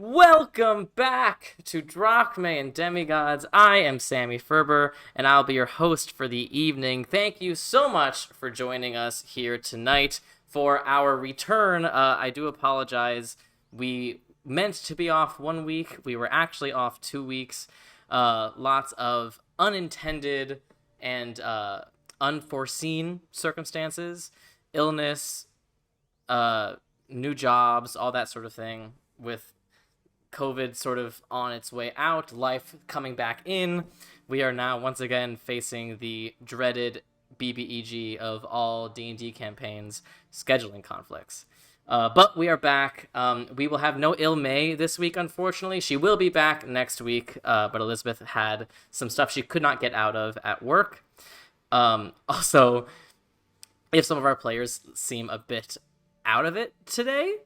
Welcome back to Drachmae and Demigods. I am Sammy Ferber, and I'll be your host for the evening. Thank you so much for joining us here tonight for our return. I do apologize. We meant to be off 1 week. We were actually off 2 weeks. Lots of unintended and unforeseen circumstances, illness, new jobs, all that sort of thing, with COVID sort of on its way out, life coming back in. We are now once again facing the dreaded BBEG of all D&D campaigns, scheduling conflicts. But we are back. We will have no May this week, unfortunately. She will be back next week, but Elizabeth had some stuff she could not get out of at work. Also, if some of our players seem a bit out of it today,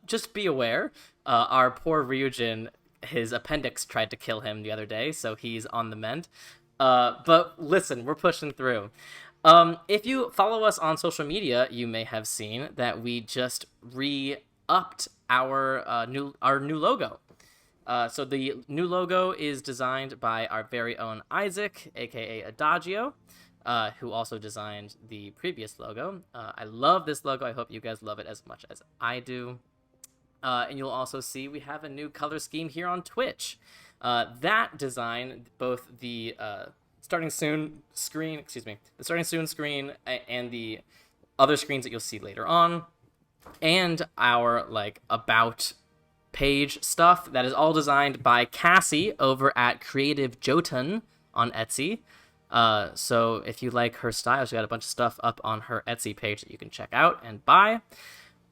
just be aware. Our poor Ryujin, his appendix tried to kill him the other day, so he's on the mend. But listen, we're pushing through. If you follow us on social media, you may have seen that we just re-upped our new logo. So the new logo is designed by our very own Isaac, aka Adagio, who also designed the previous logo. I love this logo. I hope you guys love it as much as I do. And you'll also see we have a new color scheme here on Twitch. That design, both the starting soon screen, and the other screens that you'll see later on, and our about page stuff, that is all designed by Cassie over at Creative Jotun on Etsy. So if you like her style, she's got a bunch of stuff up on her Etsy page that you can check out and buy.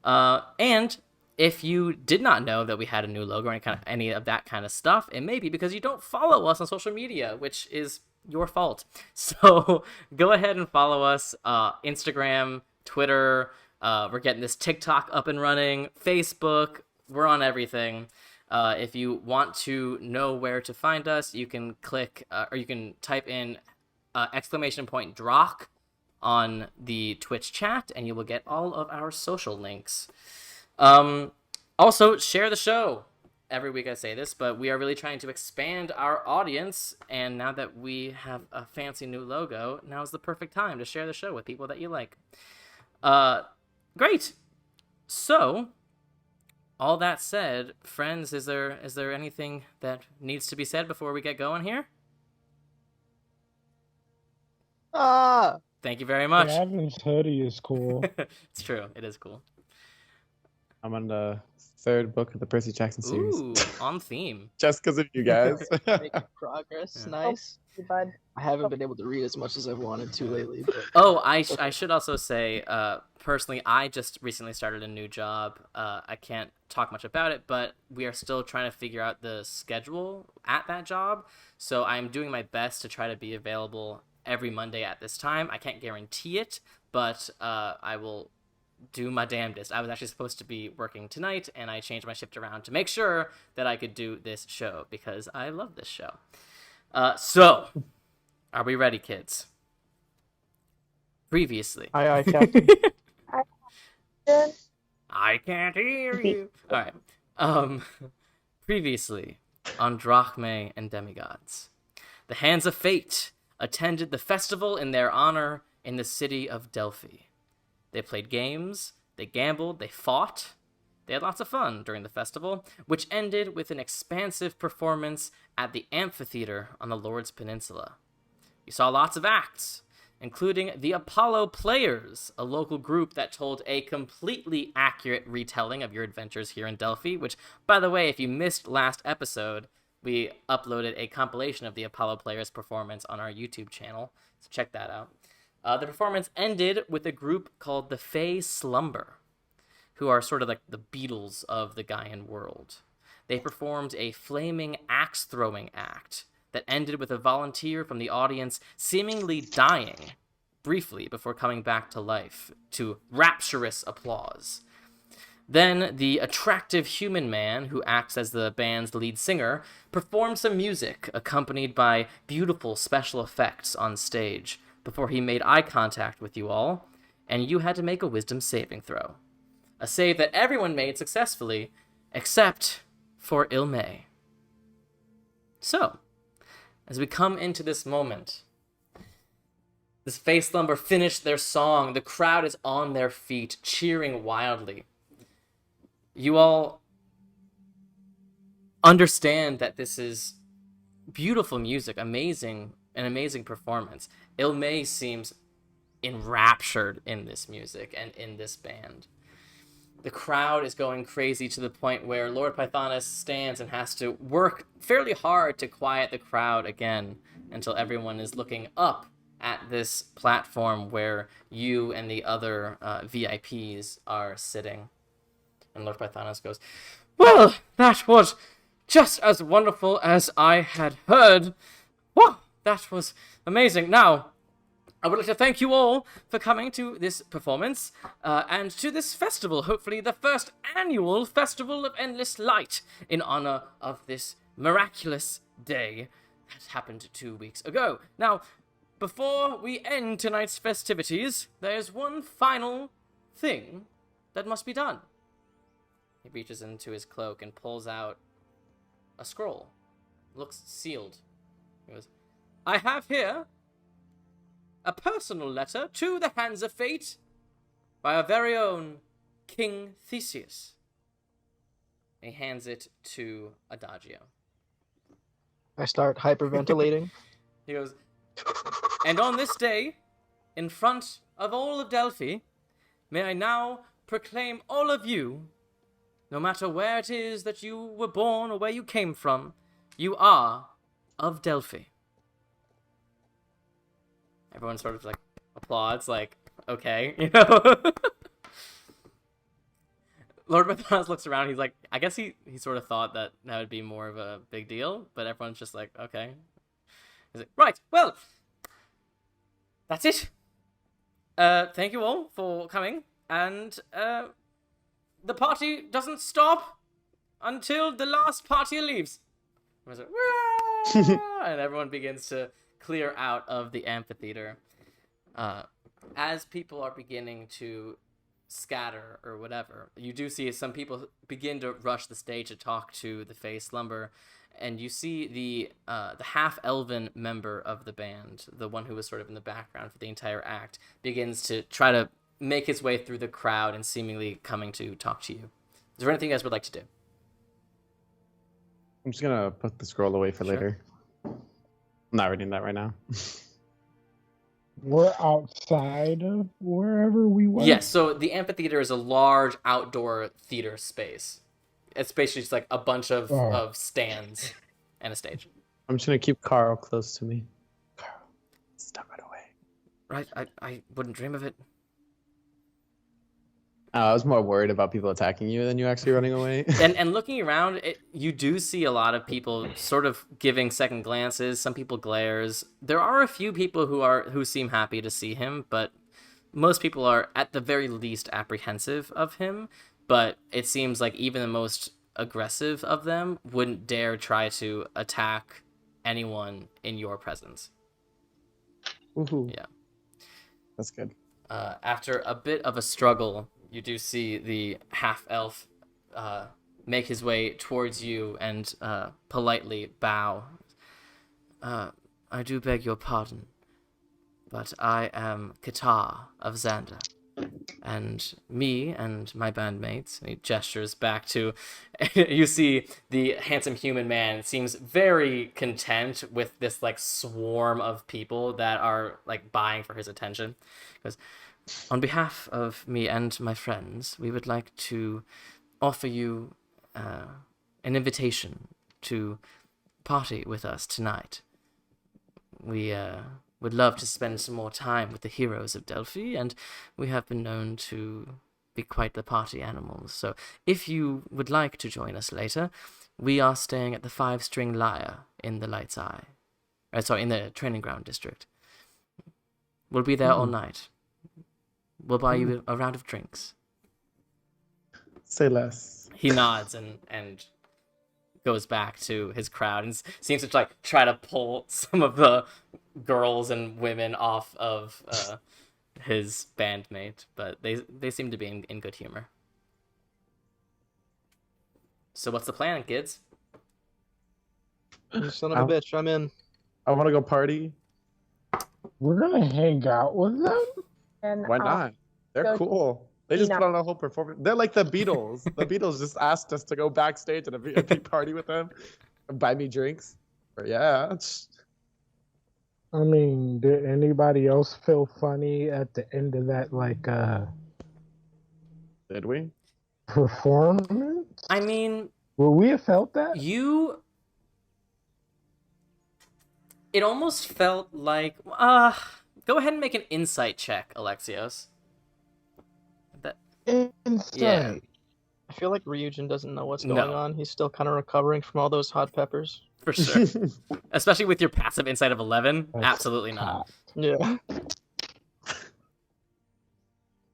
And if you did not know that we had a new logo or any of that kind of stuff, it may be because you don't follow us on social media, which is your fault. So go ahead and follow us. Instagram, Twitter, we're getting this TikTok up and running, Facebook, we're on everything. If you want to know where to find us, you can click, or you can type in !Drach on the Twitch chat, and you will get all of our social links. Also, share the show. Every week I say this, but we are really trying to expand our audience, and now that we have a fancy new logo, now is the perfect time to share the show with people that you like. Great. So, all that said, friends, is there anything that needs to be said before we get going here? Thank you very much. Gavin's hoodie is cool. It's true. It is cool. I'm on the third book of the Percy Jackson series. Ooh, on theme. Just because of you guys. Making progress. Yeah. Nice. I haven't been able to read as much as I've wanted to lately. But... Oh, I should also say, personally, I just recently started a new job. I can't talk much about it, but we are still trying to figure out the schedule at that job. So I'm doing my best to try to be available every Monday at this time. I can't guarantee it, but I will do my damnedest. I was actually supposed to be working tonight, and I changed my shift around to make sure that I could do this show, because I love this show. So, are we ready, kids? Previously. I Captain. I can't hear you. All right. Previously on Drachmae and Demigods, the Hands of Fate attended the festival in their honor in the city of Delphi. They played games, they gambled, they fought. They had lots of fun during the festival, which ended with an expansive performance at the Amphitheater on the Lord's Peninsula. You saw lots of acts, including the Apollo Players, a local group that told a completely accurate retelling of your adventures here in Delphi, which, by the way, if you missed last episode, we uploaded a compilation of the Apollo Players performance on our YouTube channel, so check that out. The performance ended with a group called the Fey Slumber, who are sort of like the Beatles of the Gaian world. They performed a flaming axe-throwing act that ended with a volunteer from the audience seemingly dying briefly before coming back to life to rapturous applause. Then the attractive human man, who acts as the band's lead singer, performed some music accompanied by beautiful special effects on stage before he made eye contact with you all, and you had to make a wisdom saving throw. A save that everyone made successfully, except for Ilme. So, as we come into this moment, this Fey Slumber finished their song. The crowd is on their feet, cheering wildly. You all understand that this is beautiful music, an amazing performance. Ilme seems enraptured in this music and in this band. The crowd is going crazy to the point where Lord Pythonus stands and has to work fairly hard to quiet the crowd again until everyone is looking up at this platform where you and the other VIPs are sitting. And Lord Pythonus goes, "Well, that was just as wonderful as I had heard. Wow, that was amazing. Now, I would like to thank you all for coming to this performance and to this festival, hopefully the first annual Festival of Endless Light in honor of this miraculous day that happened 2 weeks ago. Now, before we end tonight's festivities, there's one final thing that must be done." He reaches into his cloak and pulls out a scroll. Looks sealed. He goes, "I have here a personal letter to the hands of fate by our very own King Theseus." He hands it to Adagio. I start hyperventilating. He goes, "And on this day, in front of all of Delphi, may I now proclaim all of you, no matter where it is that you were born or where you came from, you are of Delphi." Everyone sort of like applauds, like, okay, you know? Lord Matthias looks around, he's like, I guess he sort of thought that would be more of a big deal, but everyone's just like, okay. He's like, right, well, that's it. Thank you all for coming, and the party doesn't stop until the last partier leaves. Like, and everyone begins to clear out of the amphitheater. As people are beginning to scatter or whatever, you do see some people begin to rush the stage to talk to the Fey Slumber, and you see the half-elven member of the band, the one who was sort of in the background for the entire act, begins to try to make his way through the crowd and seemingly coming to talk to you. Is there anything you guys would like to do? I'm just gonna put the scroll away for later. I'm not reading that right now. We're outside of wherever we went. Yes, so the amphitheater is a large outdoor theater space. It's basically just like a bunch of stands and a stage. I'm just gonna keep Carl close to me. Carl, stop it away. Right, I wouldn't dream of it. I was more worried about people attacking you than you actually running away. And looking around, you do see a lot of people sort of giving second glances. Some people glares. There are a few people who seem happy to see him, but most people are at the very least apprehensive of him. But it seems like even the most aggressive of them wouldn't dare try to attack anyone in your presence. Woohoo. Yeah. That's good. After a bit of a struggle, you do see the half-elf make his way towards you and politely bow. "I do beg your pardon, but I am Qatar of Xander, and me and my bandmates," he gestures back to, you see the handsome human man seems very content with this like swarm of people that are like vying for his attention. He goes, "On behalf of me and my friends, we would like to offer you an invitation to party with us tonight. We would love to spend some more time with the heroes of Delphi, and we have been known to be quite the party animals. So if you would like to join us later, we are staying at the 5-String Lyre in the Light's Eye. In the training ground district. We'll be there all night. We'll buy you a round of drinks." Say less. He nods and goes back to his crowd and seems to like try to pull some of the girls and women off of his bandmate, but they seem to be in good humor. So what's the plan, kids? You son of a bitch, I'm in. I want to go party. We're gonna hang out with them? And Why I'll not? They're go cool. They just Enoch. put on a whole performance. They're like the Beatles. The Beatles just asked us to go backstage at a VIP party with them and buy me drinks. But yeah, I mean, did anybody else feel funny at the end of that, did we? performance? I mean, Would we have felt that? It almost felt like... go ahead and make an insight check, Alexios. Insight. Yeah. I feel like Ryujin doesn't know what's going No. on. He's still kind of recovering from all those hot peppers. For sure. Especially with your passive insight of 11. That's Absolutely not. hot. Yeah.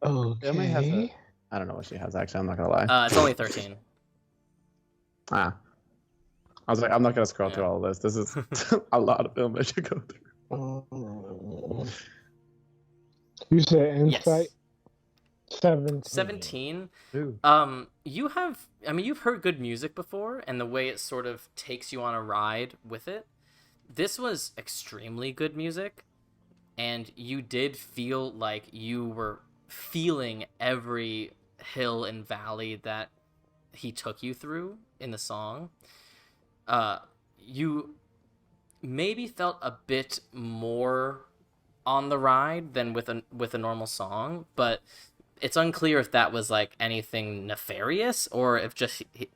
Emily has Okay. I don't know what she has, actually. I'm not going to lie. It's only 13. I was like, I'm not going to scroll through all of this. This is a lot of film I should go through. You said insight? Yes. 17. 17. Ooh. You've heard good music before, and the way it sort of takes you on a ride with it. This was extremely good music, and you did feel like you were feeling every hill and valley that he took you through in the song. You maybe felt a bit more on the ride than with a normal song, but it's unclear if that was like anything nefarious or if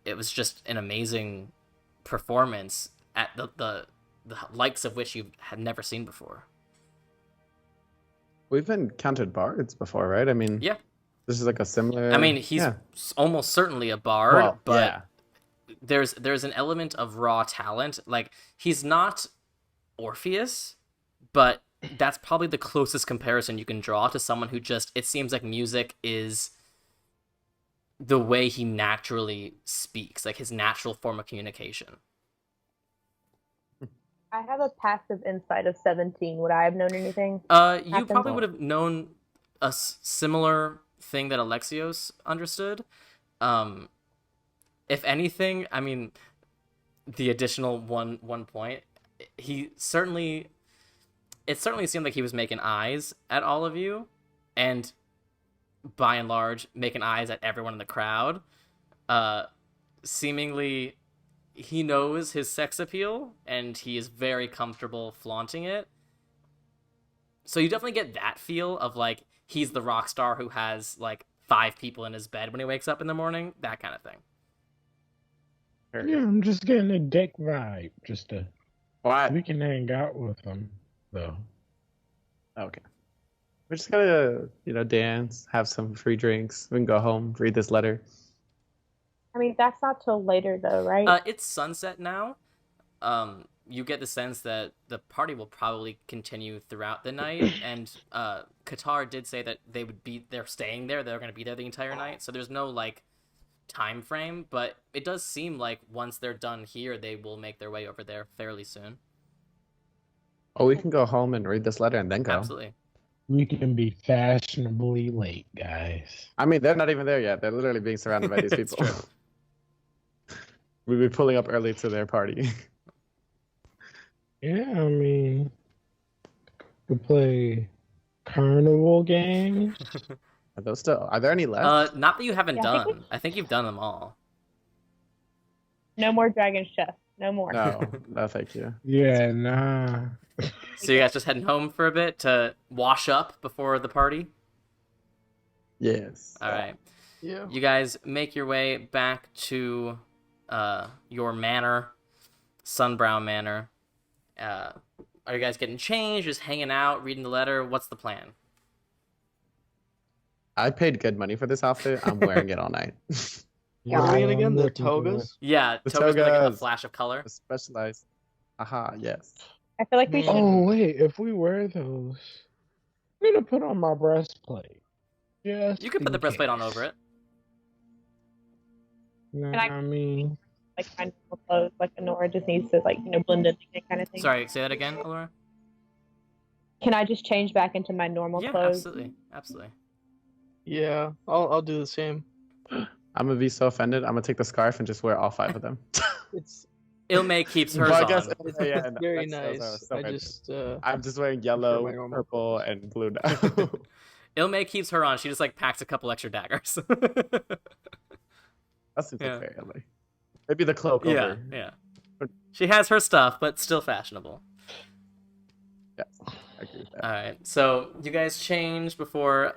it was just an amazing performance at the likes of which you had never seen before. We've encountered bards before, right? I mean, Yeah. This is like a similar... I mean, he's almost certainly a bard, Well, but yeah. there's an element of raw talent. Like, he's not Orpheus, but that's probably the closest comparison you can draw to someone who just, it seems like music is the way he naturally speaks, like his natural form of communication. I have a passive insight of 17. Would I have known anything? You Happens. probably would have known a similar thing that Alexios understood. If anything, I mean, the additional one point, it certainly seemed like he was making eyes at all of you, and by and large, making eyes at everyone in the crowd. Seemingly, he knows his sex appeal, and he is very comfortable flaunting it. So you definitely get that feel of, like, he's the rock star who has, like, 5 people in his bed when he wakes up in the morning, that kind of thing. Yeah, I'm just getting a dick vibe. What? We can hang out with them, though. Okay. We're just gonna, dance, have some free drinks. We can go home, read this letter. I mean, that's not till later, though, right? It's sunset now. You get the sense that the party will probably continue throughout the night, and Qatar did say that they're staying there, they're going to be there the entire night, so there's no, like, time frame, but it does seem like once they're done here, they will make their way over there fairly soon. Oh, we can go home and read this letter and then go. Absolutely. We can be fashionably late, guys. I mean, they're not even there yet. They're literally being surrounded by these It's people. We'll be pulling up early to their party. Yeah, I mean, we play carnival games. Are there any left? Not that you haven't Yeah, I think done. I think you've done them all. No more Dragon's Chest. No more. No, thank you. Yeah, nah. So you guys just heading home for a bit to wash up before the party? Yes. All right. Yeah. You guys make your way back to your manor, Sunbrow Manor. Are you guys getting changed, just hanging out, reading the letter? What's the plan? I paid good money for this outfit. I'm wearing it all night. What are we in again? I'm The looking for togas? Yeah, The Toga's gonna get a togas. flash of color. Specialized. Aha, yes. I feel like we should. Oh, wait, if we wear those, I'm going to put on my breastplate. Just You can put the in breastplate on case. over it. Nah, And I- I mean, like my normal clothes, like Honora just needs to blend in that kind of thing. Sorry, say that again, Allura? Can I just change back into my normal Yeah, clothes? absolutely. Absolutely. Yeah, I'll do the same. I'm gonna be so offended. I'm gonna take the scarf and just wear all 5 of them. It's Ilme keeps hers But I on. guess it's, yeah, it's no, very that's nice. so I good. just I'm just wearing my yellow, normal purple, and blue now. Ilme keeps her on. She just like packs a couple extra daggers. That seems Yeah. like fair, Emily. Maybe the cloak yeah, over. yeah. She has her stuff, but still fashionable. Yes, I agree with that. All right, so you guys change before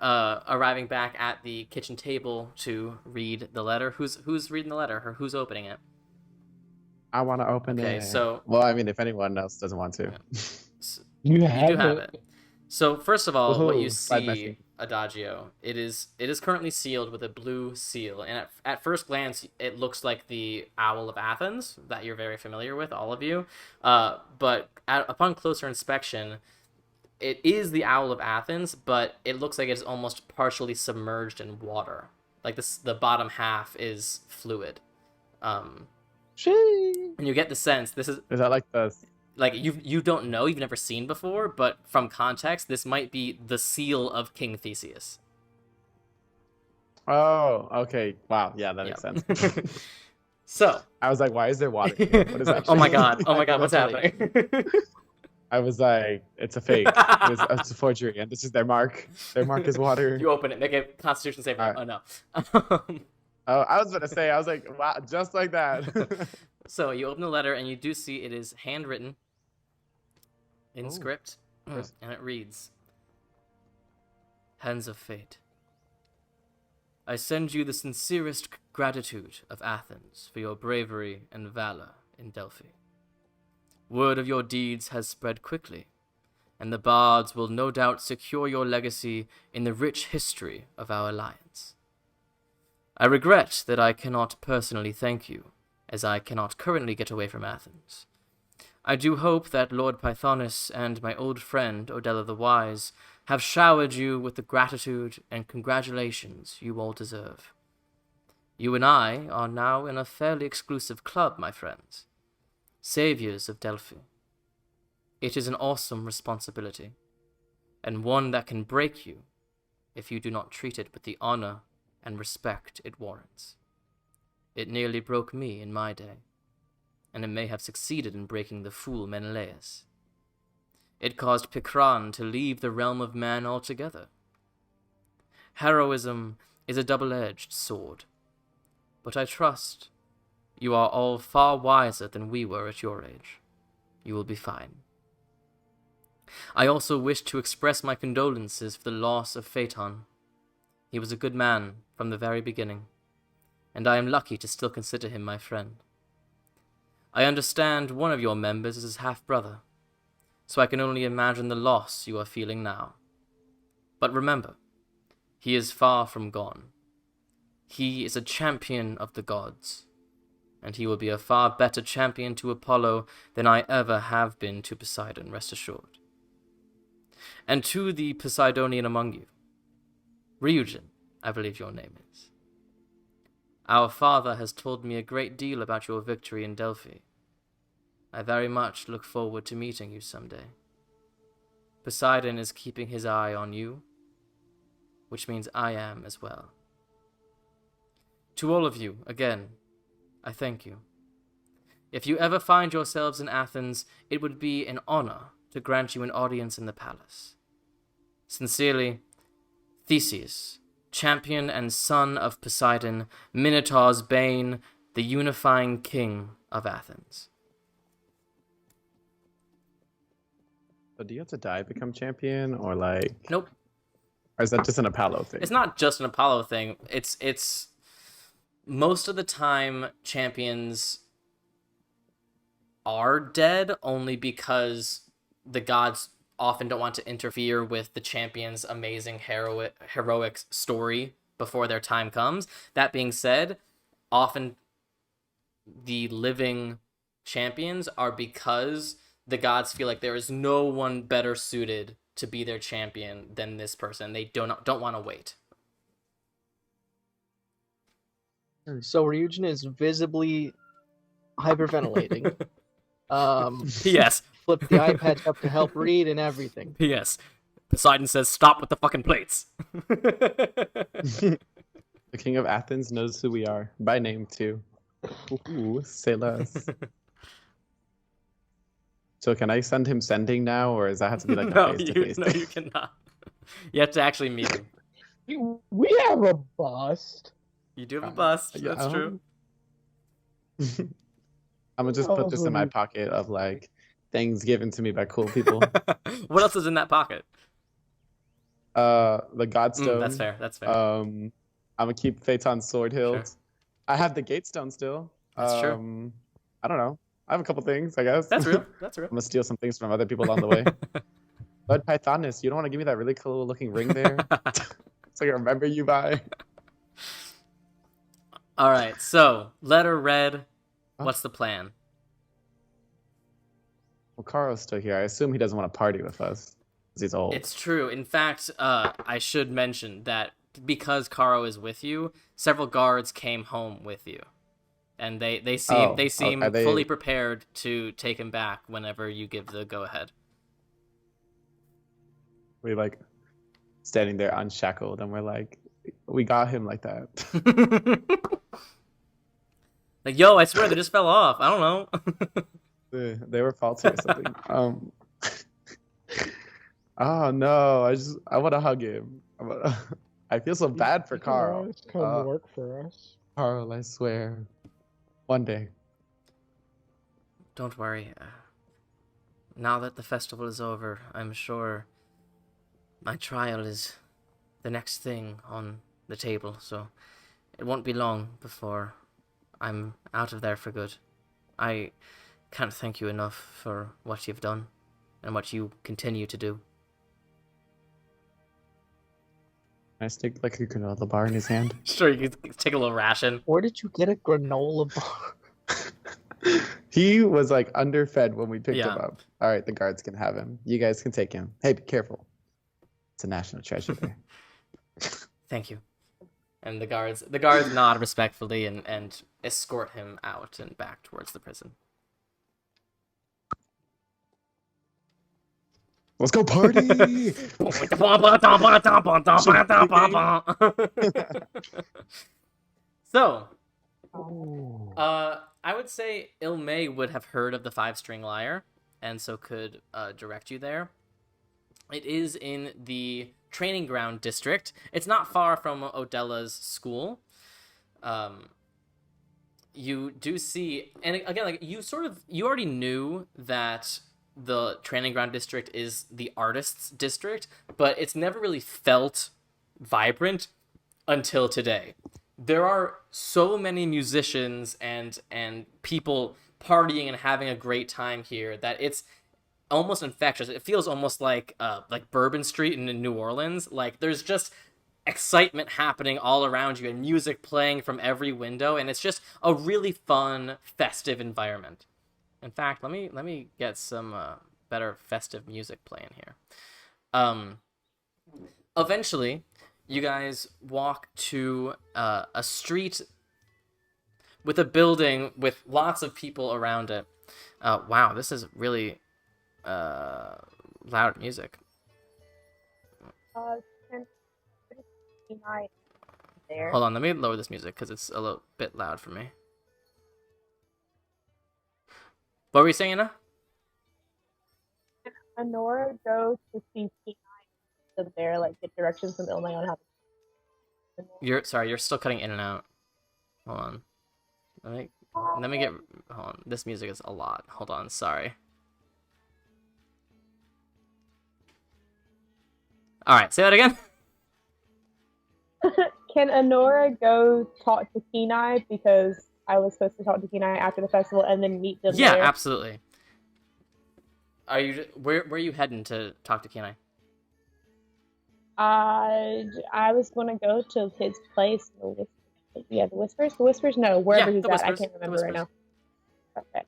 arriving back at the kitchen table to read the letter. Who's reading the letter, or who's opening it? I want to open Okay, it. so- well, I mean, if anyone else doesn't want to. You You have, do have it. So first of all, what you Woohoo, glad my see, thing- Adagio, it is currently sealed with a blue seal, and at first glance, it looks like the Owl of Athens that you're very familiar with, all of you. But upon closer inspection, it is the Owl of Athens, but it looks like it's almost partially submerged in water. Like the bottom half is fluid. And you get the sense this is Is that like the? like you don't know, you've never seen before, but from context, this might be the seal of King Theseus. Oh, okay. Wow. Yeah, that makes Yep. sense. So, I was like, why is there water? Here? What is that? oh my god, what's happening? I was like, it's a fake. It's a forgery, and this is their mark. Their mark is water. You open it, make a Constitution save. All right. Oh no. Oh, I was gonna say, I was like, wow, just like that. So you open the letter, and you do see it is handwritten in Oh. script, Yes. and it reads, "Hands of Fate, I send you the sincerest gratitude of Athens for your bravery and valor in Delphi. Word of your deeds has spread quickly, and the bards will no doubt secure your legacy in the rich history of our alliance. I regret that I cannot personally thank you, as I cannot currently get away from Athens. I do hope that Lord Pythonus and my old friend Odella the Wise have showered you with the gratitude and congratulations you all deserve. You and I are now in a fairly exclusive club, my friends. Saviors of Delphi. It is an awesome responsibility, and one that can break you if you do not treat it with the honor and respect it warrants. It nearly broke me in my day, and it may have succeeded in breaking the fool Menelaus. It caused Picran to leave the realm of man altogether. Heroism is a double-edged sword, but I trust you are all far wiser than we were at your age. You will be fine. I also wish to express my condolences for the loss of Phaeton. He was a good man from the very beginning, and I am lucky to still consider him my friend. I understand one of your members is his half-brother, so I can only imagine the loss you are feeling now. But remember, he is far from gone. He is a champion of the gods, and he will be a far better champion to Apollo than I ever have been to Poseidon, rest assured. And to the Poseidonian among you, Ryujin, I believe your name is. Our father has told me a great deal about your victory in Delphi. I very much look forward to meeting you someday. Poseidon is keeping his eye on you, which means I am as well. To all of you, again, I thank you. If you ever find yourselves in Athens, it would be an honor to grant you an audience in the palace. Sincerely, Theseus, champion and son of Poseidon, Minotaur's bane, the unifying king of Athens." So do you have to die to become champion, or like, Nope. or is that just an Apollo thing? It's not just an Apollo thing. It's most of the time champions are dead only because the gods often don't want to interfere with the champion's amazing heroic story before their time comes. That being said, often the living champions are because the gods feel like there is no one better suited to be their champion than this person. They don't want to wait. So Ryujin is visibly hyperventilating. P.S. Flip the iPad up to help read and everything. P.S. Poseidon says, "Stop with the fucking plates." The king of Athens knows who we are by name too. Ooh, say less. So can I send him sending now, or does that have to be like a No, face-to-face no, thing? you cannot. You have to actually meet him. We have a bust. You do have a bust. Yeah, That's true. I'm gonna just put this in my pocket of like things given to me by cool people. What else is in that pocket? The Godstone. That's fair. That's fair. I'm gonna keep Phaeton's sword hilt. Sure. I have the Gatestone still. That's true. I don't know. I have a couple things, I guess. That's real. That's real. I'm gonna steal some things from other people along the way. Lord Pythonus, you don't want to give me that really cool looking ring there? So I can remember you by. All right. So letter red. What's the plan? Well, Carl's still here. I assume he doesn't want to party with us because he's old. It's true. In fact, I should mention that because Karo is with you, several guards came home with you, and they seem fully prepared to take him back whenever you give the go ahead. We like standing there unshackled, and we're like, we got him like that. Like, yo, I swear they just fell off. I don't know. They were faulty or something. Oh no! I want to hug him. I feel so bad for Carl. Come work for us. Carl, I swear, one day. Don't worry. Now that the festival is over, I'm sure my trial is the next thing on the table, so it won't be long before I'm out of there for good. I can't thank you enough for what you've done and what you continue to do. Can I stick like a granola bar in his hand? Sure, you can take a little ration. Where did you get a granola bar? He was like underfed when we picked Yeah. him up. All right, the guards can have him. You guys can take him. Hey, be careful. It's a national treasure there. Thank you. And the guards nod respectfully and escort him out and back towards the prison. Let's go party! So, I would say Ilmay would have heard of the 5-string lyre, and so could direct you there. It is in the training ground district. It's not far from Odella's school. You do see, and again, like you already knew that the training ground district is the artists district, but it's never really felt vibrant until today. There are so many musicians and people partying and having a great time here that it's almost infectious. It feels almost like Bourbon Street in New Orleans. Like there's just excitement happening all around you and music playing from every window, and it's just a really fun, festive environment. In fact, let me get some better festive music playing here. Eventually, you guys walk to a street with a building with lots of people around it. Wow, this is really loud music. There. Hold on, let me lower this music because it's a little bit loud for me. What were you saying, Anna? Honora goes to see P9 there, like get directions from Ilmay on how to. You're still cutting in and out. Hold on. Let me get. Hold on. This music is a lot. Hold on. Sorry. All right. Say that again. Can Honora go talk to Kenai, because I was supposed to talk to Kenai after the festival and then meet them Yeah, there? absolutely. Are you where are you heading to talk to Kenai? I was going to go to his place. The Whispers. The Whispers. No, wherever he's at. I can't remember right now. Okay.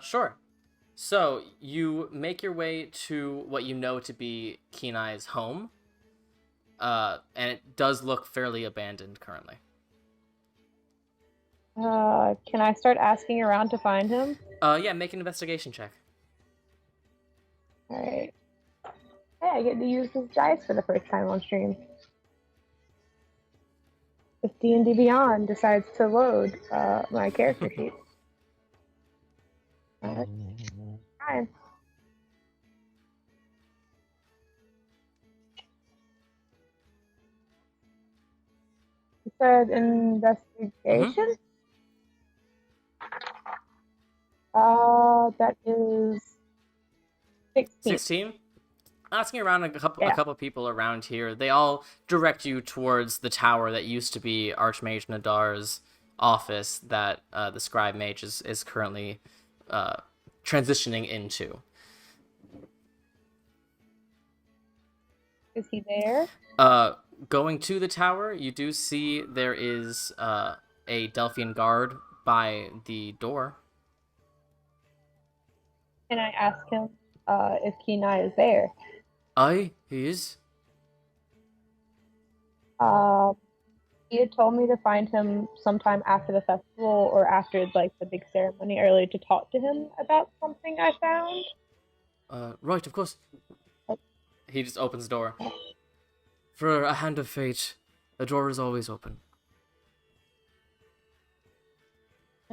Sure. So you make your way to what you know to be Kenai's home. And it does look fairly abandoned currently. Can I start asking around to find him? Yeah, make an investigation check. Alright. Hey, I get to use this dice for the first time on stream. if D&D Beyond decides to load my character sheet. Alright. Fine. You said investigation? That is 16. 16? Asking around a couple people around here, they all direct you towards the tower that used to be Archmage Nadar's office that the Scribe Mage is currently transitioning into. Is he there? Going to the tower, you do see there is a Delphian guard by the door. Can I ask him if Kenai is there? Aye, he is. He had told me to find him sometime after the festival or after like the big ceremony earlier to talk to him about something I found. Right, of course. He just opens the door. For a hand of fate, the door is always open.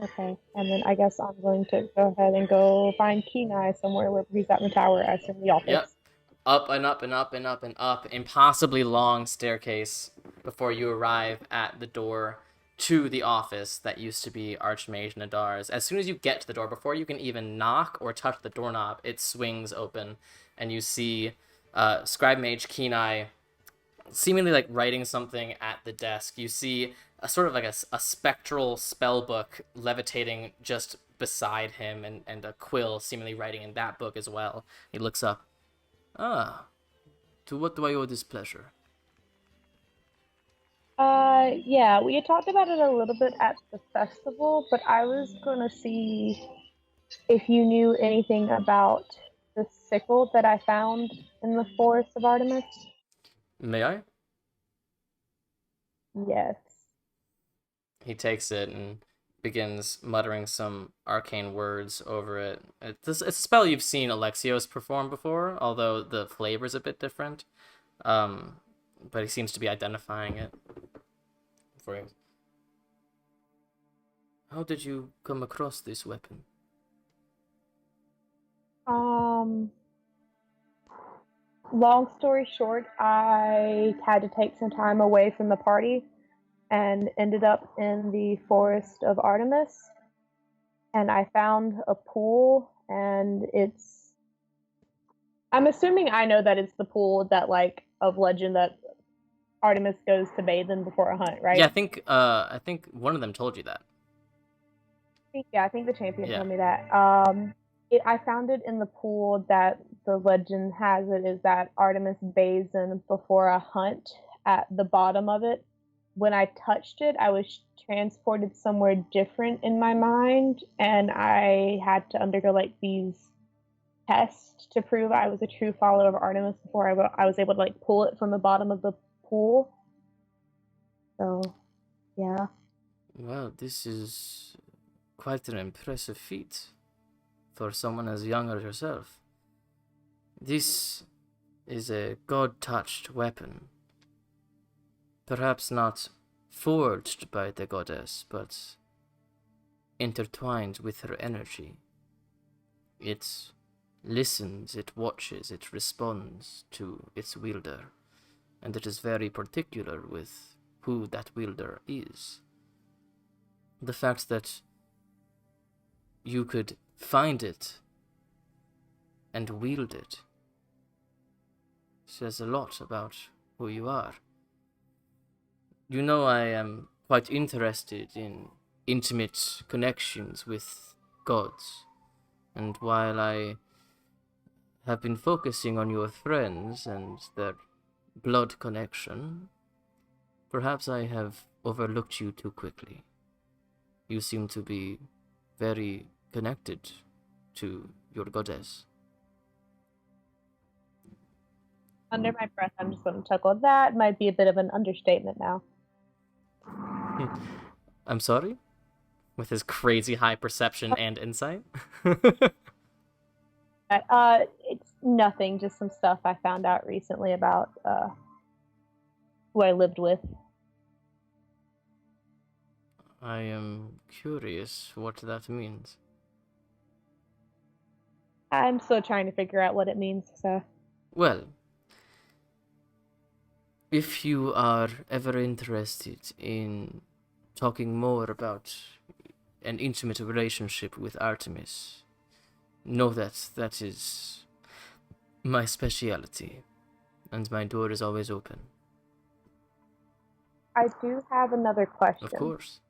Okay, and then I guess I'm going to go ahead and go find Kenai somewhere where he's at in the tower as in the office. Yep. Up and up and up and up and up, impossibly long staircase before you arrive at the door to the office that used to be Archmage Nadar's. As soon as you get to the door, before you can even knock or touch the doorknob, it swings open, and you see Scribe Mage Kenai seemingly like writing something at the desk. You see a sort of like a spectral spell book levitating just beside him, and a quill seemingly writing in that book as well. He looks up. Ah, to what do I owe this pleasure? Yeah, we had talked about it a little bit at the festival, but I was gonna see if you knew anything about the sickle that I found in the forest of Artemis. May I? Yes. He takes it and begins muttering some arcane words over it. It's a spell you've seen Alexios perform before, although the flavor's a bit different. But he seems to be identifying it for you. How did you come across this weapon? Long story short, I had to take some time away from the party and ended up in the forest of Artemis. And I found a pool, and I'm assuming I know that it's the pool that, like, of legend that Artemis goes to bathe in before a hunt, right? Yeah, I think one of them told you that. Yeah, I think the champion told me that. I found it in the pool that the legend has it is that Artemis bathes in before a hunt at the bottom of it. When I touched it, I was transported somewhere different in my mind, and I had to undergo like these tests to prove I was a true follower of Artemis before I was able to like pull it from the bottom of the pool. So, yeah. Well, this is quite an impressive feat for someone as young as yourself. This is a god-touched weapon. Perhaps not forged by the goddess, but intertwined with her energy. It listens, it watches, it responds to its wielder, and it is very particular with who that wielder is. The fact that you could find it and wield it says a lot about who you are. You know, I am quite interested in intimate connections with gods, and while I have been focusing on your friends and their blood connection, perhaps I have overlooked you too quickly. You seem to be very connected to your goddess. Under my breath, I'm just going to chuckle. That might be a bit of an understatement now. I'm sorry? With his crazy high perception and insight? It's nothing, just some stuff I found out recently about who I lived with. I am curious what that means. I'm still trying to figure out what it means, so. Well, if you are ever interested in talking more about an intimate relationship with Artemis, know that that is my speciality, and my door is always open. I do have another question. Of course.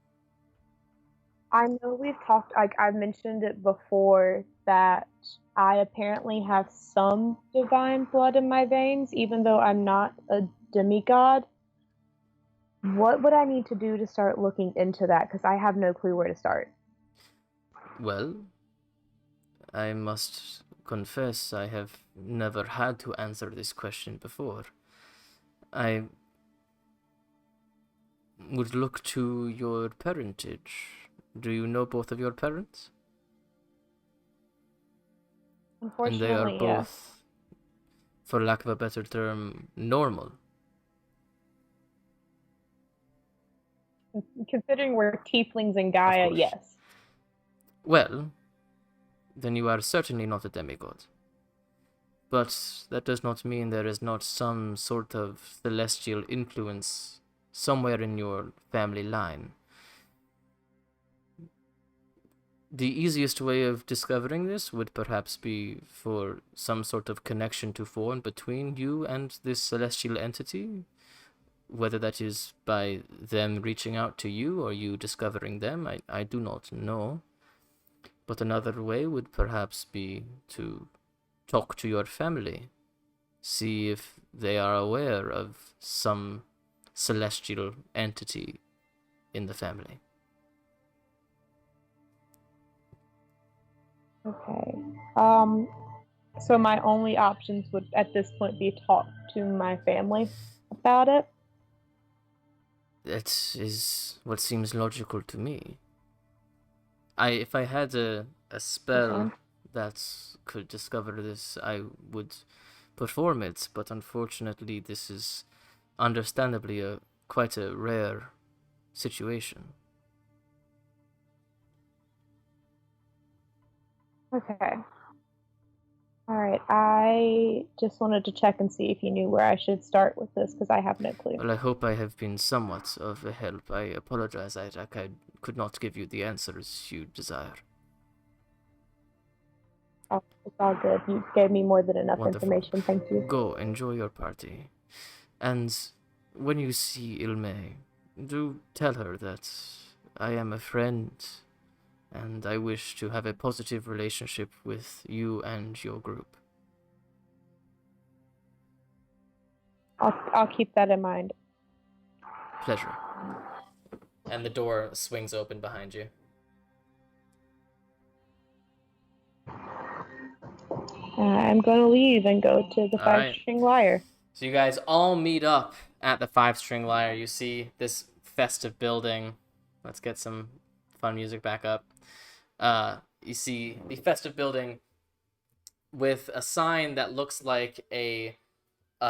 I know we've talked, like I've mentioned it before, that I apparently have some divine blood in my veins, even though I'm not a demigod. What would I need to do to start looking into that? Because I have no clue where to start. Well, I must confess I have never had to answer this question before. I would look to your parentage. Do you know both of your parents? And they are Unfortunately, both, for lack of a better term, normal. yes. Considering we're tieflings in Gaia, course. yes. Well, then you are certainly not a demigod. But that does not mean there is not some sort of celestial influence somewhere in your family line. The easiest way of discovering this would perhaps be for some sort of connection to form between you and this celestial entity, whether that is by them reaching out to you or you discovering them, I do not know. But another way would perhaps be to talk to your family, see if they are aware of some celestial entity in the family. Okay. So my only options would at this point be talk to my family about it. That is what seems logical to me. If I had a spell that could discover this, I would perform it, but unfortunately this is understandably quite a rare situation. Okay. Alright, I just wanted to check and see if you knew where I should start with this, because I have no clue. Well, I hope I have been somewhat of a help. I apologize, I could not give you the answers you desire. Oh, it's all good. You gave me more than enough Wonderful. information, thank you. Go, enjoy your party. And when you see Ilme, do tell her that I am a friend, and I wish to have a positive relationship with you and your group. I'll keep that in mind. Pleasure. And the door swings open behind you. I'm going to leave and go to the five-string lyre. So you guys all meet up at the five-string lyre. You see this festive building. Let's get some fun music back up. You see the festive building with a sign that looks like a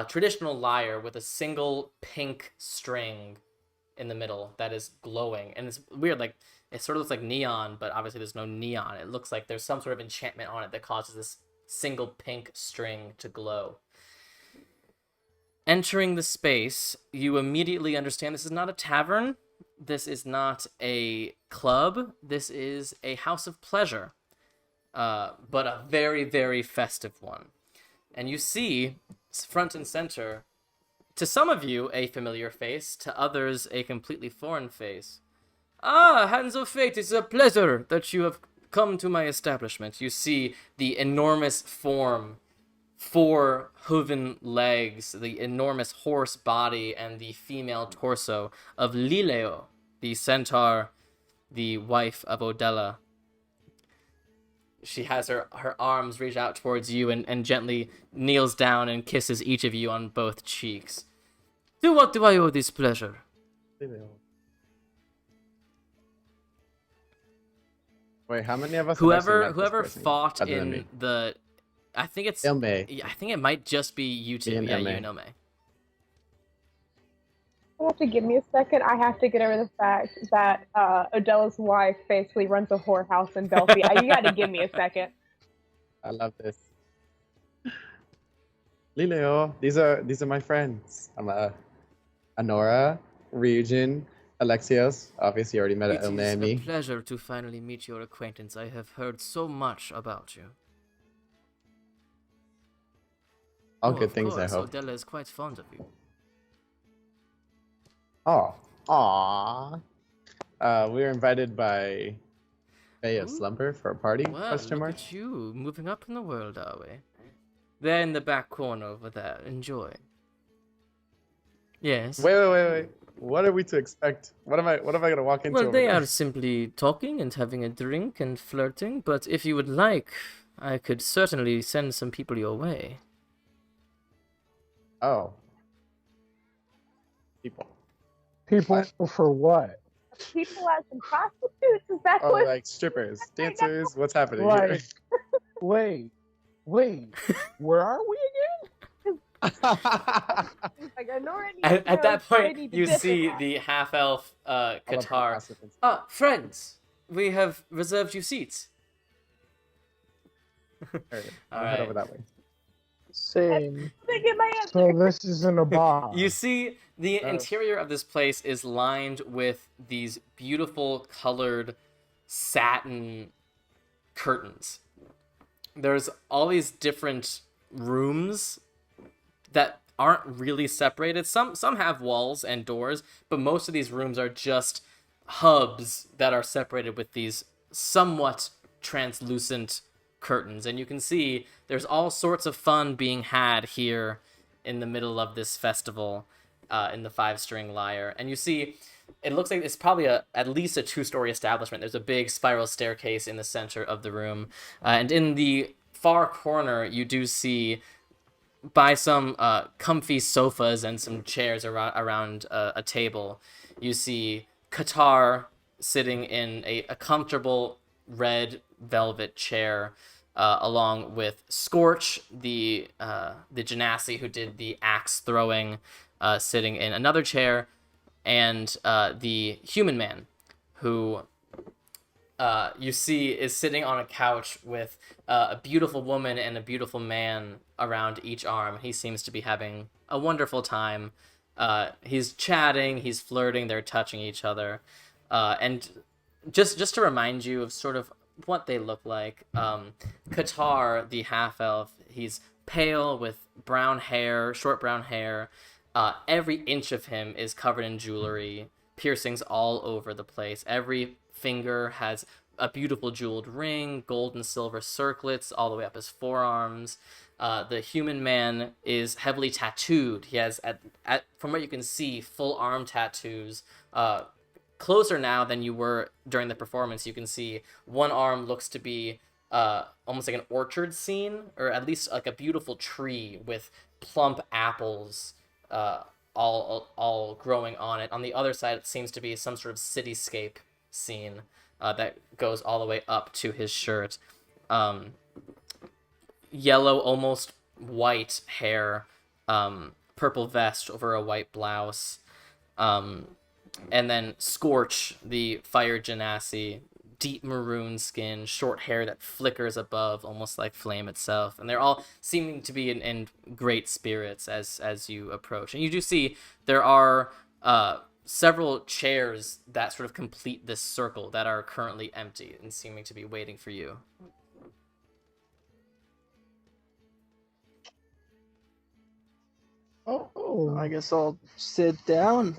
traditional lyre with a single pink string in the middle that is glowing. And it's weird, like it sort of looks like neon, but obviously there's no neon. It looks like there's some sort of enchantment on it that causes this single pink string to glow. Entering the space, you immediately understand this is not a tavern. This is not a club. This is a house of pleasure, but a very, very festive one. And you see, front and center, to some of you, a familiar face, to others, a completely foreign face. Ah, Hands of Fate, it's a pleasure that you have come to my establishment. You see the enormous form, 4 hooven legs, the enormous horse body, and the female torso of Lileo, the centaur, the wife of Odella. She has her arms reach out towards you and gently kneels down and kisses each of you on both cheeks. To what do I owe this pleasure? Wait, how many of us? Whoever fought in the, I think it's Ilme. I think it might just be you two. Yeah, you and Ilme. You have to give me a second. I have to get over the fact that Odella's wife basically runs a whorehouse in Delphi. You got to give me a second. I love this. Lileo, these are my friends. I'm Anora, Ryujin, Alexios. Obviously, you already met It is a Naomi. pleasure to finally meet your acquaintance. I have heard so much about you. All Oh, good of things, I course, hope. Odella is quite fond of you. Oh, aww. We were invited by Fey Slumber for a party. Well, Question look mark. at you, moving up in the world, are we? They're in the back corner over there. Enjoy. Yes. Wait. What are we to expect? What am I gonna walk into? Well, over they there? are simply talking and having a drink and flirting, but if you would like, I could certainly send some people your way. Oh. People for what? People as in prostitutes? Is that Oh, what? like strippers, dancers. What's happening Like, here? wait, where are we again? Like, Honora needs At to that go, they point, need to you dip see in the half-elf Qatar. Participants. Friends, we have reserved you seats. Alright, All I'll head right. over that way. Same. that. Get my answer. So this isn't a bar. You see, the Oh. interior of this place is lined with these beautiful colored satin curtains. There's all these different rooms that aren't really separated. Some have walls and doors, but most of these rooms are just hubs that are separated with these somewhat translucent curtains. And you can see there's all sorts of fun being had here in the middle of this festival in the 5-string lyre. And you see it looks like it's probably at least a 2-story establishment. There's a big spiral staircase in the center of the room, and in the far corner you do see by some comfy sofas and some chairs around a table, you see Qatar sitting in a comfortable red velvet chair, along with Scorch, the genasi who did the axe throwing, sitting in another chair, and the human man, who you see is sitting on a couch with a beautiful woman and a beautiful man around each arm. He seems to be having a wonderful time. He's chatting, he's flirting, they're touching each other. And just to remind you of sort of what they look like, Qatar, the half-elf, he's pale with brown hair, short brown hair. Every inch of him is covered in jewelry, piercings all over the place. Every finger has a beautiful jeweled ring, gold and silver circlets all the way up his forearms. The human man is heavily tattooed. He has, from what you can see, full arm tattoos. Closer now than you were during the performance. You can see one arm looks to be almost like an orchard scene, or at least like a beautiful tree with plump apples all growing on it. On the other side, it seems to be some sort of cityscape scene that goes all the way up to his shirt. Yellow, almost white hair, purple vest over a white blouse, and then Scorch, the fire genasi, deep maroon skin, short hair that flickers above, almost like flame itself. And they're all seeming to be in great spirits as you approach. And you do see there are several chairs that sort of complete this circle that are currently empty and seeming to be waiting for you. Oh, I guess I'll sit down.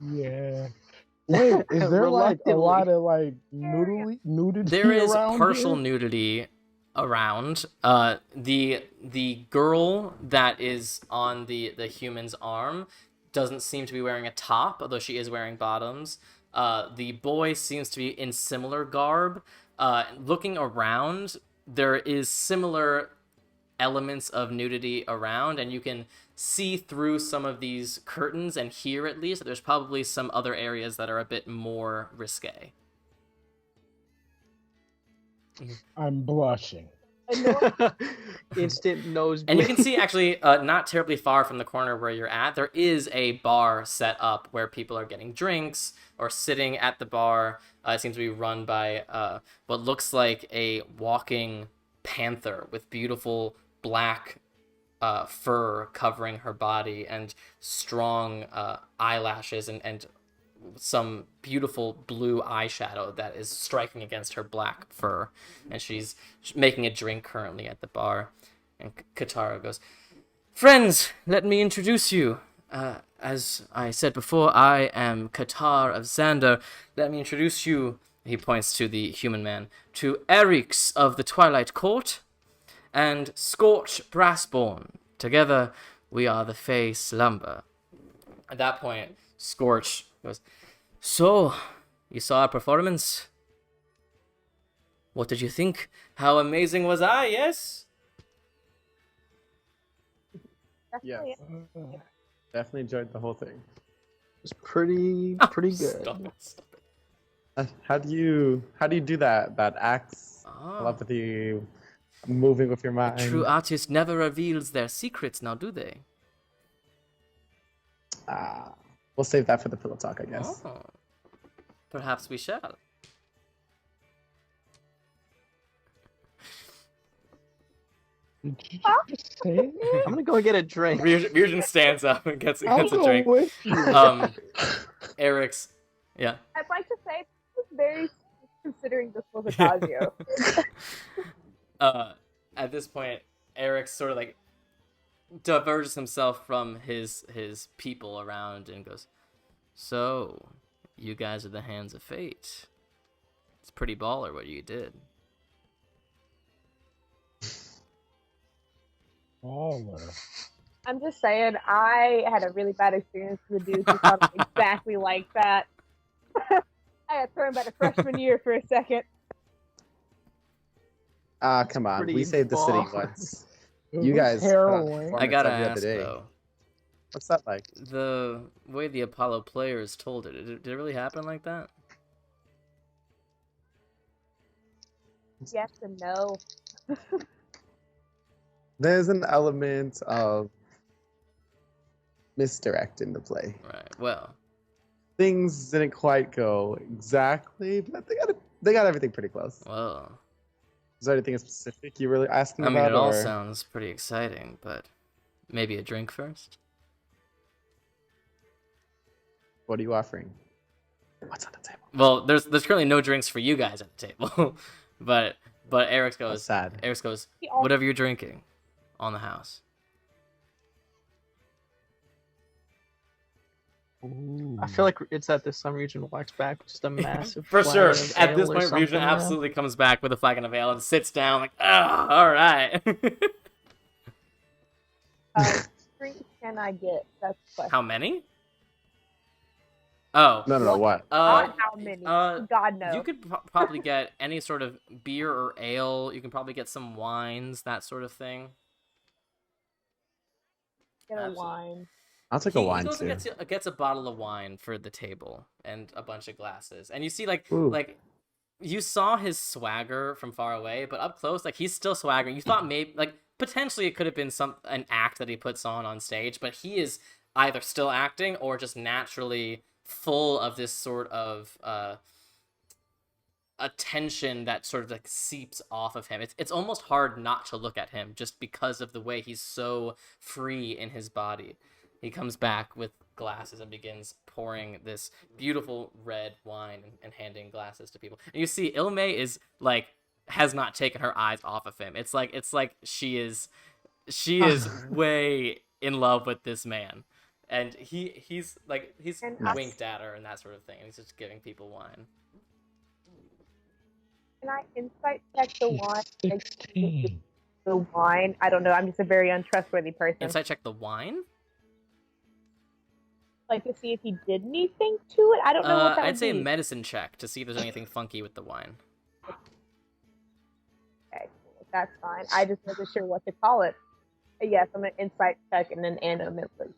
yeah. Wait, is there like a Reluctantly. lot of like nudity There is around partial here? nudity around. The girl that is on the human's arm doesn't seem to be wearing a top, although she is wearing bottoms. The boy seems to be in similar garb. Looking around, there is similar elements of nudity around, and you can see through some of these curtains and hear at least that there's probably some other areas that are a bit more risque. I'm blushing. Instant nose. And you can see, actually, not terribly far from the corner where you're at, there is a bar set up where people are getting drinks or sitting at the bar. It seems to be run by what looks like a walking panther with beautiful black fur covering her body and strong eyelashes and some beautiful blue eyeshadow that is striking against her black fur. And she's making a drink currently at the bar. And Katara goes, "Friends, let me introduce you. As I said before, I am Katar of Xander. Let me introduce you," he points to the human man, "to Erix of the Twilight Court and Scorch Brassborn. Together, we are the Fey Slumber." At that point, Scorch goes, "So, you saw our performance? What did you think? How amazing was I, yes?" Yes. Definitely enjoyed the whole thing. It's pretty good. Stop it. How do you do that axe? Telepathy, moving with your mind. A true artist never reveals their secrets, now do they? We'll save that for the pillow talk, I guess. Oh. Perhaps we shall. Did you just say that? I'm gonna go get a drink. Virgin stands up and gets I'll a go drink. with you. Eric's, yeah. I'd like to say this is very sweet considering this was a Casio. At this point, Eric sort of like diverges himself from his people around and goes, "So, you guys are the Hands of Fate. It's pretty baller what you did." I'm just saying, I had a really bad experience with a dude who sounded exactly like that. I got thrown back to freshman year for a second. Come on, we saved the city once. You guys, I gotta ask though, what's that like? The way the Apollo players told it, did it really happen like that? Yes and no. There's an element of misdirect in the play. Right. Well, things didn't quite go exactly, but they got everything pretty close. Well, is there anything specific you really asking about? I mean, it all sounds pretty exciting, but maybe a drink first. What are you offering? What's on the table? Well, there's currently no drinks for you guys at the table, but Eric goes. That's sad. Eric goes, "Whatever you're drinking, on the house." Ooh. I feel like it's at this time Region walks back with just a massive For sure. flagon of At ale this or point, Region something, absolutely comes back with a flagon of ale and sits down like, "Oh, all right." Drinks can I get? That's the question. How many? Oh. No, what? Not how many. God knows. You could probably get any sort of beer or ale. You can probably get some wines, that sort of thing. Get a wine. I'll take a wine too. He gets a bottle of wine for the table and a bunch of glasses. And you see, like you saw his swagger from far away, but up close, like he's still swaggering. You thought maybe, like potentially, it could have been an act that he puts on stage, but he is either still acting or just naturally full of this sort of attention that sort of like seeps off of him. It's almost hard not to look at him just because of the way he's so free in his body. He comes back with glasses and begins pouring this beautiful red wine and handing glasses to people. And you see Ilme is like has not taken her eyes off of him. It's like she is way in love with this man. And he's winked at her and that sort of thing. And he's just giving people wine. Can I insight check the wine? 16. The wine? I don't know. I'm just a very untrustworthy person. Insight check the wine? Like to see if he did anything to it? I don't know what that I'd would say be. a medicine check to see if there's anything funky with the wine. Okay, that's fine. I just wasn't sure what to call it. Yes, I'm an insight check and then a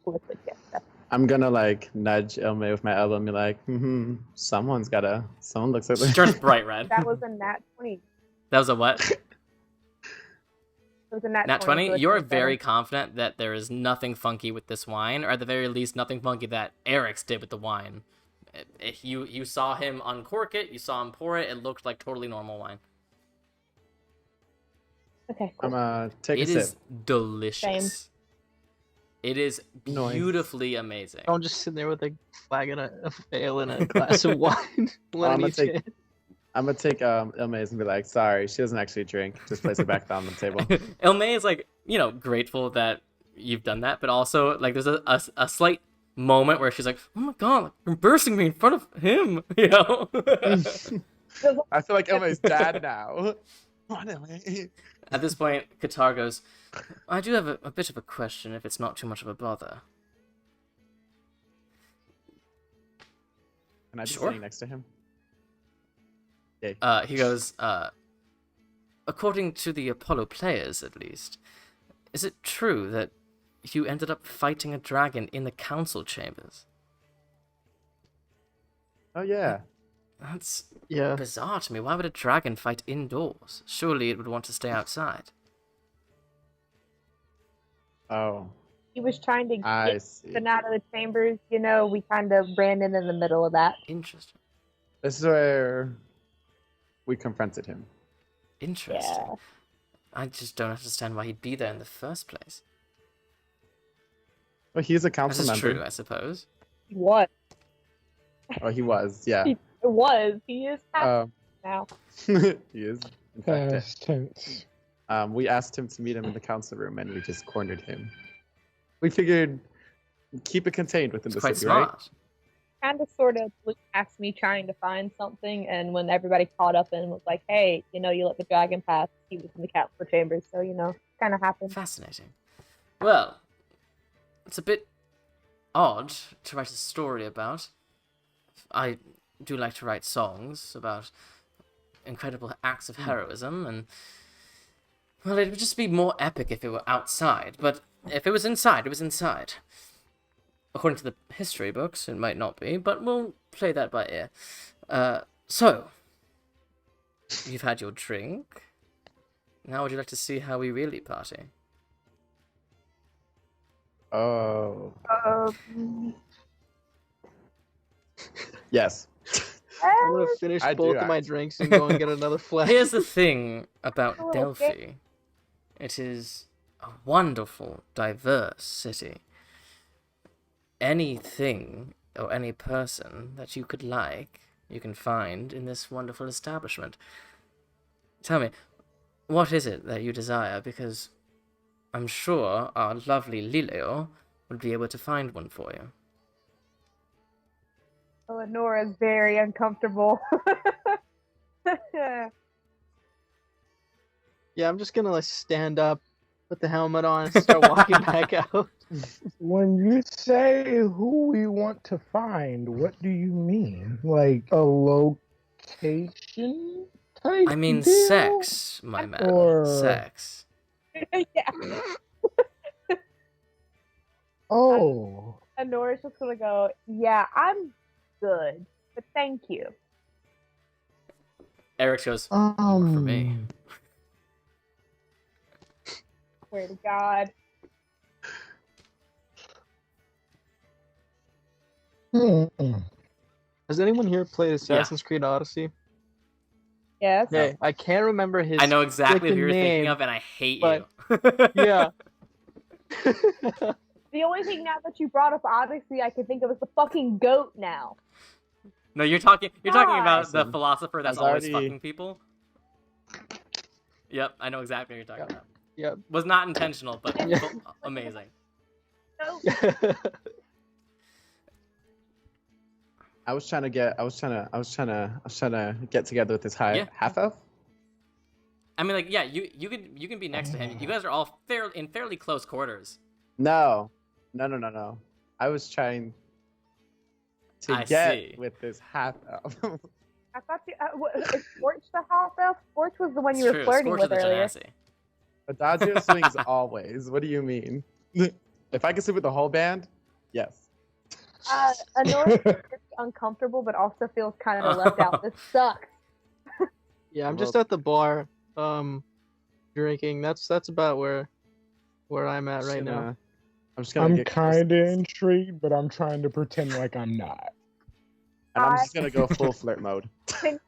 liquid check. I'm gonna like nudge Ilme with my elbow and be like, someone looks like She turns bright red. That was a nat 20. That was a what? It was a nat Nat 20. 20, So you're it's very confident that there is nothing funky with this wine, or at the very least, nothing funky that Eric's did with the wine. You saw him uncork it, you saw him pour it, it looked like totally normal wine. Okay, I'm cool. gonna take a It sip. is delicious. It is Nice. beautifully amazing. Don't just sit there with a flagon of ale and a glass of wine. One I'm in gonna each take- hand. I'm gonna take Ilma's and be like, sorry, she doesn't actually drink. Just place it back down on the table. Ilme is like, grateful that you've done that, but also like there's a slight moment where she's like, oh my god, like, you're embarrassing me in front of him, I feel like Ilma's dad now. Come on, Ilma. At this point, Qatar goes, I do have a bit of a question if it's not too much of a bother. Can I be Sure. sitting next to him? Yay. He goes, according to the Apollo players, at least, is it true that you ended up fighting a dragon in the council chambers? Oh yeah. That's Yeah. bizarre to me. Why would a dragon fight indoors? Surely it would want to stay outside. Oh, He was trying to I get see. them out of the chambers. We kind of ran in the middle of that. Interesting. This is where we confronted him. Interesting. Yeah. I just don't understand why he'd be there in the first place. Well, he's a This council is member. true, I suppose. What? Oh, he was. Yeah. It was. He is happy Um, now. he is. In fact, Past tense. we asked him to meet him in the council room, and we just cornered him. We figured keep it contained within It's the quite city, smart. right? Kind of sort of looked past me trying to find something, and when everybody caught up and was like, hey, you let the dragon pass, he was in the council chambers, so, kind of happened. Fascinating. Well, it's a bit odd to write a story about. I do like to write songs about incredible acts of heroism, and, well, it would just be more epic if it were outside, but if it was inside, it was inside. According to the history books, it might not be, but we'll play that by ear. So, you've had your drink. Now would you like to see how we really party? Oh, Um, yes. I'm gonna finish I do, both of my actually. drinks and go and get another flask. Here's the thing about Oh, Delphi. okay. It is a wonderful, diverse city. Anything or any person that you could like, you can find in this wonderful establishment. Tell me, what is it that you desire? Because I'm sure our lovely Lilio would be able to find one for you. Eleonora is very uncomfortable. Yeah, I'm just gonna stand up, put the helmet on, and start walking back out. When you say who we want to find, what do you mean? Like a location type I mean deal? sex, my man. Or- Sex. Yeah. Oh. Eleonora's just gonna go, yeah, I'm good, but thank you. Eric goes, more for me. Swear to God. Has anyone here played Assassin's Creed Odyssey? Yes. Okay, I can't remember his. I know exactly who frickin' you're thinking name, of, and I hate but- you. Yeah. The only thing now that you brought up Odyssey I can think of is the fucking goat now. No, you're talking about the Awesome. philosopher that's I've always already- fucking people. Yep, I know exactly what you're talking about. Yep. Was not intentional, but Yeah. amazing. Goat. I was trying to get together with this Yeah. half elf. I mean, like, yeah, you can be next to him. You guys are all fairly close quarters. No. I was trying to I get see. with this half elf. I thought you. Is Scorch the half elf? Scorch was the one you It's were true. flirting Scorch of with the earlier. Genasi. Adagio swings always. What do you mean? If I could sleep with the whole band, yes. Honora is uncomfortable, but also feels kind of left out. This sucks. Yeah, I'm just at the bar. drinking. That's about where I'm at right now. I'm just gonna I'm get close to kind of this. intrigued, but I'm trying to pretend like I'm not. And I'm just gonna go full flirt mode. Can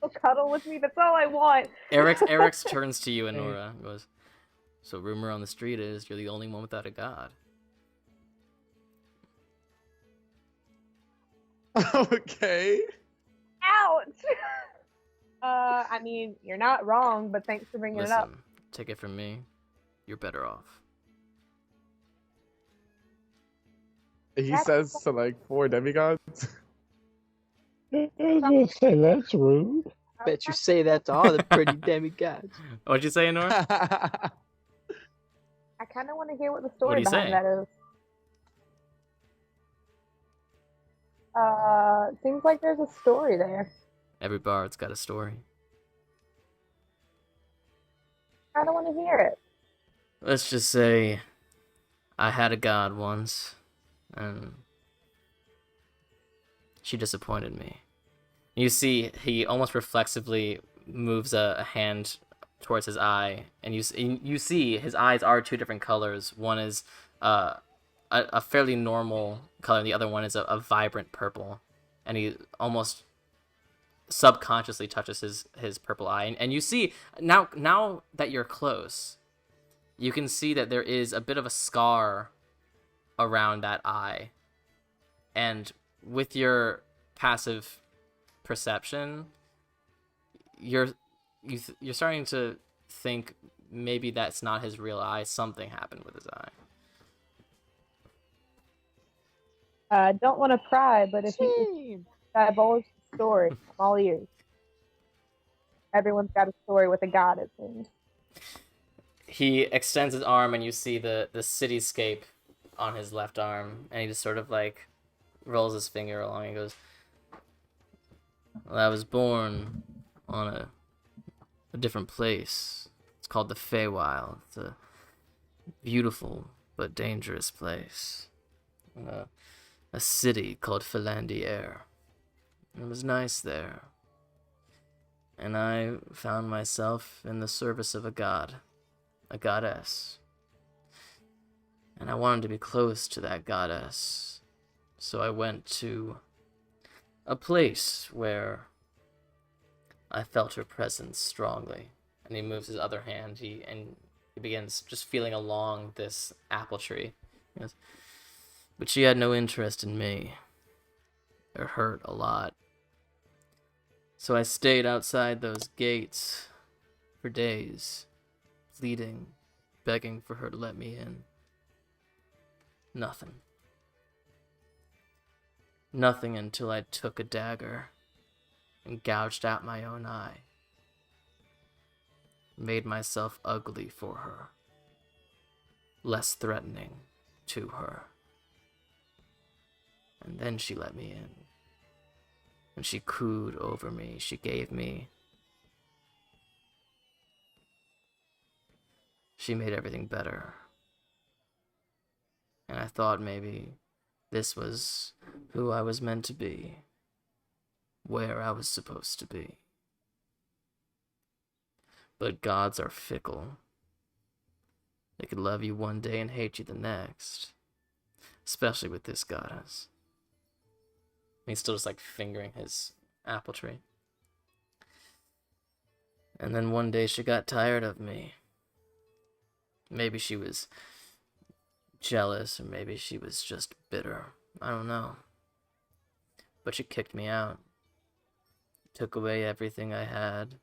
you cuddle with me? That's all I want. Eric's turns to you and Nora and goes, "So rumor on the street is you're the only one without a god." Okay. Ouch. I mean, you're not wrong, but thanks for bringing it up. Listen, take it from me, you're better off. He says to like 4 demigods. I was gonna say that's rude. Bet you say that to all the pretty demigods. What'd you say, Nora? I kind of want to hear what the What story do you behind say? that is. Seems like there's a story there. Every bard's got a story. I don't want to hear it. Let's just say I had a god once, and she disappointed me. You see, he almost reflexively moves a hand towards his eye, and you see his eyes are 2 different colors. One is a fairly normal color, and the other one is a vibrant purple. And he almost subconsciously touches his purple eye, and you see now that you're close, you can see that there is a bit of a scar around that eye, and with your passive perception, you're starting to think maybe that's not his real eye. Something happened with his eye. Don't want to pry, but if you divulge the story, I'm all ears. Everyone's got a story with a god, it seems. He extends his arm, and you see the cityscape on his left arm, and he just sort of like rolls his finger along and goes, "Well, I was born on a different place. It's called the Feywild. It's a beautiful but dangerous place. A city called Philandier. It was nice there. And I found myself in the service of a god, a goddess. And I wanted to be close to that goddess. So I went to a place where I felt her presence strongly." And he moves his other hand, he begins just feeling along this apple tree. He goes, "But she had no interest in me. It hurt a lot. So I stayed outside those gates for days, pleading, begging for her to let me in. Nothing. Nothing until I took a dagger and gouged out my own eye. Made myself ugly for her, less threatening to her. And then she let me in. And she cooed over me. She made everything better. And I thought maybe this was who I was meant to be, where I was supposed to be. But gods are fickle. They could love you one day and hate you the next. Especially with this goddess." And he's still just like fingering his apple tree. "And then one day she got tired of me. Maybe she was jealous, or maybe she was just bitter. I don't know. But she kicked me out. Took away everything I had.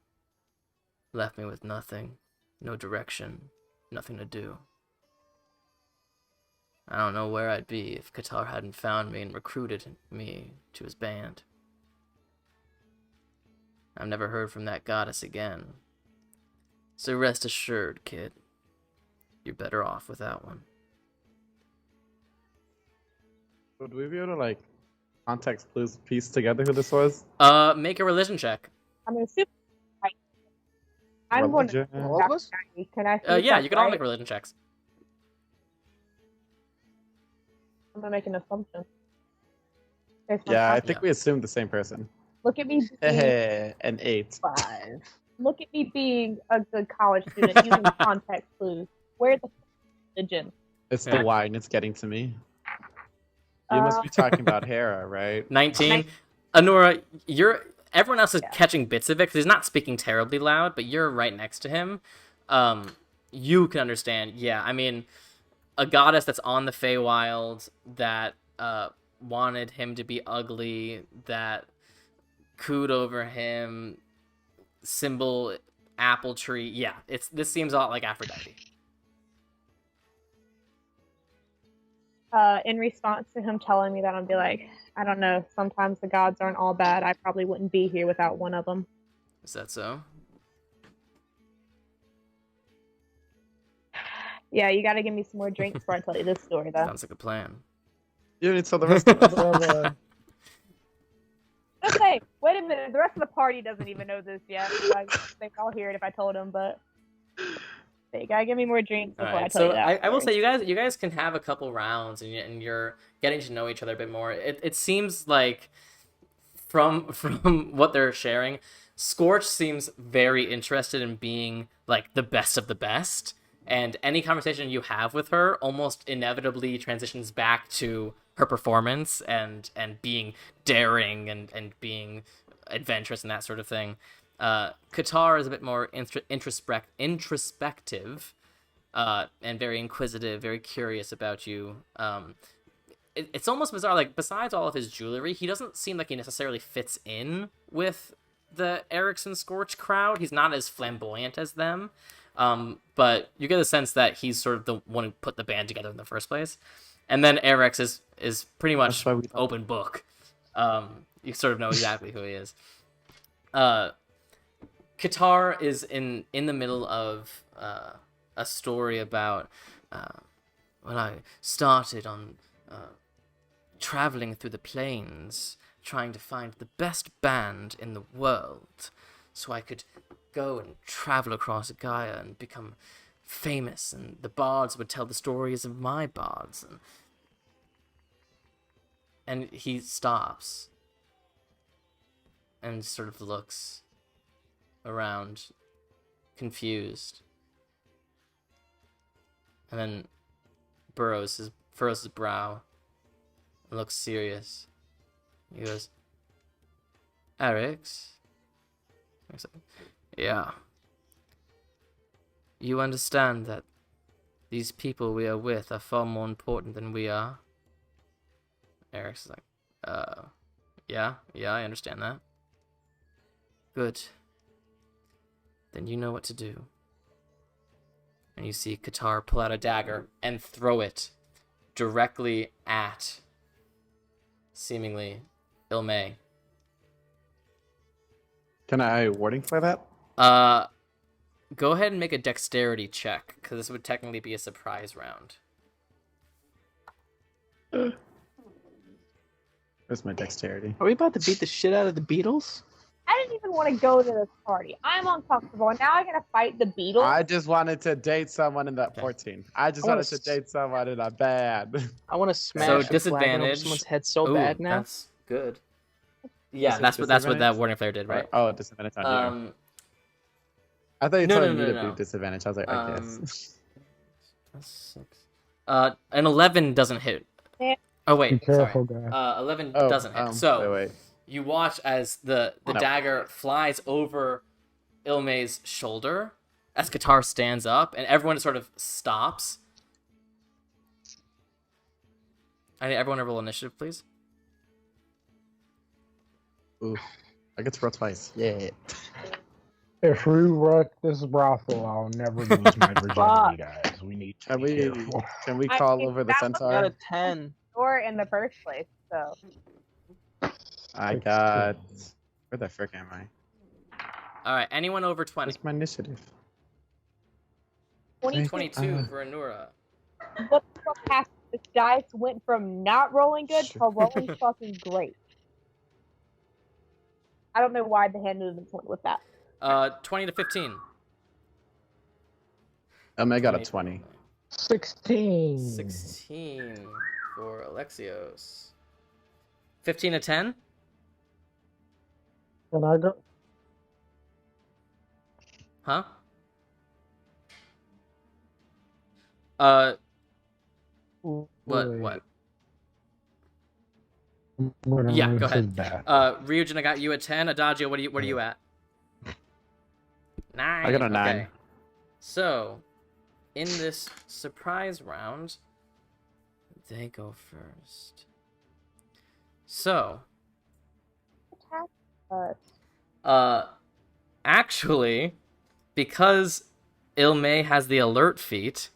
Left me with nothing. No direction. Nothing to do. I don't know where I'd be if Qatar hadn't found me and recruited me to his band. I've never heard from that goddess again. So rest assured, kid, you're better off with that one." Would we be able to like context clues piece together who this was? Make a religion check. I'm gonna super. I'm going to. Religion? All of us? Can I? See Yeah, if you that's can all right? make religion checks. I'm gonna make an assumption. Based on Yeah, I how- think Yeah. we assumed the same person. Look at me. An 8. 5. Look at me being a good college student using context clues. Where the religion? It's Yeah. the wine. It's getting to me. You must be talking about Hera, right? 19. Anura, everyone else is catching bits of it because he's not speaking terribly loud, but you're right next to him. You can understand. Yeah, I mean, a goddess that's on the Feywild that wanted him to be ugly, that cooed over him, symbol apple tree. Yeah, this seems a lot like Aphrodite. In response to him telling me that, I'll be like, I don't know, sometimes the gods aren't all bad. I probably wouldn't be here without one of them. Is that so? Yeah, you gotta give me some more drinks before I tell you this story, though. Sounds like a plan. You need to tell the rest of us. Okay, wait a minute. The rest of the party doesn't even know this yet. Like, they'd all hear it if I told them, but you gotta give me more drinks before I tell you that. I will say, you guys can have a couple rounds, and you're getting to know each other a bit more. It seems like from what they're sharing, Scorch seems very interested in being like the best of the best, and any conversation you have with her almost inevitably transitions back to her performance and being daring and being adventurous and that sort of thing. Qatar is a bit more introspective and very inquisitive, very curious about you. It's almost bizarre. Like, besides all of his jewelry, he doesn't seem like he necessarily fits in with the Erickson Scorch crowd. He's not as flamboyant as them. But you get the sense that he's sort of the one who put the band together in the first place. And then Eric's is pretty much open book. You sort of know exactly who he is. Qatar is in the middle of a story about when I started on traveling through the plains, trying to find the best band in the world, so I could go and travel across Gaia and become famous, and the bards would tell the stories of my bards. And he stops and sort of looks around, confused, and then furrows his brow and looks serious. He goes, "Eric's?" "Yeah. You understand that these people we are with are far more important than we are?" Eric's like, yeah, I understand that." "Good. Then you know what to do." And you see Qatar pull out a dagger and throw it directly at, seemingly, Ilme. Can I warding for that? Go ahead and make a dexterity check, because this would technically be a surprise round. Where's my dexterity? Are we about to beat the shit out of the Beatles? I didn't even want to go to this party. I'm uncomfortable, and now I gotta fight the Beatles. I just wanted to date someone in that 14. I just wanted to date someone in that band. I want to smash So a flag over disadvantage. someone's head so Ooh, bad now. That's good. Is Yeah, it that's what that disadvantage? warning flare did, right? Oh, disadvantage on you. I thought you no, told no, me no. to do disadvantage. I was like, I guess. That's 6. An 11 doesn't hit. Yeah. Oh wait, Be careful, sorry. guys. 11 doesn't hit. So wait. you watch as the No. dagger flies over Ilme's shoulder as Qatar stands up, and everyone sort of stops. I need everyone to roll initiative, please. Ooh, I get to roll twice. Yeah. If we wreck this brothel, I'll never lose my virginity, guys. We need to be careful. Can we I call mean, over the that was I got centaur? a 10. Or in the first place, so. I got. Where the frick am I? All right, anyone over 20? Where's my initiative? 22 for Anura. What the fuck happened? This dice went from not rolling good to rolling fucking great. I don't know why the hand movements went with that. 20 to 15. I got a 20. 16. 16 for Alexios. 15 to 10? Can I go? Huh? What? Wait, Yeah, go ahead. Back. Ryujin, I got you at 10. Adagio, what are you at? 9. I got a 9. Okay. So, in this surprise round, they go first. So, Attack us. actually, because Ilme has the alert feat,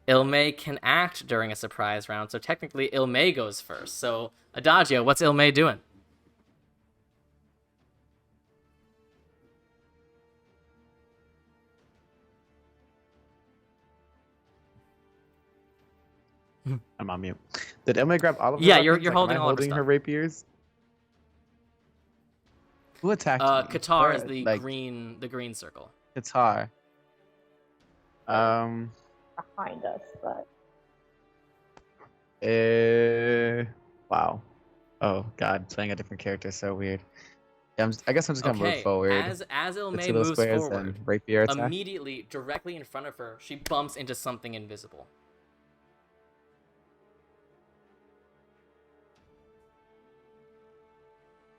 Ilme can act during a surprise round, so technically Ilme goes first. So, Adagio, what's Ilme doing? I'm on mute. Did Emily grab all of her Yeah, weapons? you're Like, holding am I all of her holding her stuff. rapiers? Who attacked me? Qatar is Or, the like, green circle. Qatar. Behind us, but Wow. Oh God, playing a different character is so weird. Yeah, I guess I'm just gonna move Okay, forward. as The Ilme two little moves squares forward, and rapier attack. immediately, directly in front of her, she bumps into something invisible.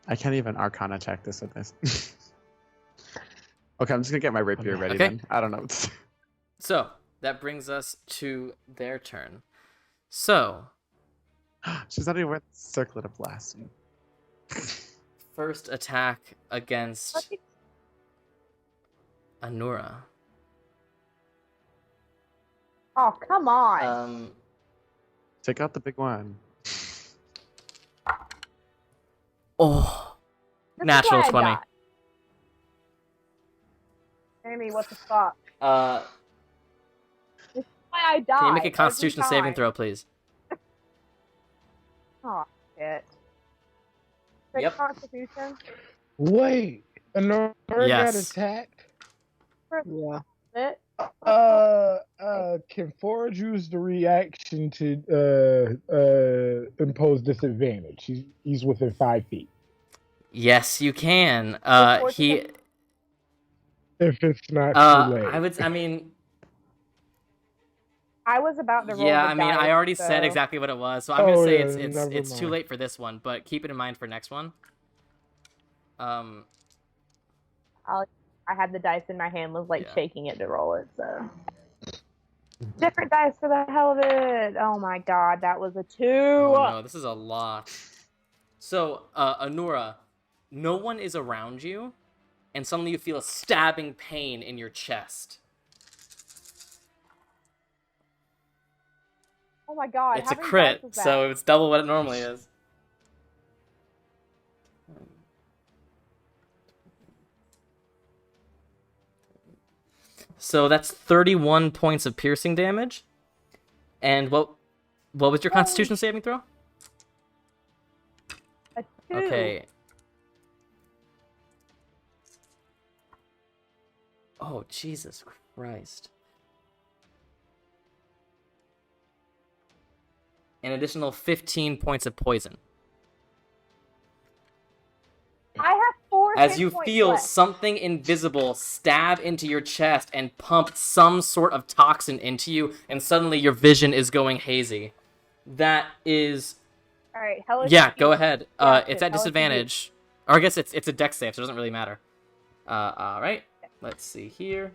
I can't even Arcana check this with this. Okay, I'm just gonna get my rapier ready Okay. then. I don't know what to do. So, that brings us to their turn. So, She's not even worth circlet of blasting. first attack against Anura. oh come on! Take out the big one. Oh, This is natural why I 20. died. Amy, what the fuck? Can This is why I died. you make a Constitution every saving time. throw, please? Oh shit. The Yep. Constitution. Wait, Honora got Yes. attacked. Yeah. It. Can Forge use the reaction to impose disadvantage? He's within 5 feet. Yes, you can. He. If it's not too late. I was about to roll. Yeah, the I mean, dice, I already so... said exactly what it was, so I'm gonna say yeah, never it's too mind. late for this one, but keep it in mind for next one. I had the dice in my hand, was like Yeah. shaking it to roll it, so. Different dice for the hell of it. Oh my god, that was a 2. Oh no, this is a lot. So, Anura, no one is around you, and suddenly you feel a stabbing pain in your chest. Oh my god, It's how a many crit, dice was that? so it's double what it normally is. So that's 31 points of piercing damage. And what was your Constitution saving throw? A 2. Okay. Oh, Jesus Christ. An additional 15 points of poison. I have 4 As hit you points feel left. something invisible stab into your chest and pump some sort of toxin into you, and suddenly your vision is going hazy. That is... Alright, hellish. Yeah, go ahead. Yeah, It's at hellish disadvantage. Or I guess it's a dex save, so it doesn't really matter. Alright. Let's see here.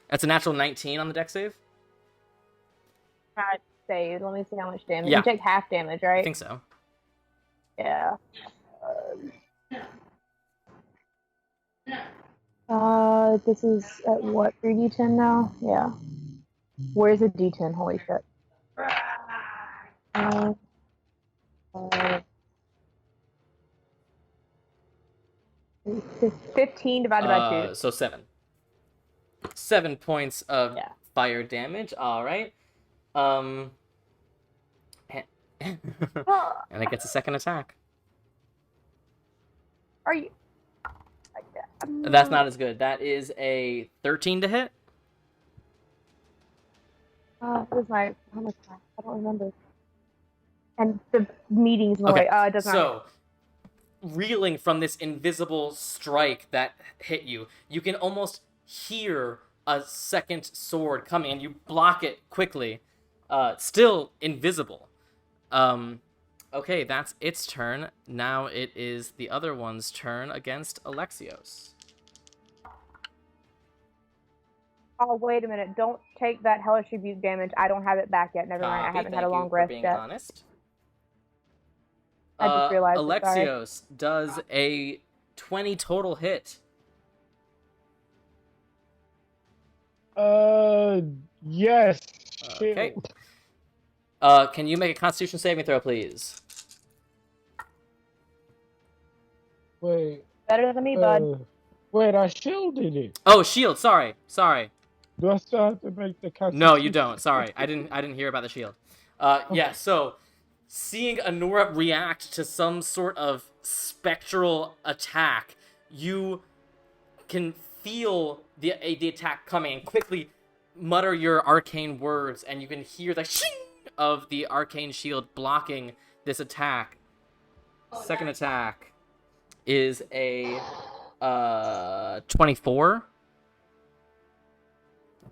That's a natural 19 on the dex save? Save. Let me see how much damage. Yeah. You take half damage, right? I think so. Yeah. This is at what, 3d10 now? Yeah. Where's a d10? Holy shit. 15 divided by 2. So 7. 7 points of Yeah. fire damage. Alright. And it gets a second attack. Are you... That's not as good. That is a 13 to hit. What is my... How much? I don't remember. And the meeting's in the Okay, way. It doesn't matter. so reeling from this invisible strike that hit you. You can almost hear a second sword coming, and you block it quickly. Still invisible. Okay, that's its turn. Now it is the other one's turn against Alexios. Oh, wait a minute. Don't take that hellish rebuke damage. I don't have it back yet. Never mind. I haven't had a long rest being yet. honest. I just realized Alexios does a 20 total hit. Yes. Okay. Can you make a Constitution saving throw, please? Wait. Better than me, bud. Wait, I shielded it. Oh, shield. Sorry. Do I still have to make the Constitution? No, you don't. Sorry, I didn't hear about the shield. Yeah. So, seeing Anora react to some sort of spectral attack, you can feel the attack coming and quickly mutter your arcane words, and you can hear the shing of the arcane shield blocking this attack. Second attack is a 24.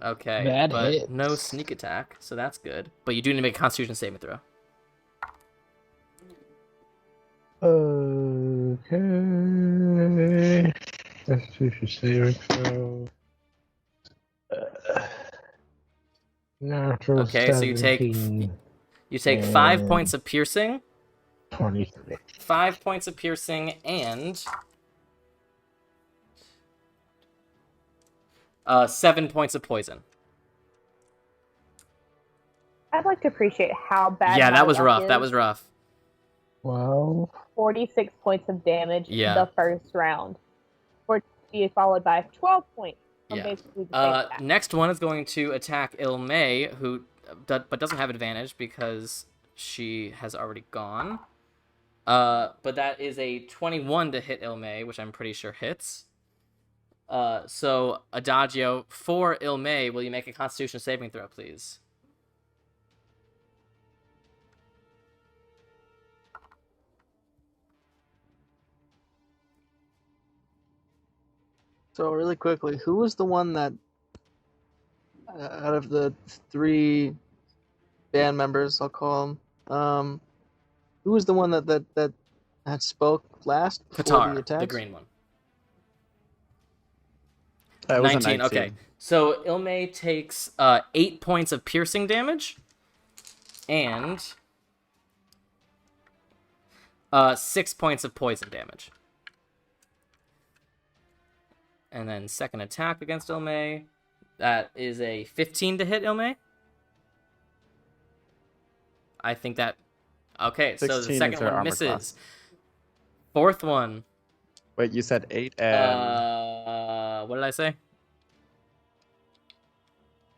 Okay, That but hits. no sneak attack, so that's good. But you do need to make a Constitution saving throw. Okay. Constitution saving throw. Natural Okay, so you take 5 points of piercing, 23. 5 points of piercing, and 7 points of poison. I'd like to appreciate how bad. Yeah, my that was luck rough. is. That was rough. Well, 46 points of damage Yeah. the first round. For to be followed by 12 points. From Yeah. basically the same attack. Next one is going to attack Ilmay, who but doesn't have advantage because she has already gone. But that is a 21 to hit Ilmay, which I'm pretty sure hits. So Adagio, for Ilmay, will you make a Constitution saving throw, please? So really quickly, who was the one that, out of the 3 band members, I'll call them, who was the one that spoke last before the Qatar, attacks? the green one. It was a 19, okay. So Ilmay takes 8 points of piercing damage and 6 points of poison damage. And then second attack against Ilmay. That is a 15 to hit Ilmay. I think that... Okay, so the 16 second is her one armor misses. class. Fourth one. Wait, you said 8 and... What did I say?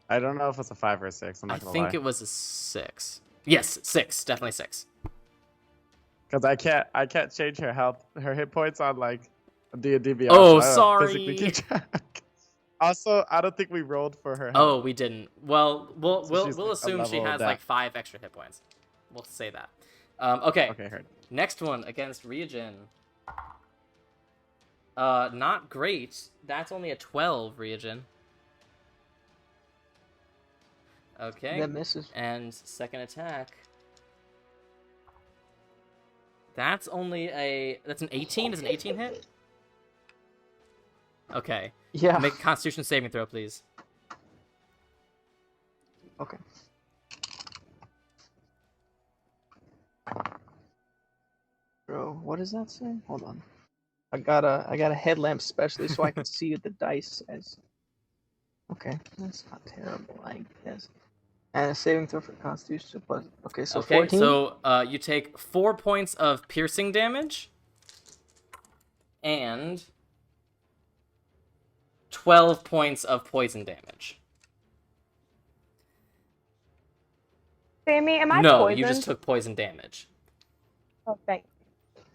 I don't know if it's a 5 or a 6. I'm I not gonna think lie. it was a 6. Yes, 6. Definitely 6. Because I can't change her health, her hit points on like D&D Beyond. Oh, so I don't sorry. physically keep track. Also, I don't think we rolled for her health. Oh, we didn't. Well, we'll she's we'll like a assume she level has down. like 5 extra hit points. We'll say that. Okay. Okay, heard. Next one against Ryujin. Not great. That's only a 12, Ryujin. Okay. That misses. And second attack. That's only that's an 18? Is an 18 hit? Okay. Yeah. Make a Constitution saving throw, please. Okay. Bro, what does that say? Hold on. I got a headlamp specially so I can see what the dice says. Okay, that's not terrible, I guess. And a saving throw for Constitution plus. Okay, so Okay, 14. so you take 4 points of piercing damage and 12 points of poison damage. Sammy, am I No, poisoned? you just took poison damage. Oh, thank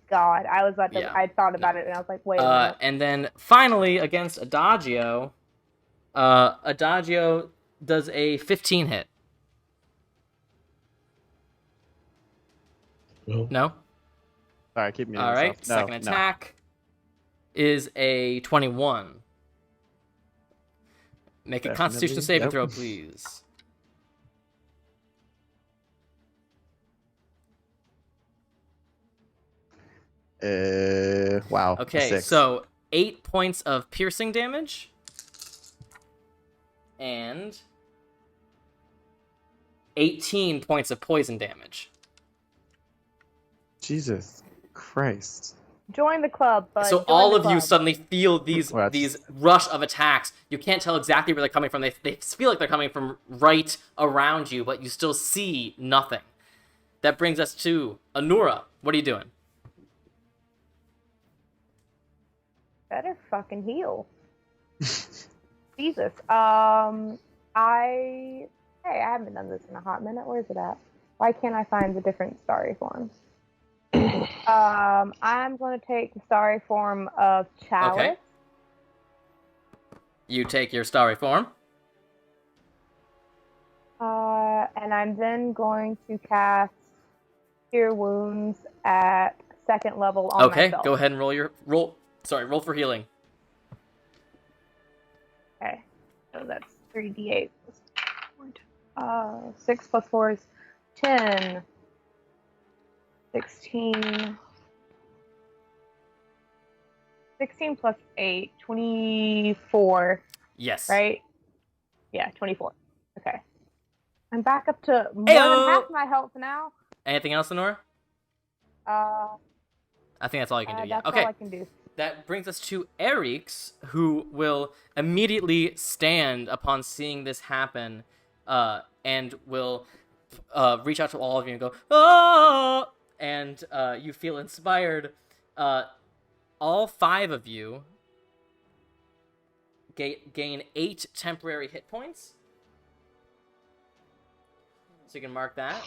God. I was about to. Yeah. I thought about it and I was like, wait a minute. And then finally against Adagio, Adagio does a 15 hit. No. No? Sorry, keep muting All right, myself. No, second attack is a 21. Make a Constitution Definitely, saving yep. throw, please. Wow. a Okay, 6. so 8 points of piercing damage. And 18 points of poison damage. Jesus Christ. Join the club, bud. So Join all the of you club. suddenly feel these Well, these rush of attacks. You can't tell exactly where they're coming from. They feel like they're coming from right around you, but you still see nothing. That brings us to Anura. What are you doing? Better fucking heal. Jesus. I haven't done this in a hot minute. Where is it at? Why can't I find the different starry forms? I'm going to take the starry form of Chalice. Okay. You take your starry form. And I'm then going to cast Cure Wounds at 2nd level on myself. Go ahead and roll for healing. Okay. So that's 3d8. 6 plus 4 is 10. 16. 16 plus 8, 24. Yes. Right? Yeah, 24. Okay. I'm back up to more Ayo! than half my health now. Anything else, Anura? I think that's all you can do. Yeah. That's Okay. all I can do. That brings us to Erix, who will immediately stand upon seeing this happen, and will reach out to all of you and go, "Oh!" And you feel inspired. All 5 of you gain 8 temporary hit points. So you can mark that.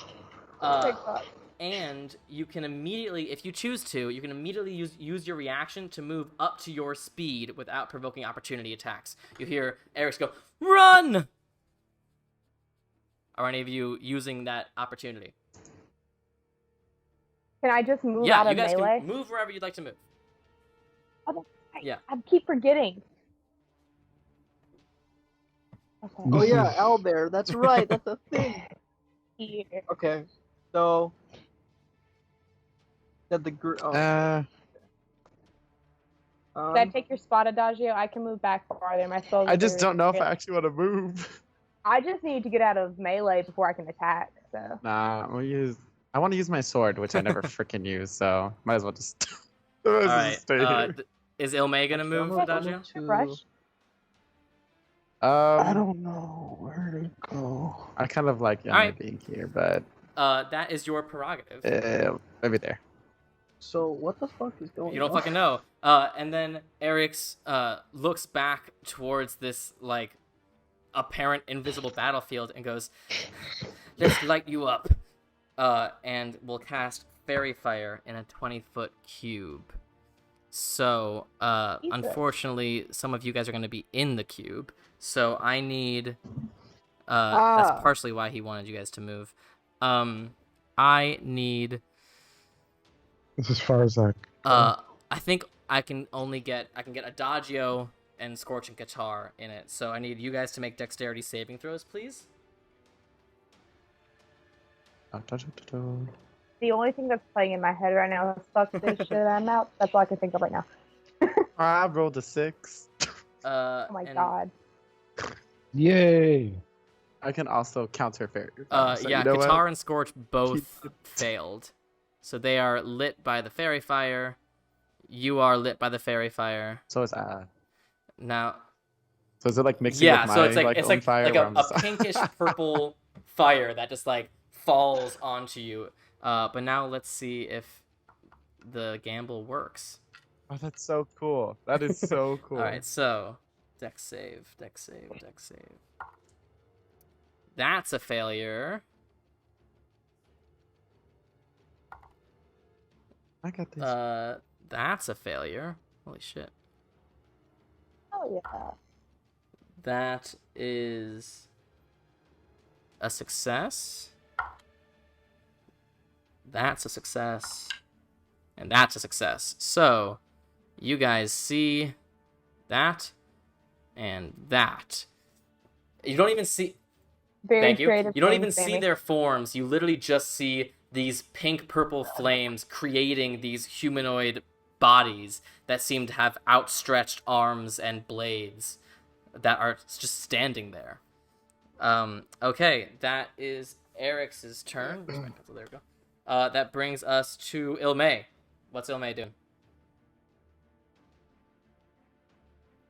And you can immediately, if you choose to, you can immediately use your reaction to move up to your speed without provoking opportunity attacks. You hear Erix go, "Run!" Are any of you using that opportunity? Can I just move Yeah, out you of guys melee? can move wherever you'd like to move. Yeah. I keep forgetting. Okay. Oh yeah, owlbear. That's right. That's a thing. Here. Okay, so that the Did I take your spot, Adagio? I can move back farther. My spells. I just don't know if I actually want to move. I just need to get out of melee before I can attack. So. Nah, I want to use my sword, which I never freaking use, so might as well just. All right. Is Ilme gonna move, I'm Adagio? Rush. I don't know where to go. I kind of like Alright. being here, but That is your prerogative. maybe there. So what the fuck is going on? You don't fucking know. And then Erix looks back towards this like apparent invisible battlefield and goes, "Let's light you up." And will cast Fairy Fire in a 20-foot cube. So, unfortunately, some of you guys are going to be in the cube. So I need. That's partially why he wanted you guys to move. I need. This is as far as I. I think I can get Adagio and Scorch and Qatar in it. So I need you guys to make dexterity saving throws, please. The only thing that's playing in my head right now is fuck this shit, I'm out. That's all I can think of right now. I rolled a 6. Oh my god. Yay! I can also counter fairy. So Yeah, you know Qatar what? and Scorch both failed. So they are lit by the fairy fire. You are lit by the fairy fire. So is Now, So is it like mixing yeah, with my so it's like fire? like where a I'm just- pinkish purple fire that just like falls onto you. But now let's see if the gamble works. Oh, that's so cool. That is so cool. All right, so dex save. That's a failure. I got this. That's a failure. Holy shit. Oh yeah. That is a success. That's a success. And that's a success. So, you guys see that and that. You don't even see... Very Thank you. creative You don't things, even see Sammy. their forms. You literally just see these pink-purple flames creating these humanoid bodies that seem to have outstretched arms and blades that are just standing there. Okay, that is Eric's turn. Where's my pencil? There we go. That brings us to Ilmay. What's Ilmay doing?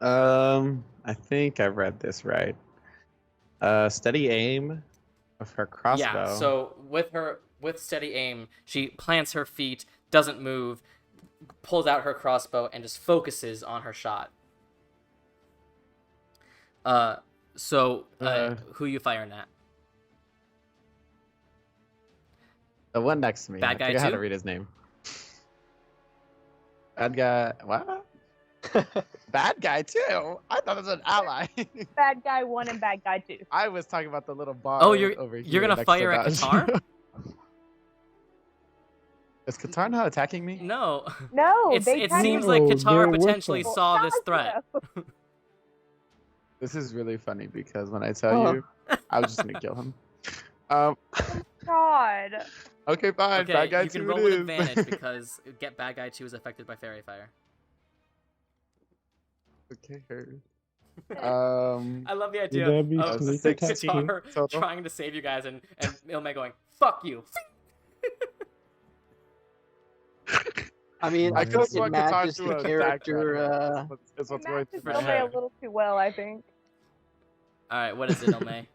I think I read this right. Steady aim of her crossbow. Yeah, so with steady aim, she plants her feet, doesn't move, pulls out her crossbow, and just focuses on her shot. Who you firing at? The one next to me. Bad I guy forget how too? to read his name. Bad guy. What? Bad guy too. I thought it was an ally. Bad guy 1 and bad guy 2. I was talking about the little bar. Oh, over you're here gonna next fire to at that. Qatar? Is Qatar not attacking me? No. No, It they seems No, like they're Qatar with potentially us. saw this threat. This is really funny because when I tell you, I was just gonna kill him. Um. God. Okay, fine. Okay, Bad guy you can two roll it with is. advantage because get bad guy 2 is affected by fairy fire. Okay, heard. I love the idea Would that be of sneak attack Qatar total? trying to save you guys and Ilmay going, fuck you. I mean, I I just think it want Qatar matches to the attack character. It's what's It going matches through For my Ilmay head. sure. a little too well, I think. Alright, what is it, Ilmay?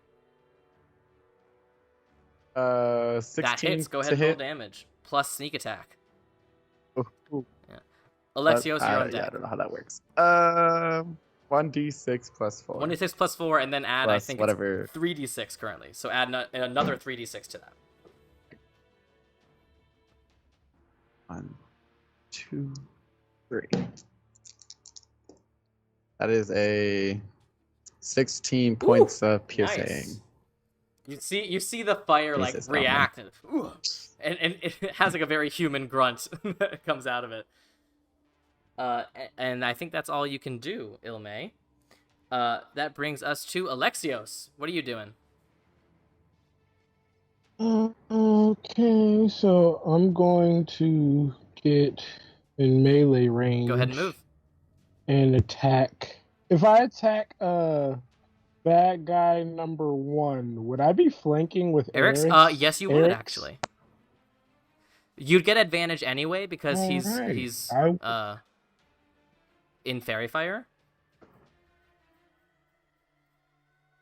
16 That hits. Go ahead to and roll hit. damage. Plus sneak attack. Ooh. Alexios, you're on Yeah, I deck. don't know how that works. 1d6 plus 4. 1d6 plus 4, and then add, I Plus think whatever. it's 3d6 currently. So add another 3d6 to that. 1, 2, 3. That is a 16 points of piercing. Nice. You see the fire like Jesus, react, and it has like a very human grunt that comes out of it. And I think that's all you can do, Ilmay. That brings us to Alexios. What are you doing? Okay, so I'm going to get in melee range. Go ahead and move. And attack. If I attack bad guy number 1, would I be flanking with Eric's? Eric's? Yes, you would actually. You'd get advantage anyway because he's in Fairy Fire.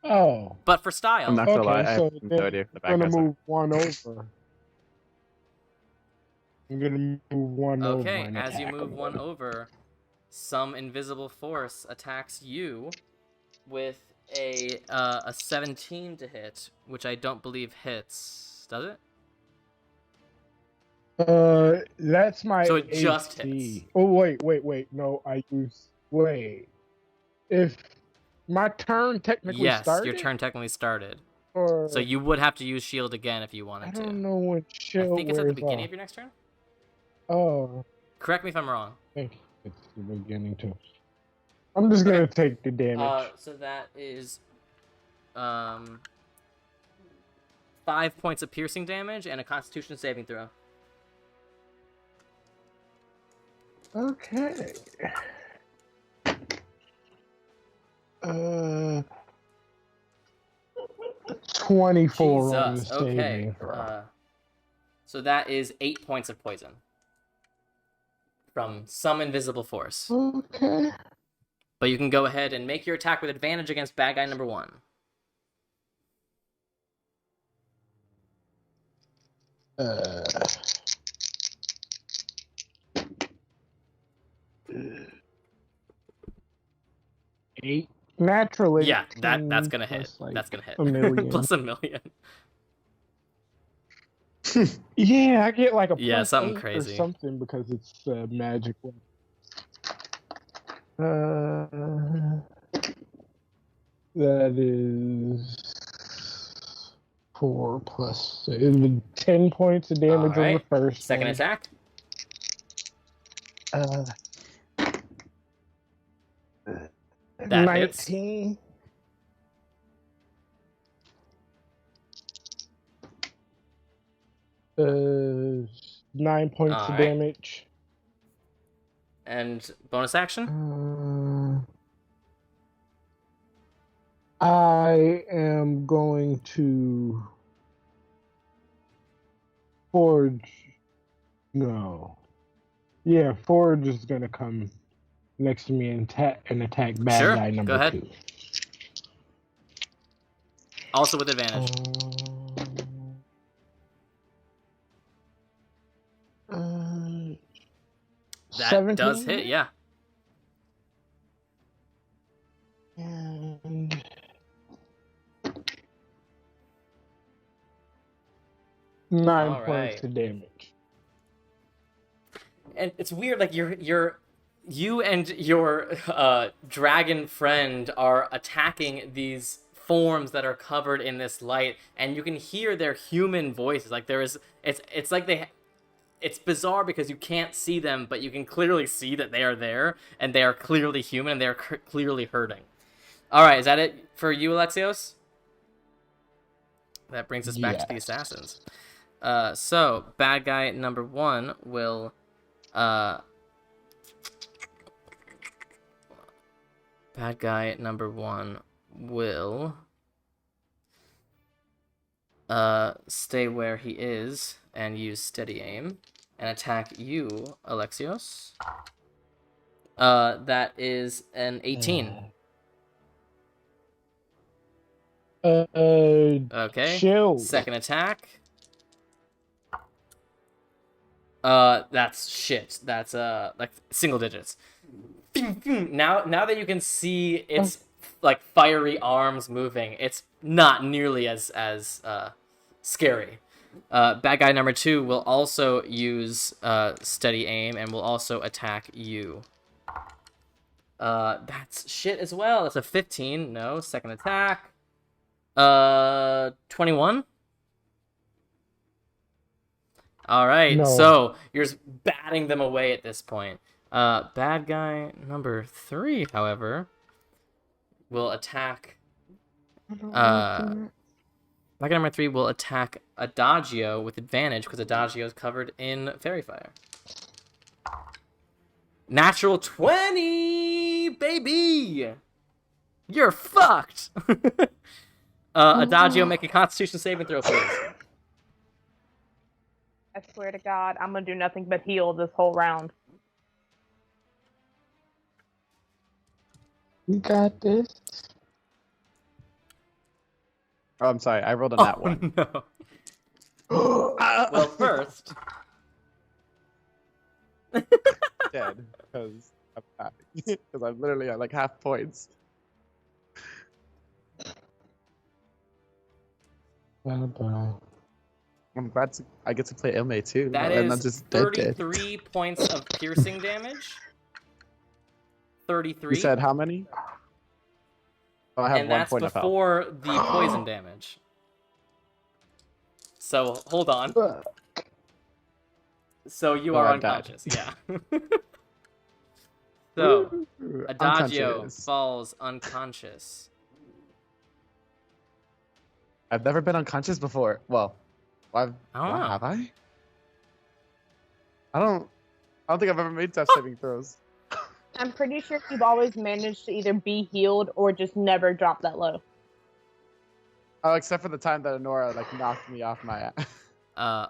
Oh. But for style. I'm not gonna lie, I so have no idea who the bad I'm guys gonna are. move 1 over. I'm gonna move 1 over. Okay, and as you attack move him. 1 over, some invisible force attacks you with a 17 to hit, which I don't believe hits. Does it? That's my So it just AC. hits. Oh wait. No, if my turn technically Yes, started. your turn technically started. Or So you would have to use shield again if you I wanted don't to. know when I shield think it's at the wears beginning off. of your next turn. Oh, Correct me if I'm wrong. I think it's the beginning too. I'm just gonna take the damage. So that is 5 points of piercing damage and a Constitution saving throw. Okay. 24 on the Jesus. Okay. saving throw. So that is 8 points of poison from some invisible force. Okay. But you can go ahead and make your attack with advantage against bad guy number 1. Eight. Naturally. Yeah, that's gonna hit. Like That's gonna hit. a million. Plus a million. Yeah, I get like a Yeah, plus something 8 crazy. or something because it's magical. That is 4 plus 10 points of damage on the Alright. first Second one. attack. Uh, That hits. 19. Uh, 9 points of Alright. damage. And bonus action? I am going to forge. No. Yeah, Forge is gonna come next to me and attack bad Sure, guy go number ahead. 2. Also with advantage. That 17? does hit, yeah. And 9 All points right. of damage. And it's weird, like you and your dragon friend are attacking these forms that are covered in this light, and you can hear their human voices. Like it's like it's bizarre because you can't see them, but you can clearly see that they are there, and they are clearly human, and they are clearly hurting. All right, is that it for you, Alexios? That brings us back to the assassins. So bad guy number 1 will. Bad guy number 1 will stay where he is and use steady aim and attack you, Alexios. That is an 18. Okay. Shield. Second attack. That's shit. That's like single digits. Now that you can see its like fiery arms moving, it's not nearly as scary. Bad guy number 2 will also use steady aim and will also attack you. That's shit as well. That's a 15. No, second attack. 21. All right, No. So you're just batting them away at this point. Bad guy number 3, however, will attack. Bad guy number 3 will attack Adagio with advantage because Adagio is covered in fairy fire. Natural 20, baby. You're fucked. Adagio, make a Constitution saving throw, please. I swear to God, I'm gonna do nothing but heal this whole round. You got this. Oh, I'm sorry. I rolled a nat 1. No. Well, first. Dead because I'm literally at like half points. I'm glad I get to play Ilme too. That and I'm is just 33 points of piercing damage. 33. You said how many? Oh, I have and 1 that's point of health. before the poison damage. So, hold on. So you are I died. unconscious, yeah. So, Ooh, Adagio unconscious. falls unconscious. I've never been unconscious before. Well, I don't know. have I? I don't think I've ever made death saving throws. I'm pretty sure you've always managed to either be healed or just never drop that low. Oh, except for the time that Honora like knocked me off my ass.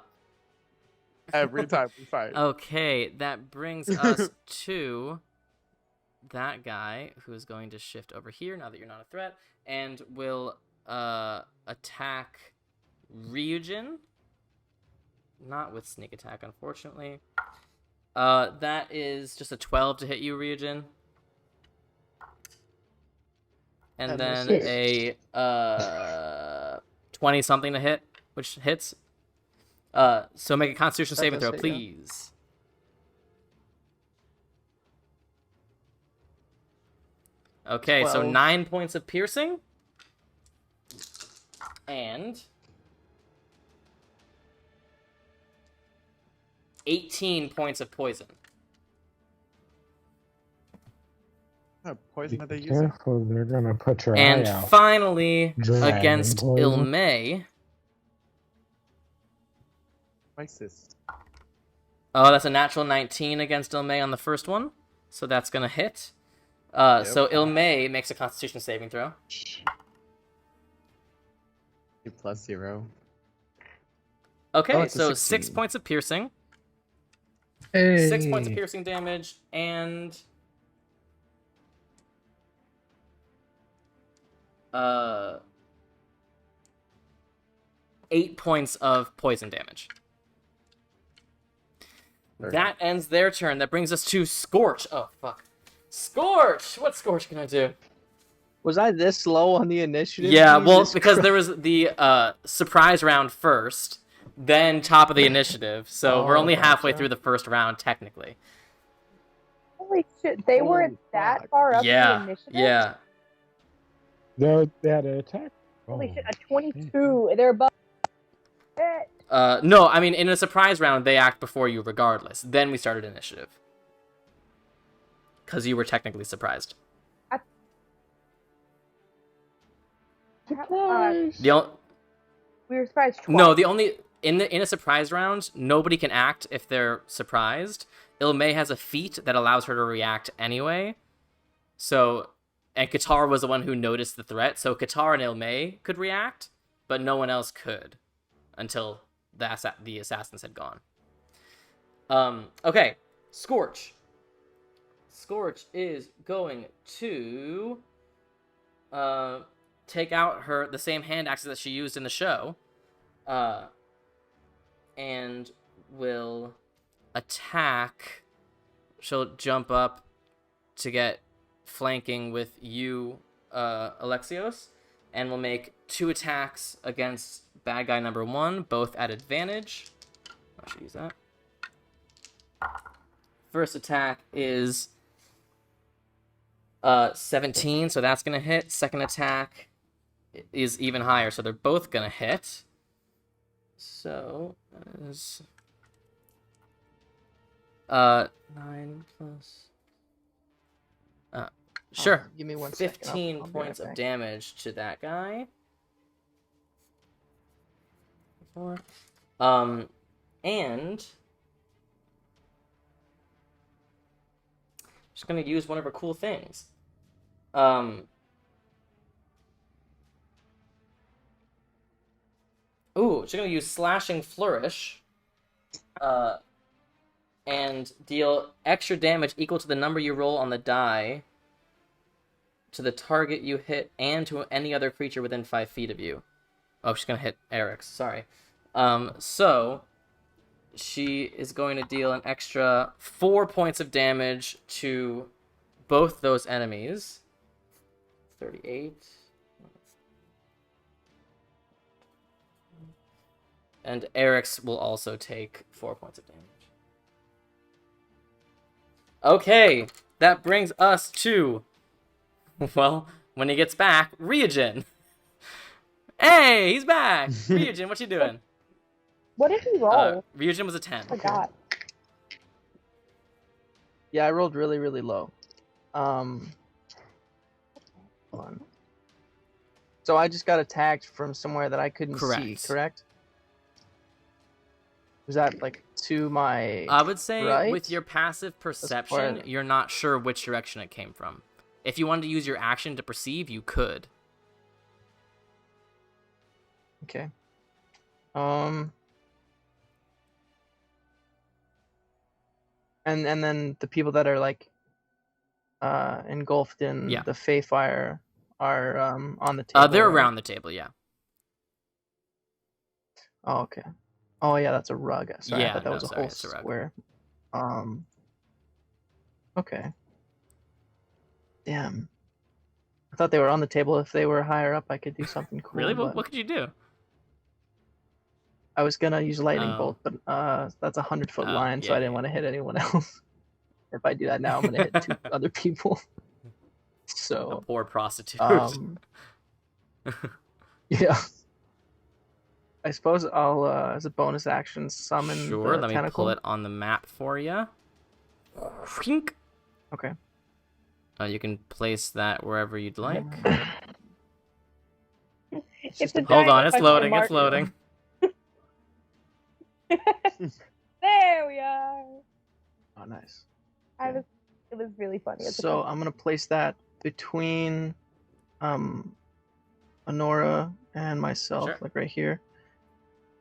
Every time we fight. Okay, that brings us to that guy who is going to shift over here now that you're not a threat and will attack Ryujin. Not with sneak attack, unfortunately. That is just a 12 to hit you, Ryujin. And then a 20 something to hit, which hits. So make a Constitution saving throw, please. Okay, 12. so 9 points of piercing. And 18 points of poison. What poison Be are they using? careful, they're gonna put your And eye out. finally, Dragon against poison. Ilmay. Crisis. Oh, that's a natural 19 against Ilmay on the first one. So that's going to hit. So Ilmay makes a Constitution saving throw. 2+0. Okay, Oh, it's a so 16. 6 points of piercing. Hey. 6 points of piercing damage, and... 8 points of poison damage. Sure. That ends their turn. That brings us to Scorch. Oh, fuck. Scorch! What Scorch can I do? Was I this low on the initiative? Yeah, well, Jesus because Christ. there was the surprise round first, then top of the initiative. So we're only halfway gotcha. through the first round, technically. Holy shit, they were Holy that fuck. far up Yeah, in the initiative? yeah. They had an attack? Holy shit, a Oh, 22. They're above it. No, I mean, in a surprise round, they act before you regardless. Then we started initiative. Because you were technically surprised. surprise. The We were surprised twice. No, the only... In a surprise round, nobody can act if they're surprised. Ilmay has a feat that allows her to react anyway. So... And Qatar was the one who noticed the threat, so Qatar and Ilmay could react, but no one else could until the assassins had gone. Okay, Scorch. Scorch is going to take out the same hand axes that she used in the show, and will attack. She'll jump up to get flanking with you, Alexios, and will make 2 attacks against bad guy number 1, both at advantage. I should use that. First attack is 17, so that's gonna hit. Second attack is even higher, so they're both gonna hit. So that is 9 plus. Sure. Give me 1 15 second. I'll be points right of back. damage to that guy. 4. And just gonna use one of her cool things. Ooh, she's gonna use Slashing Flourish. And deal extra damage equal to the number you roll on the die to the target you hit and to any other creature within 5 feet of you. Oh, she's gonna hit Eric's. Sorry. So she is going to deal an extra 4 points of damage to both those enemies. 38. And Eric's will also take 4 points of damage. Okay, that brings us to, well, when he gets back, Ryujin. Hey, he's back! Ryujin, what you doing? What did he roll? Ryujin was a 10. I forgot. Yeah, I rolled really, really low. Hold on. So I just got attacked from somewhere that I couldn't see, correct? Was that like to my I would say right? with your passive perception, you're not sure which direction it came from. If you wanted to use your action to perceive, you could. Okay. And then the people that are like engulfed in the Fey fire are on the table. They're around the table, yeah. Oh, okay. Oh yeah, that's a rug. Sorry, Yeah, I thought that was a whole it's a rug. square. Okay. Damn. I thought they were on the table. If they were higher up, I could do something cool. Really? but What could you do? I was gonna use lightning bolt, but that's a 100-foot line, so I didn't want to hit anyone else. If I do that now, I'm gonna hit 2 other people. So A poor prostitute. yeah. I suppose I'll, as a bonus action, summon Sure, the let me tentacle. pull it on the map for you. Okay. You can place that wherever you'd like. It's a Hold on, giant it's loading. question It's loading. mark. There we are. Oh, nice. It was really funny. So I'm gonna place that between Honora and myself, Sure. like right here.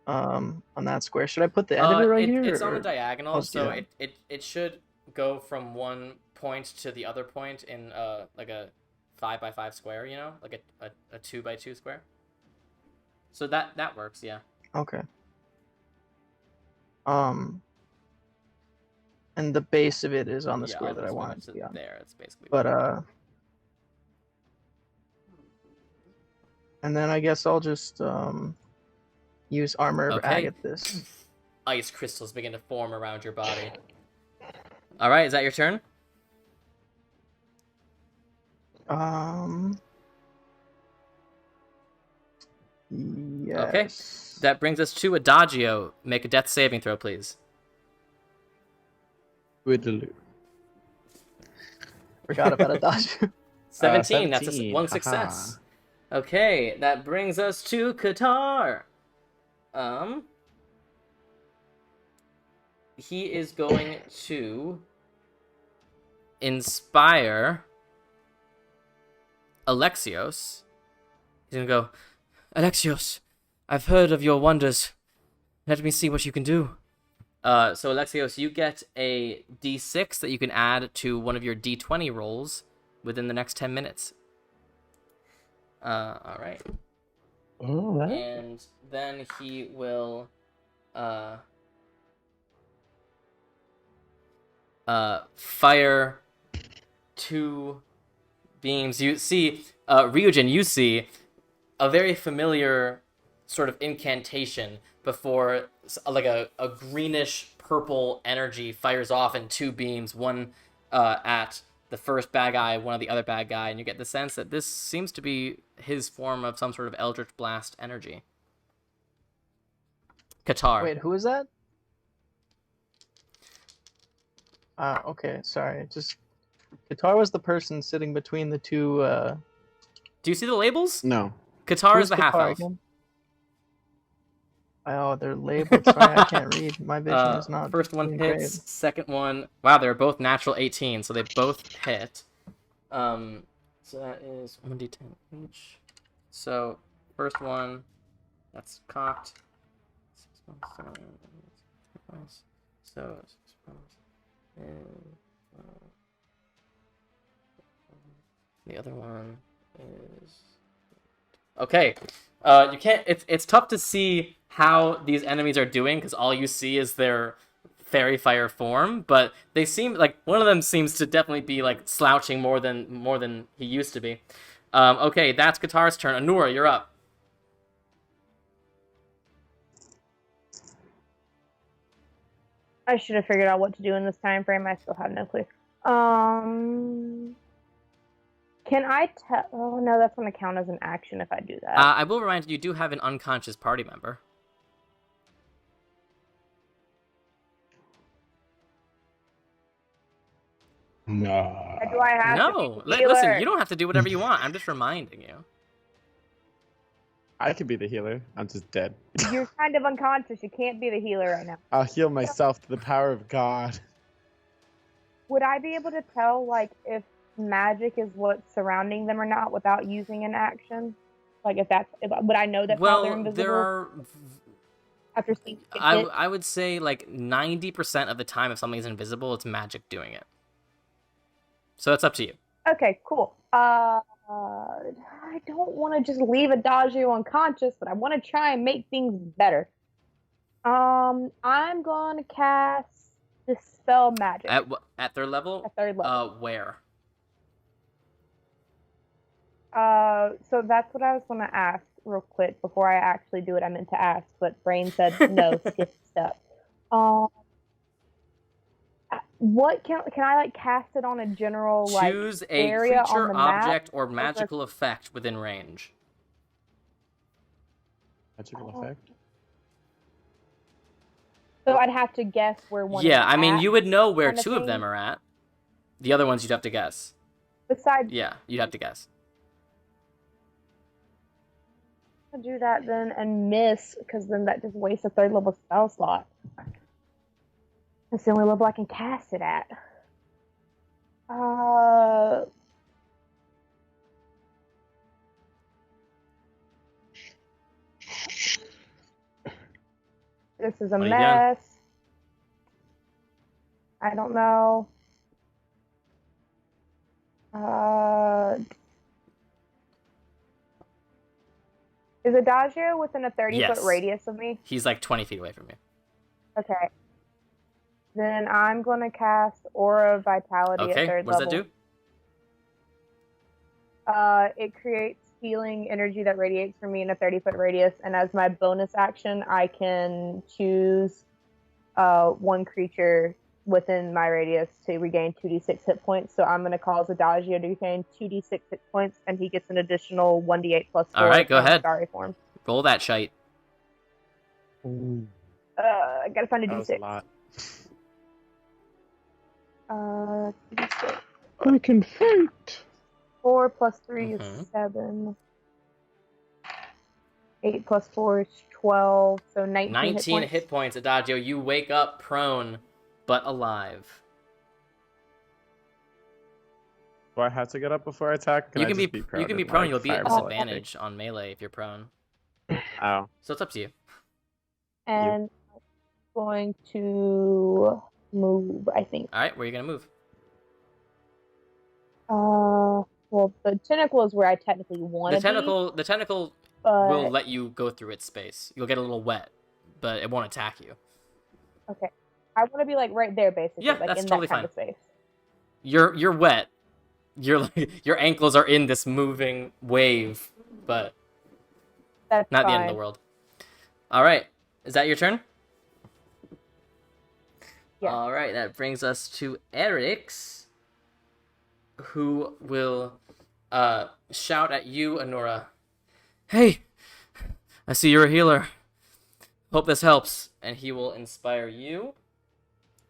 On that square. Should I put the enemy right here? It's on or- the diagonal, I'll just do so that. it should go from one point to the other point in like a 5x5 square, you know, like a 2x2 square. So that works, yeah. Okay. And the base of it is on the Yeah, square I'll that I just want move it to it be on. there. It's basically. But and then I guess I'll just use armor of Okay. Agathis. Ice crystals begin to form around your body. All right, is that your turn? Yes. Okay. That brings us to Adagio. Make a death saving throw, please. Whittle. Forgot about a dodge. 17. That's a 17, one haha. success. Okay, that brings us to Qatar. He is going to inspire Alexios. He's gonna go, Alexios, I've heard of your wonders. Let me see what you can do. So Alexios, you get a D6 that you can add to one of your D20 rolls within the next 10 minutes. All right. All right. And then he will fire 2 beams. You see, Ryujin, you see a very familiar sort of incantation before like a greenish purple energy fires off in 2 beams, one at the first bad guy, one at the other bad guy, and you get the sense that this seems to be his form of some sort of Eldritch Blast energy. Qatar. Wait, who is that? Okay, sorry. Just Qatar was the person sitting between the two. Do you see the labels? No. Qatar Who's is the Qatar half-elf. again? Oh, they're labeled. Sorry, I can't read. My vision is not. First one doing hits, great. second one... Wow, they're both natural 18, so they both hit. So that is 1d10 each. So, first one, that's cocked. 6 plus 7, so, 6 plus, and, the other one is... Okay, you can't... It's tough to see how these enemies are doing, because all you see is their fairy fire form, but they seem like one of them seems to definitely be like slouching more than he used to be. Okay, that's Qatar's turn. Anura, you're up. I should have figured out what to do in this time frame. I still have no clue. Can I tell? Oh no, that's going to count as an action if I do that. I will remind you, you do have an unconscious party member. No. Or do I have No, to be the listen, healer? you don't have to do whatever you want. I'm just reminding you. I could be the healer. I'm just dead. You're kind of unconscious. You can't be the healer right now. I'll heal myself to the power of God. Would I be able to tell, like, if magic is what's surrounding them or not without using an action? Like, would I know that how they're Well, invisible there are... after seeing it hit? I would say like 90% of the time if something's invisible, it's magic doing it. So it's up to you. Okay, cool. I don't want to just leave Adagio unconscious, but I want to try and make things better. I'm going to cast Dispel Magic. At their level? At third level. Where? So that's what I was going to ask real quick before I actually do it. I meant to ask, but Brain said no, skip step. What can I like cast it on a general like Choose a area creature, on the map? object, or magical effect within range. Magical effect? So I'd have to guess where one. Yeah, is I mean, at, you would know where kind of 2 of them thing? are at. The other ones you'd have to guess. Besides, Yeah, you'd have to guess. I'll do that then and miss, because then that just wastes a 3rd level spell slot. That's the only level I can cast it at. This is a What are you doing? mess. I don't know. Is Adagio within a 30-foot Yes. radius of me? He's like 20 feet away from you. Okay. Then I'm going to cast Aura of Vitality Okay, at 3rd what does level. that do? It creates healing energy that radiates from me in a 30-foot radius, and as my bonus action, I can choose one creature within my radius to regain 2d6 hit points. So I'm going to cause Adagio to regain 2d6 hit points, and he gets an additional 1d8 plus 4. All right, go ahead. Starry form. Roll that shite. I gotta find a That d6. was a lot. 2d6. I can fight. 4 plus 3 Mhm. is 7. 8 plus 4 is 12. So 19, 19 hit hit points, Adagio. You wake up prone, but alive. Do I have to get up before I attack? You I can just be prone you can be and, prone. like, You'll be at fireball disadvantage on melee if you're prone. Oh. So it's up to you. And I'm going to move, I think. All right, where are you gonna move? Well, the tentacle is where I technically want to The tentacle but will let you go through its space. You'll get a little wet, but it won't attack you. okay. I want to be like right there, basically, Yeah, like that's in totally that kind fine. of space. You're wet. You're like your ankles are in this moving wave, but That's not fine. the end of the world. All right, is that your turn? Yeah. All right, that brings us to Eric's, who will shout at you, Anora. Hey, I see you're a healer. Hope this helps. And he will inspire you.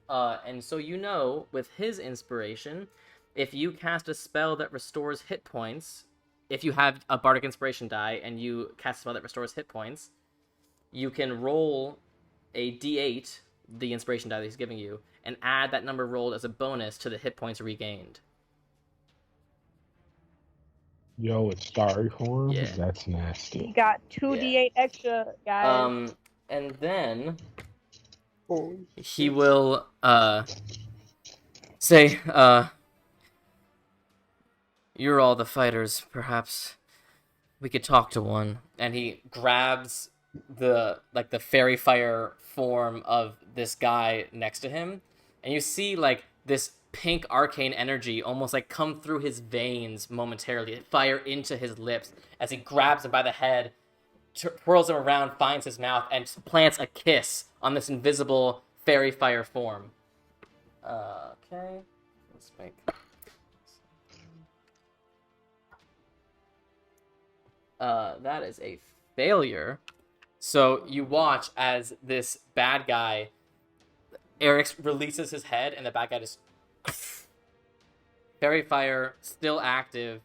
And so you know, with his inspiration, if you cast a spell that restores hit points, if you have a Bardic Inspiration die and you cast a spell that restores hit points, you can roll a d8, the inspiration die that he's giving you, and add that number rolled as a bonus to the hit points regained. Yo, it's starry form? Yeah. That's You nasty. got 2d8 extra, guys. And then Holy he shit. will say, you're all the fighters, perhaps we could talk to one. And he grabs the fairy fire form of this guy next to him, and you see like this pink arcane energy almost like come through his veins momentarily, fire into his lips as he grabs him by the head, twirls him around, finds his mouth, and plants a kiss on this invisible fairy fire form. Okay, let's make. That is a failure. So you watch as this bad guy, Eric releases his head, and the bad guy just fairy fire still active.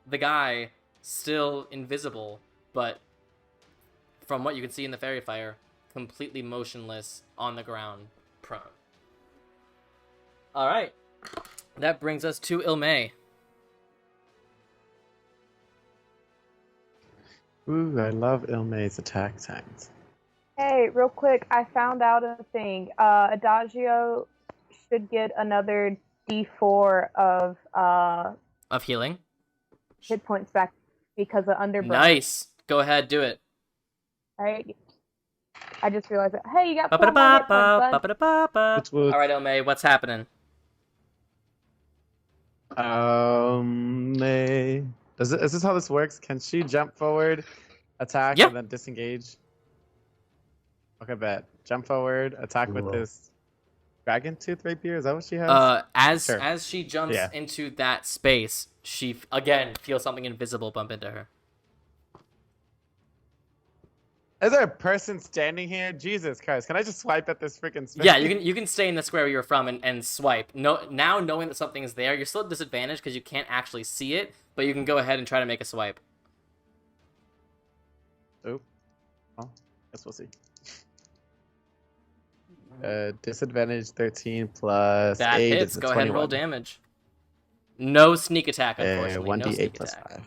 The guy still invisible, but from what you can see in the fairy fire, completely motionless on the ground, prone. All right, that brings us to Ilmay. Ooh, I love Ilmay's attack times. Hey, real quick, I found out a thing. Adagio should get another d4 Of healing. hit points back because of underburn. Nice. Go ahead, do it. Right? I just realized that. Hey, you got 4 more hit points, bud. Which was All right, Ilmay, what's happening? Is this how this works? Can she jump forward, attack, Yeah. and then disengage? Okay, bet. Jump forward, attack with this dragon tooth rapier. Is that what she has? Sure. As she jumps Yeah. into that space, she again feels something invisible bump into her. Is there a person standing here? Jesus Christ! Can I just swipe at this freaking space? Yeah, you can stay in the square where you're from and swipe. No, now knowing that something is there, you're still at disadvantage because you can't actually see it, but you can go ahead and try to make a swipe. Oh, guess we'll see. Disadvantage 13 plus That 8 hits. is Go ahead and roll 21. damage. No sneak attack, unfortunately. 1d8 no sneak plus attack.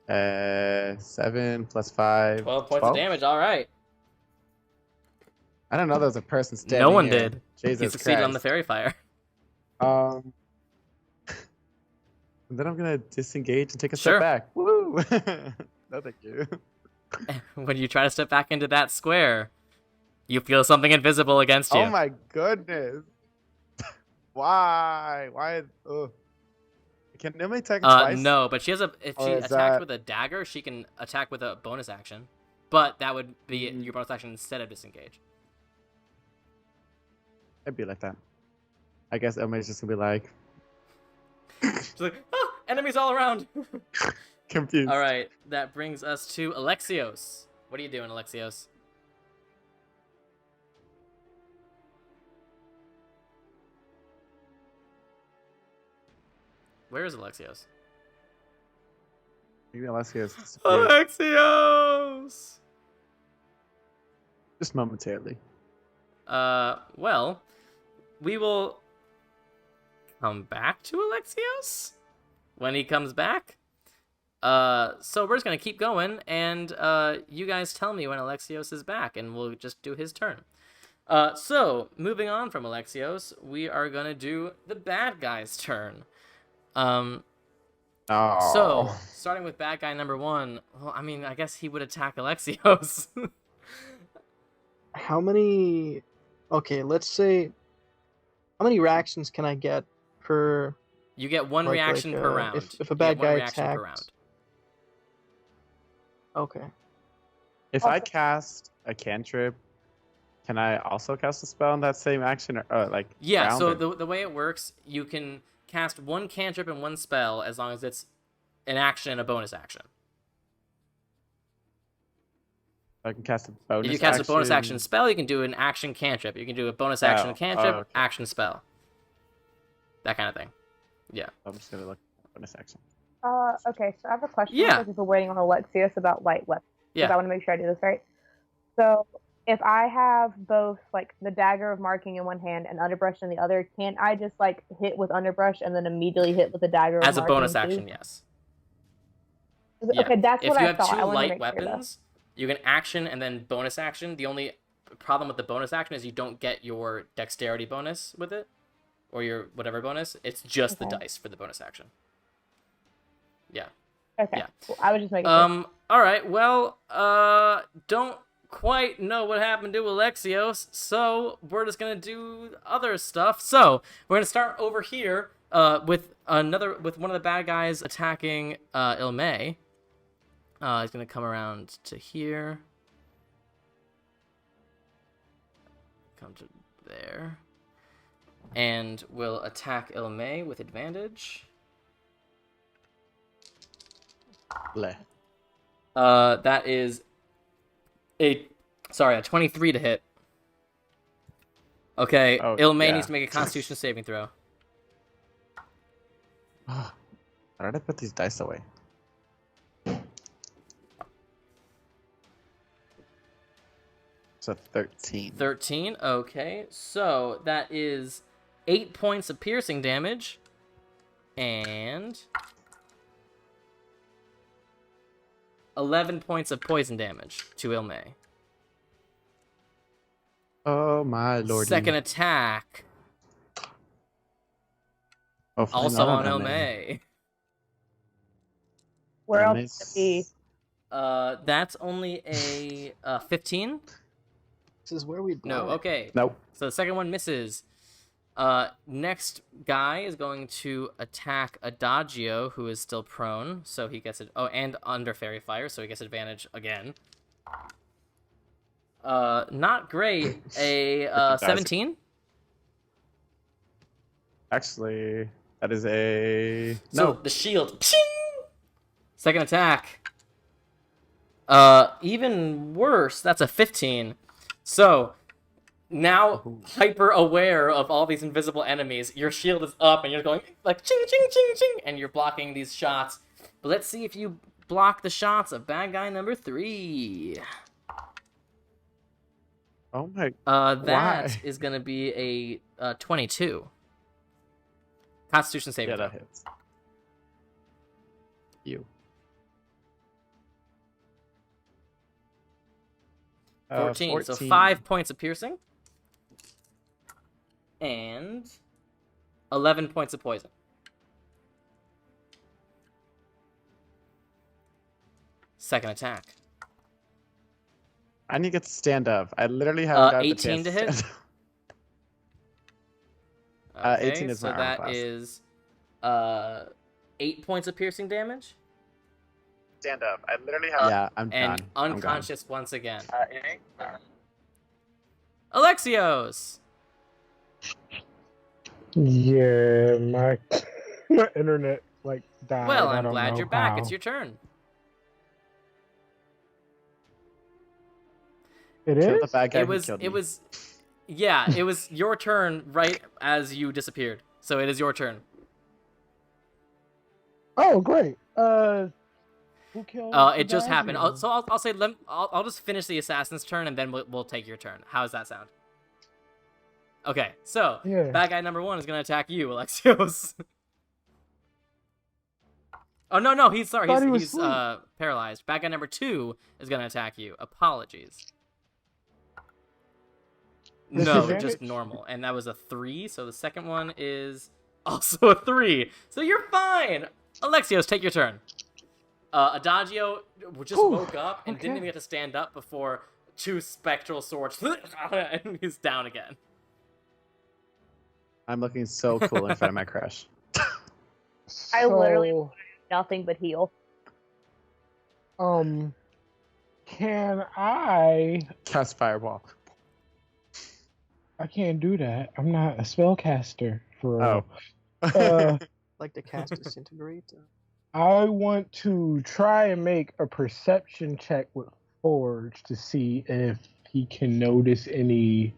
5. 7 plus 5. 12 points of damage. All right. I don't know. There was a person standing. No one here. did. Jesus He succeeded Christ. on the fairy fire. And then I'm gonna disengage and take a Sure. step back. Woo! No, thank you. When you try to step back into that square, you feel something invisible against you. Oh my goodness! Why? Why? Ugh. Can nobody attack twice? No, but she has if she Or attacked is that- with a dagger, she can attack with a bonus action. But that would be your bonus action instead of disengage. It'd be like that. I guess Elmay's just gonna be like She's like, oh, enemies all around. confused. All right, that brings us to Alexios. What are you doing, Alexios? Where is Alexios? Maybe Alexios disappeared. Alexios! Just momentarily. Well, we will come back to Alexios when he comes back. So we're just gonna keep going, and you guys tell me when Alexios is back, and we'll just do his turn. So moving on from Alexios, we are gonna do the bad guy's turn. Oh. So starting with bad guy number 1. Well, I mean, I guess he would attack Alexios. How many? Okay, let's say. How many reactions can I get per? You get one Like- reaction like, per uh, round. if a You get bad one guy reaction per attacks- round. Okay. If I cast a cantrip, can I also cast a spell in that same action, or like? Yeah, round, so or- the way it works, you can cast one cantrip and one spell as long as it's an action and a bonus action. I can cast a bonus. If you cast a bonus action spell, you can do an action cantrip. You can do a bonus action cantrip, okay. action spell. That kind of thing. Yeah. I'm just gonna look at bonus action. Okay, so I have a question. Yeah. Because we're waiting on Alexios about light weapons. Because Yeah. I want to make sure I do this right. So, if I have both, like, the dagger of marking in one hand and underbrush in the other, can't I just, like, hit with underbrush and then immediately hit with the dagger of As a marking bonus too? action, yes. Yeah. Okay, that's If what you I have thought. two I wanted to light make sure, though. weapons, you can action and then bonus action. The only problem with the bonus action is you don't get your dexterity bonus with it, or your whatever bonus. It's just the Okay. dice for the bonus action. Yeah. Okay, Yeah. cool. I was just making sure. All right. Well, don't quite know what happened to Alexios, so we're just gonna do other stuff. So we're gonna start over here, with one of the bad guys attacking Ilmay. He's gonna come around to here. Come to there. And will attack Ilmay with advantage. Bleh. That is a 23 to hit. Okay, Oh, Ilmay yeah. needs to make a Constitution saving throw. How did I put these dice away? So 13. 13. Okay, so that is 8 points of piercing damage, and 11 points of poison damage to Ilmay. Oh my lord. Second attack, Hopefully also not on Elmay. Ilmay. Where else Elmay's- could it be? That's only a 15. This is where we die. No, okay. Nope. So the second one misses. Next guy is going to attack Adagio, who is still prone, so he gets it. Oh, and under fairy fire, so he gets advantage again. Not great. A 17. Actually, that is a So no. the shield pshing, Second attack. Even worse. That's a 15. So, now hyper aware of all these invisible enemies, your shield is up and you're going like ching ching ching ching and you're blocking these shots. But let's see if you block the shots of bad guy number 3. Oh my. That is going to be a 22. Constitution saving Yeah, throw. that hits. You. 14. So 5 points of piercing. And 11 points of poison. Second attack. I need to get to stand up. I literally haven't got 18 the chance to hit? stand up. Okay, 18 is so my armor that class. is 8 points of piercing damage. Stand up. I literally have. Yeah, I'm And done. I'm unconscious once again. gone. Alexios! Yeah, my my internet like died. Well, I I'm don't glad know you're back. how. It's your turn. It Kill is. the bad guy It who was killed it me. was yeah, it was your turn right as you disappeared. So it is your turn. Oh, great. Who killed? the It just bad happened. guy? I'll say I'll just finish the assassin's turn and then we'll take your turn. How does that sound? Okay, so Yeah. bad guy number 1 is gonna attack you, Alexios. Oh no, he's sorry. Thought he was He's asleep. paralyzed. Bad guy number 2 is gonna attack you. Apologies. No, Disadvantage? just normal. And that was a 3, so the second one is also a 3. So you're fine. Alexios, take your turn. Adagio just Whew, woke up and didn't okay. even get to stand up before 2 spectral swords and he's down again. I'm looking so cool in front of my crush. I literally- So, Nothing but heal. can I? Cast fireball. I can't do that. I'm not a spellcaster for Oh. real. Like to cast disintegrate. I want to try and make a perception check with Forge to see if he can notice any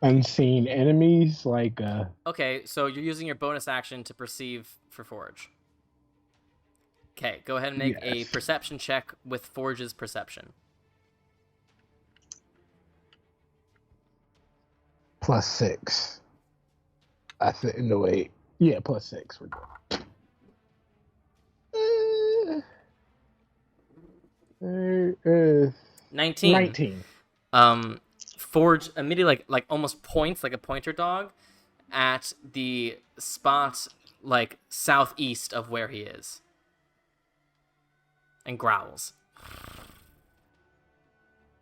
unseen enemies. Like, Okay, so you're using your bonus action to perceive for Forge. Okay, go ahead and make a Yes. perception check with Forge's perception. +6. I think no wait. Yeah, +6. We're good. 19. 19. Forge immediately like almost points like a pointer dog at the spot like southeast of where he is. And growls.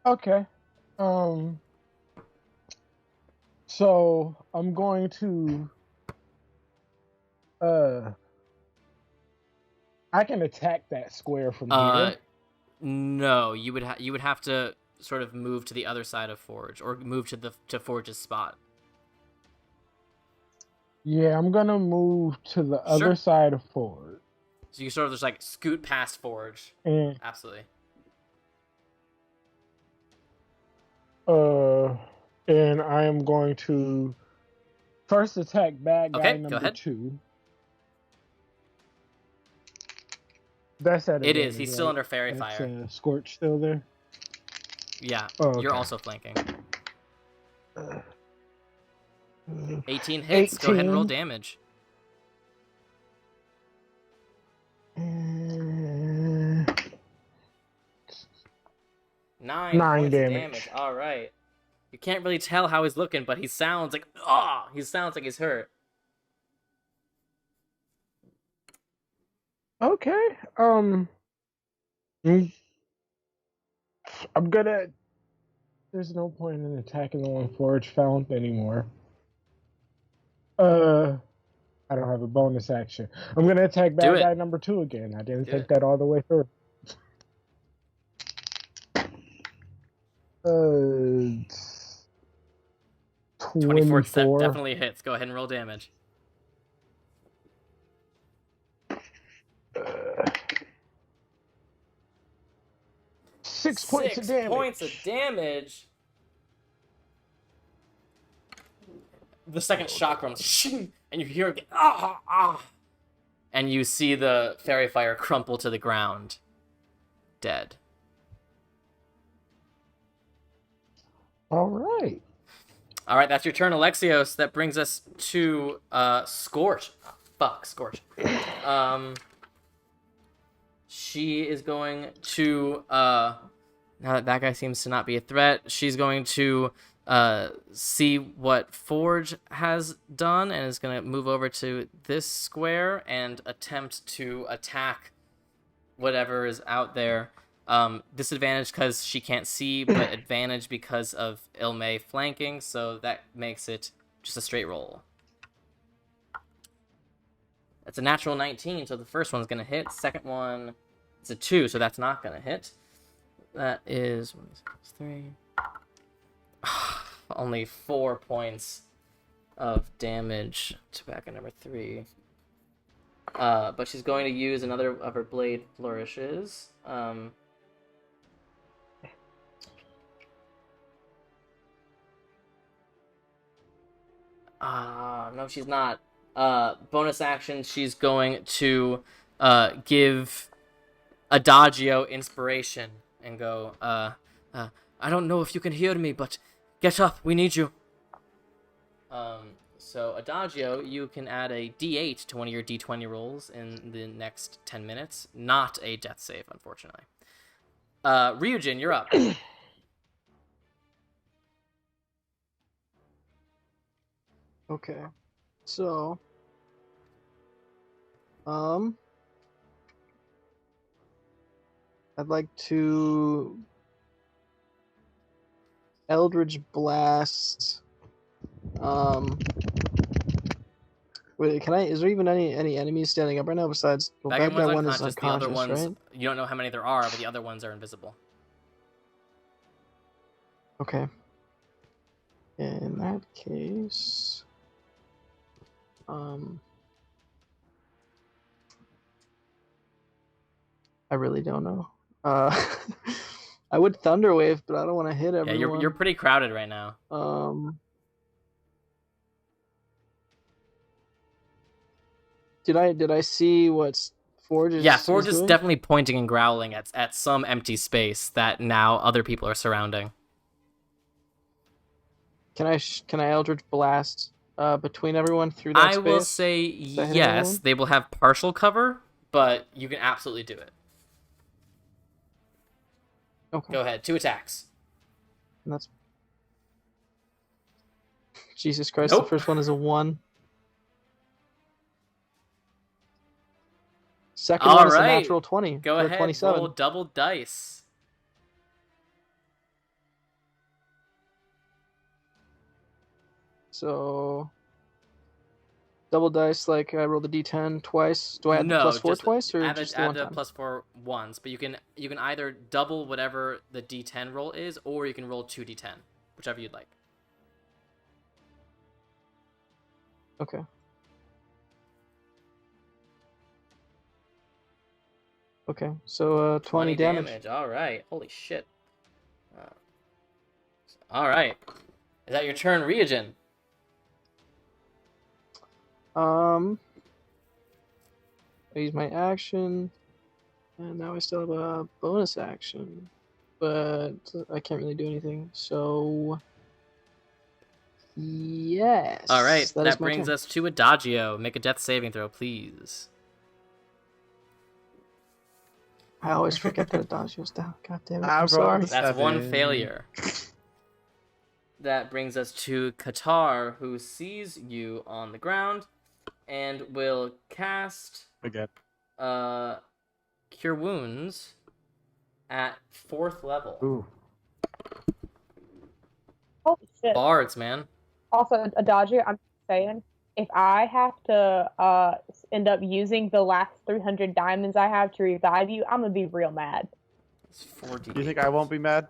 Okay. So I'm going to I can attack that square from here. No, you would have to sort of move to the other side of Forge or move to Forge's spot. Yeah, I'm gonna move to the Sure. other side of Forge. So you sort of just like scoot past Forge. And Absolutely. and I am going to first attack bad guy Okay, go number ahead. 2. That's at It is. advantage, He's still right? under fairy That's, fire. Scorch still there. Yeah. Oh, You're okay. also flanking. 18 hits. Go ahead and roll 18. damage. Uh, 9 9 points of damage. damage. All right. You can't really tell how he's looking, but he sounds like he sounds like he's hurt. Okay. I'm gonna. There's no point in attacking the one Forge found anymore. I don't have a bonus action. I'm gonna attack bad it. guy number 2 again. I didn't Do take it. that all the way through. 24 24. definitely hits. Go ahead and roll damage. 6 points of 6 damage. points of damage. The second shot comes, shing, and you hear again, ah, ah, and you see the fairy fire crumple to the ground, dead. All right. All right, that's your turn, Alexios. That brings us to Scorch. Oh, fuck, Scorch. She is going to now that guy seems to not be a threat, she's going to see what Forge has done and is going to move over to this square and attempt to attack whatever is out there. Disadvantage because she can't see, but advantage because of Ilme flanking, so that makes it just a straight roll. That's a natural 19, so the first one's going to hit. Second one, it's a 2, so that's not going to hit. That is 3. Only 4 points of damage to back at number 3. But she's going to use another of her blade flourishes. No, she's not. Bonus action, she's going to give Adagio inspiration and go, I don't know if you can hear me, but get up, we need you. So Adagio, you can add a D8 to one of your D20 rolls in the next 10 minutes. Not a death save, unfortunately. Ryujin, you're up. Okay. So, I'd like to Eldritch Blast. Wait, can I? Is there even any enemies standing up right now besides? Well, Bad bad guy one's one is unconscious. The other unconscious, ones, right? you don't know how many there are, but the other ones are invisible. Okay. In that case, I really don't know. I would Thunder Wave, but I don't want to hit everyone. Yeah, you're pretty crowded right now. Did I see what Forge is? Yeah, Forge is doing? definitely pointing and growling at some empty space that now other people are surrounding. Can I Eldritch Blast between everyone through that I space? will say yes. They will have partial cover, but you can absolutely do it. Okay. Go ahead. 2 attacks. And that's Jesus Christ. Nope. The first one is a 1. Second All one is a right. natural 20. Go for ahead. 27. Roll double dice. So double dice, like I roll the d10 twice. Do I add the plus 4 twice, or just the one the time? plus 4 once? But you can either double whatever the d10 roll is, or you can roll 2 d10, whichever you'd like. Okay. Okay, so 20 damage. All right. Holy shit. All right. Is that your turn, Ryujin? I use my action, and now I still have a bonus action, but I can't really do anything. So, yes. All right. That my brings turn. us to Adagio. Make a death saving throw, please. I always forget that Adagio's down. God damn it! I I'm rolled sorry. a That's 1 7. failure. That brings us to Qatar, who sees you on the ground and will cast Again. Cure Wounds at 4th level. Ooh. Holy shit. Bards, man. Also, Adagio, I'm saying, if I have to end up using the last 300 diamonds I have to revive you, I'm gonna be real mad. It's 4D. Do you think I won't be mad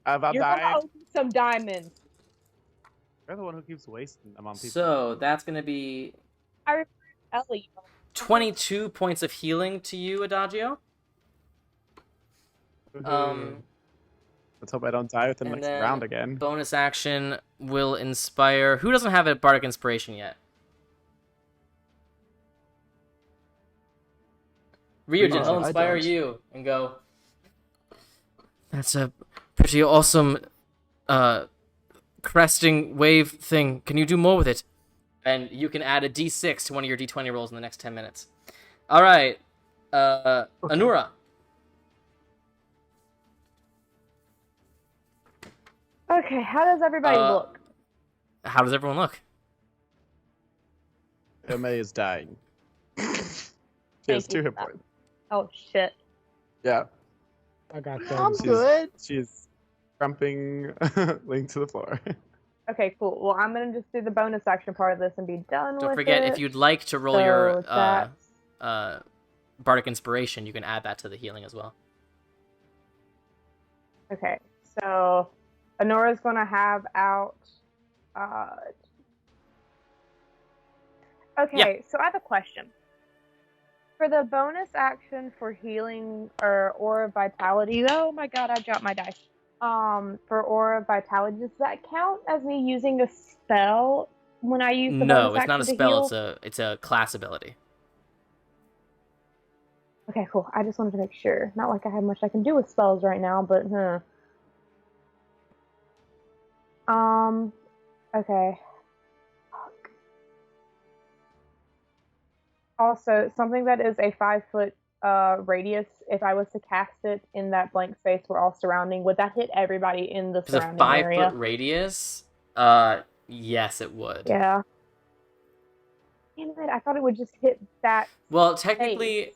about You're gonna dying? owe me some diamonds. You're the one who keeps wasting them on people. So that's gonna be I remember Ellie. 22 points of healing to you, Adagio. Let's hope I don't die within the And next then round again. bonus action will inspire. Who doesn't have a bardic inspiration yet? Ryujin, Oh, he'll I inspire don't. you and go. That's a pretty awesome, cresting wave thing. Can you do more with it? And you can add a D6 to one of your D20 rolls in the next 10 minutes. All right, Anura. Okay, how does everybody look? How does everyone look? May is dying. She has Thank 2 you hit for that. points. Oh shit. Yeah, I got I'm that. good. she's crumping Link to the floor. Okay, cool. Well, I'm gonna just do the bonus action part of this and be done with it. Don't forget, if you'd like to roll So your that's- bardic inspiration, you can add that to the healing as well. Okay, so Honora's gonna have out. Okay, so I have a question. For the bonus action for healing or Aura of Vitality, oh my god, I dropped my dice. For Aura of Vitality, does that count as me using a spell when I use the No, bonus it's not a action to spell. heal? It's a class ability. Okay, cool. I just wanted to make sure. Not like I have much I can do with spells right now, but okay. Fuck. Also, something that is a 5-foot radius, if I was to cast it in that blank space we're all surrounding, would that hit everybody in the If it's a surrounding area? 5-foot radius, yes, it would. Yeah. Damn it, I thought it would just hit that. Well, technically,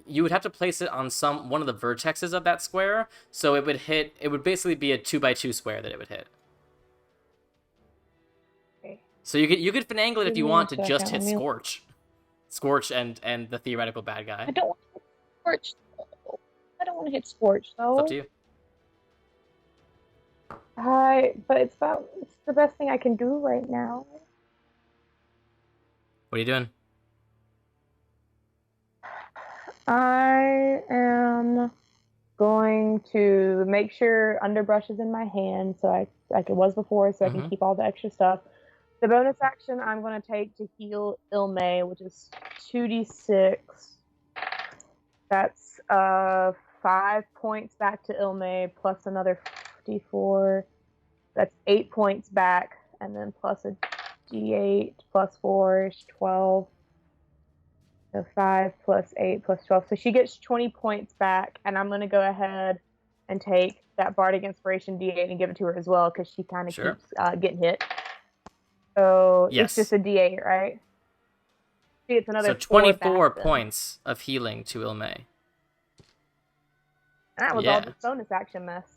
you would have to place it on one of the vertexes of that square, so it would hit. It would basically be a 2x2 square that it would hit. Okay. So you could finagle it if Give you me want a to just second, hit let me- Scorch and the theoretical bad guy. I don't want to hit Scorch, though. I don't want to hit Scorch, though. It's up to you. But it's the best thing I can do right now. What are you doing? I am going to make sure underbrush is in my hand, so like it was before, so I can keep all the extra stuff. The bonus action I'm going to take to heal Ilme, which is 2d6. That's 5 points back to Ilme, plus another d4. That's 8 points back, and then plus a d8 plus 4 is 12. So 5 plus 8 plus 12. So she gets 20 points back, and I'm going to go ahead and take that Bardic Inspiration D8 and give it to her as well, because she kind of keeps getting hit. So Yes. It's just a D8, right? See, it's another So 24 back, then. points of healing to Ilme. And that was all this bonus action mess.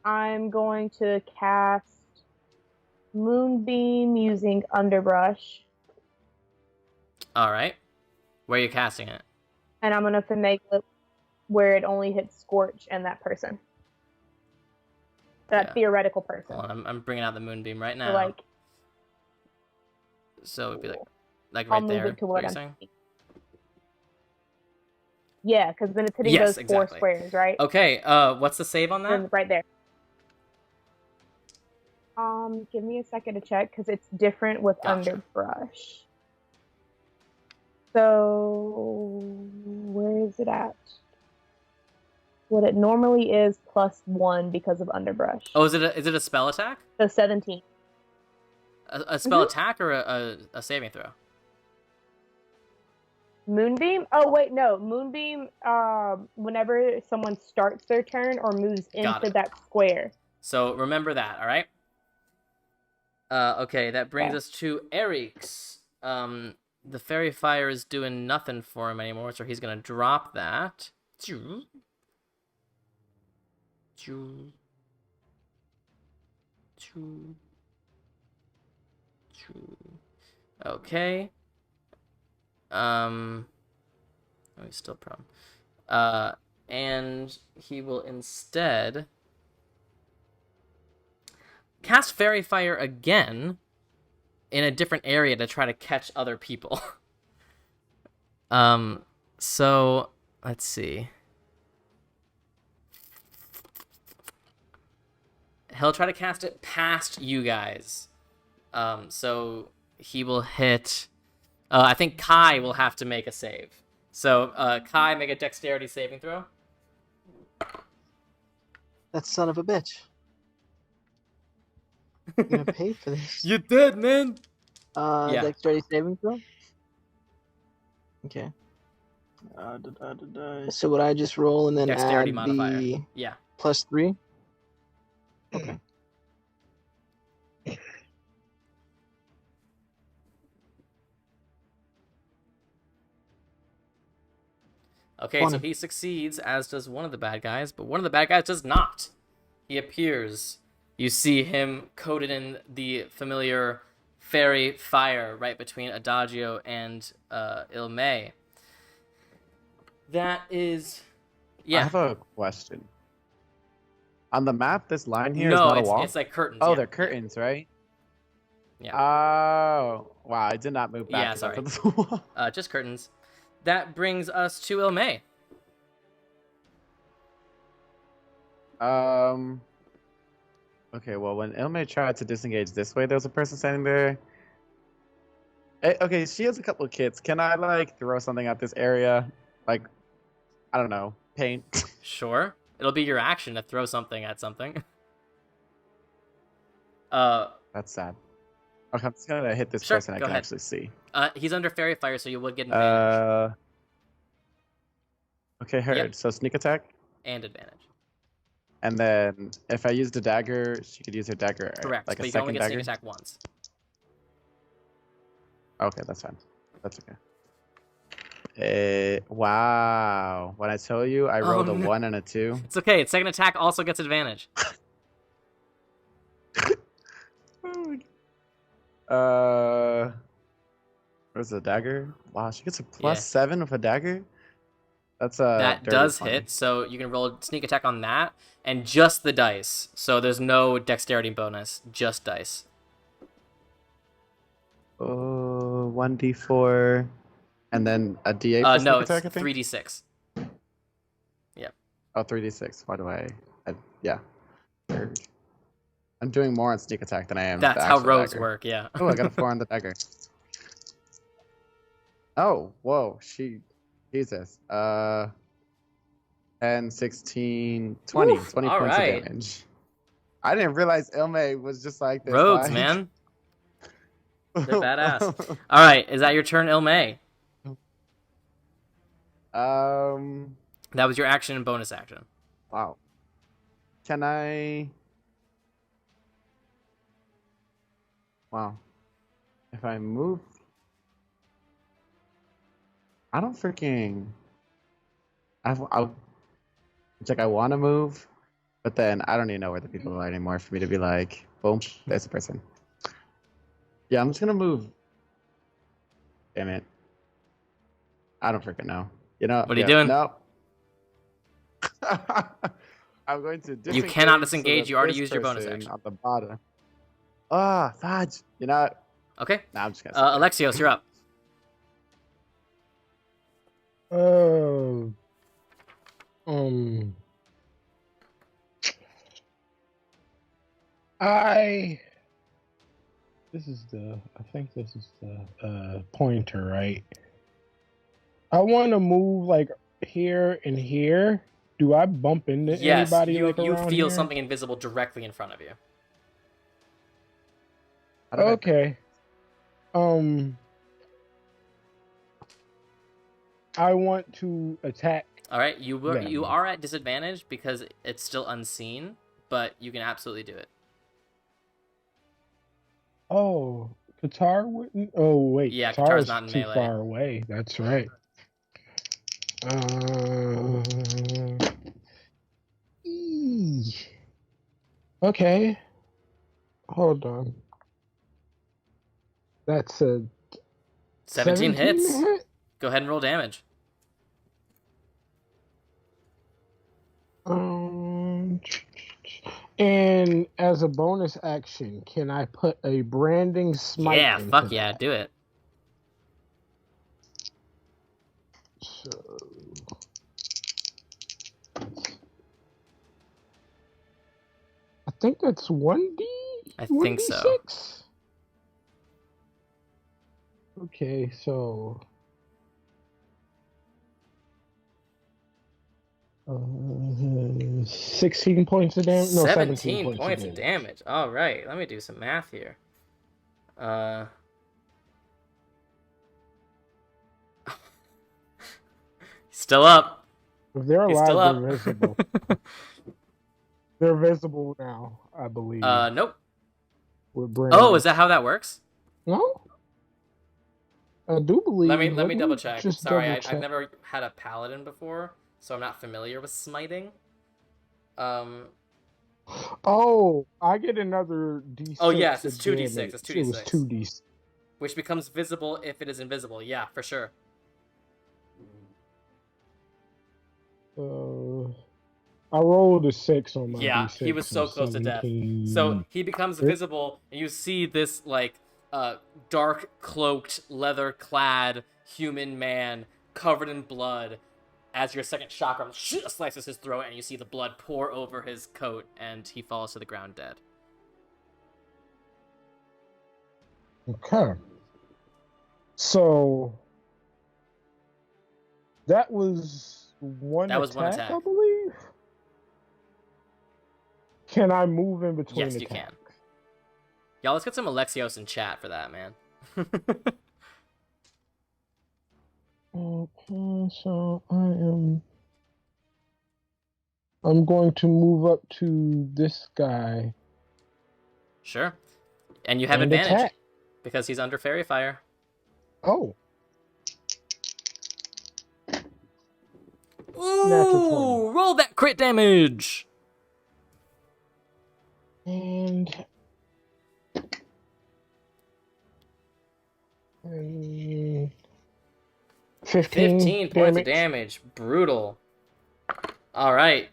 I'm going to cast Moonbeam using Underbrush. All right. Where are you casting it? And I'm going to finagle it where it only hits Scorch and that person. That theoretical person. Hold on, I'm bringing out the Moonbeam right now. So, like, so it'd be like I'll right move there. it to what what you're I'm saying? Yeah, because then it's hitting Yes, those exactly. 4 squares, right? Okay, what's the save on that? And right there. Give me a second to check, because it's different with Gotcha. Underbrush. So, where is it at? What it normally is +1 because of Underbrush. Oh, is it a spell attack? So 17. A spell attack or a saving throw? Moonbeam? Oh, wait, no. Moonbeam, whenever someone starts their turn or moves into that square. So remember that, all right? Okay, that brings us to Eric's. The Fairy Fire is doing nothing for him anymore, so he's going to drop that. Okay. Oh, he's still prone. And he will instead cast Fairy Fire again in a different area to try to catch other people. So Let's see. He'll try to cast it past you guys. So he will hit... I think Kai will have to make a save. So, Kai, make a dexterity saving throw. That son of a bitch. You're gonna pay for this. You did, man! Yeah. Dexterity saving throw? Okay. So would I just roll and then Dexterity add modifier. the Yeah. +3? Okay. Okay, so he succeeds, as does one of the bad guys, but one of the bad guys does not. He appears. You see him coated in the familiar fairy fire right between Adagio and Ilme. That is... Yeah. I have a question. On the map, this line here is No, not a wall? it's like curtains. Oh, yeah. they're curtains, right? Yeah. Oh, wow, I did not move back. Yeah, sorry. To the wall. Just curtains. That brings us to Ilme. Okay, well, when Ilme tried to disengage this way, there was a person standing there. Okay, she has a couple of kits. Can I, like, throw something at this area? Like, I don't know, paint? Sure. It'll be your action to throw something at something. That's sad. Okay, I'm just gonna hit this Sure, person I go can ahead. actually see. He's under fairy fire, so you would get an advantage. Okay, heard. Yep. So sneak attack, And advantage. and then if I use the dagger, she could use her dagger. Correct, Like but a you can only second get dagger. sneak attack once. Okay, that's fine. That's okay. Wow. When I tell you, I rolled a 1 and a 2. It's okay. Second attack also gets advantage. Where's the dagger? Wow, she gets a +7 with a dagger. That's That dirty does funny. hit, so you can roll sneak attack on that, and just the dice. So there's no dexterity bonus, just dice. Oh, 1d4, and then a d8 for No, sneak it's attack, I think? 3d6. Yep. Oh, 3d6. Why do I yeah. Third. I'm doing more on sneak attack than I am. That's the how actual rogues dagger. work, yeah. Oh, I got a 4 on the dagger. Oh, whoa, Jesus. 10, 16, 20. Oof, 20 all points right. of damage. I didn't realize Ilme was just like this. Rogues, like... man. They're badass. All right, is that your turn, Ilme? That was your action and bonus action. Wow. Can I... Wow. If I move... I don't freaking... It's like I want to move, but then I don't even know where the people are anymore for me to be like, boom, there's a person. Yeah, I'm just gonna move. Damn it. I don't freaking know. You know. What are you doing? No. I'm going to disengage. You cannot disengage, so that you already this used your bonus person action. On the bottom. Ah, fudge. You know what? Okay. Nah, I'm just gonna. sit there. Alexios, you're up. I think this is the pointer, right? I want to move like here and here. Do I bump into Yes, anybody you like around feel here? something invisible directly in front of you. How did I- Okay. I want to attack. All right, you Yeah. are at disadvantage because it's still unseen, but you can absolutely do it. Oh, Qatar wouldn't. Oh wait, Yeah, Qatar's Qatar's not in too melee. far away. That's right. Okay. Hold on. That's a 17 hits. hit? Go ahead and roll damage. And as a bonus action, can I put a branding smite? Yeah, into fuck yeah, that? do it. So think that's 1D? I think so. 1d6? Okay, so... 16 points of damage? No, 17 points points of of damage. damage. All right, let me do some math here. Still up. If they're He's still alive, up. they're visible. They're visible now, I believe. Nope. With Brand. Oh, is that how that works? No? I do believe... Let me double check. Just Sorry, double check. I've never had a paladin before, so I'm not familiar with smiting. Oh, I get another D6. Oh, yes, it's of 2d6. damage. It's 2d6. It was 2d6. Which becomes visible if it is invisible. Yeah, for sure. I rolled a 6 on my Yeah, D6. he was so close to death. So he becomes visible, and you see this, like, dark, cloaked, leather-clad human man covered in blood as your second chakra slices his throat, and you see the blood pour over his coat, and he falls to the ground dead. Okay. So that was one attack, I believe. Can I move in between attacks? Yes, you can. Y'all, let's get some Alexios in chat for that, man. Okay, so I'm going to move up to this guy. Sure. And you have advantage attack. because he's under fairy fire. Oh. Ooh, roll that crit damage. And 15 points of damage. Brutal. All right.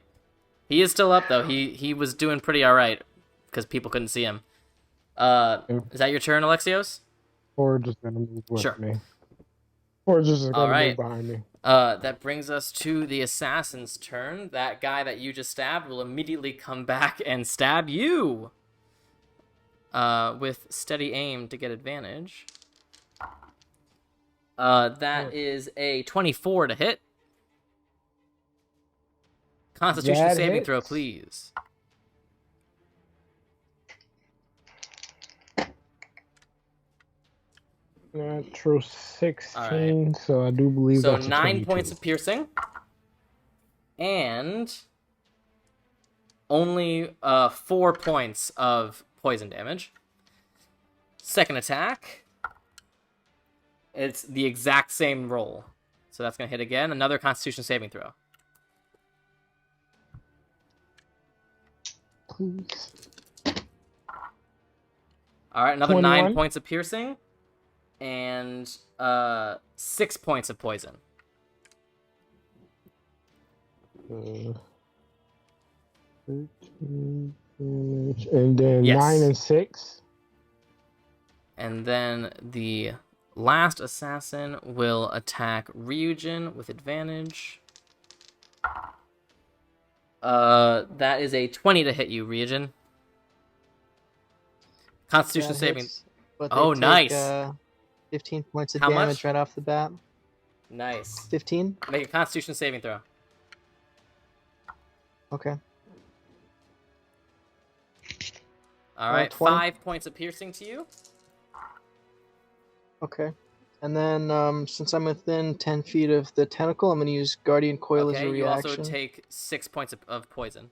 He is still up, though. He was doing pretty all right because people couldn't see him. Is that your turn, Alexios? Or just gonna move with sure. me. Or just gonna move behind me. That brings us to the assassin's turn. That guy that you just stabbed will immediately come back and stab you. With steady aim to get advantage. That is a 24 to hit. Constitution saving throw, please. Natural 16, right. So I do believe so that's 9 points of piercing. And only 4 points of poison damage. Second attack. It's the exact same roll. So that's going to hit again. Another Constitution saving throw. Please. All right, another 21. 9 points of piercing. And 6 points of poison. 13, and then 9 and 6. And then the last assassin will attack Ryujin with advantage. That is a 20 to hit you, Ryujin. Constitution saving. Oh, nice. 15 points of How damage much? right off the bat. Nice. 15? Make a Constitution saving throw. Okay. All right, 5 points of piercing to you. Okay. And then, since I'm within 10 feet of the tentacle, I'm going to use Guardian Coil as a reaction. You also take 6 points of poison.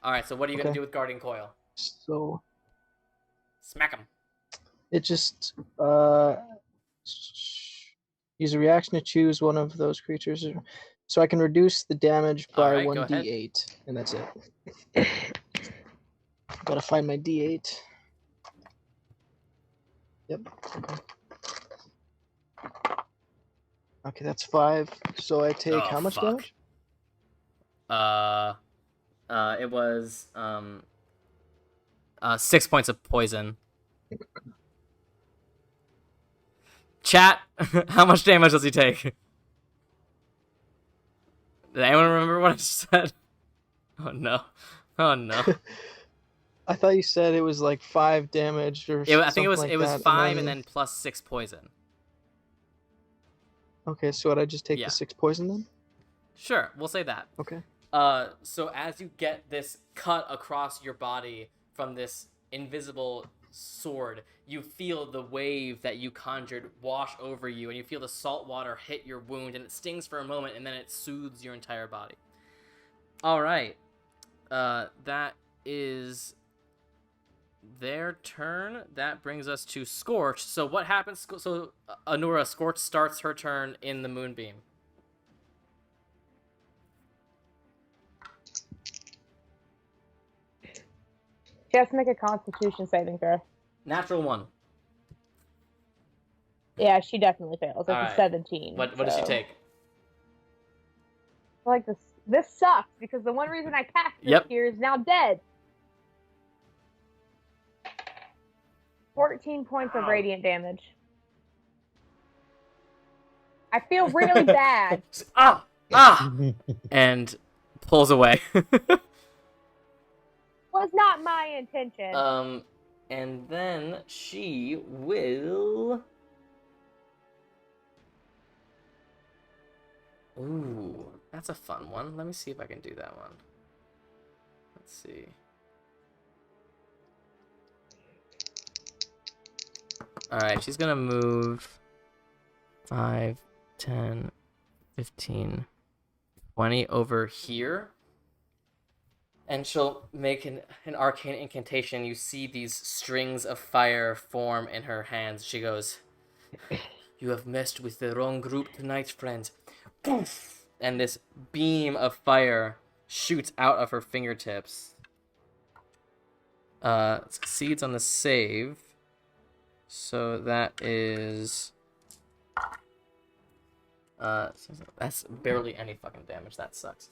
All right, so what are you going to do with Guardian Coil? So... Smack him. It just, use a reaction to choose one of those creatures. So I can reduce the damage by 1d8, and that's it. Gotta find my d8. Yep. Okay, that's 5. So I take how much damage? It was 6 points of poison. Chat, how much damage does he take? Did anyone remember what I just said? Oh no. Oh no. I thought you said it was like 5 damage or I think something like it was that, 5 and then plus 6 poison. Okay, so would I just take Yeah. the 6 poison then? Sure, we'll say that. Okay. So as you get this cut across your body from this invisible sword, you feel the wave that you conjured wash over you, and you feel the salt water hit your wound, and it stings for a moment, and then it soothes your entire body. All right. That is their turn. That brings us to Scorch. So what happens? So Anura, Scorch starts her turn in the moonbeam. She has to make a Constitution saving throw. Natural 1. Yeah, she definitely fails. It's Alright. a 17. What does she take? I like this. This sucks because the one reason I cast this Yep. here is now dead. 14 points of radiant damage. I feel really bad. And pulls away. Was not my intention. And then she will. Ooh, that's a fun one. Let me see if I can do that one. Let's see. Alright, she's gonna move 5, 10, 15, 20 over here. And she'll make an arcane incantation. You see these strings of fire form in her hands. She goes, "You have messed with the wrong group tonight, friends." Poof! And this beam of fire shoots out of her fingertips. Succeeds on the save. So that is... that's barely any fucking damage. That sucks.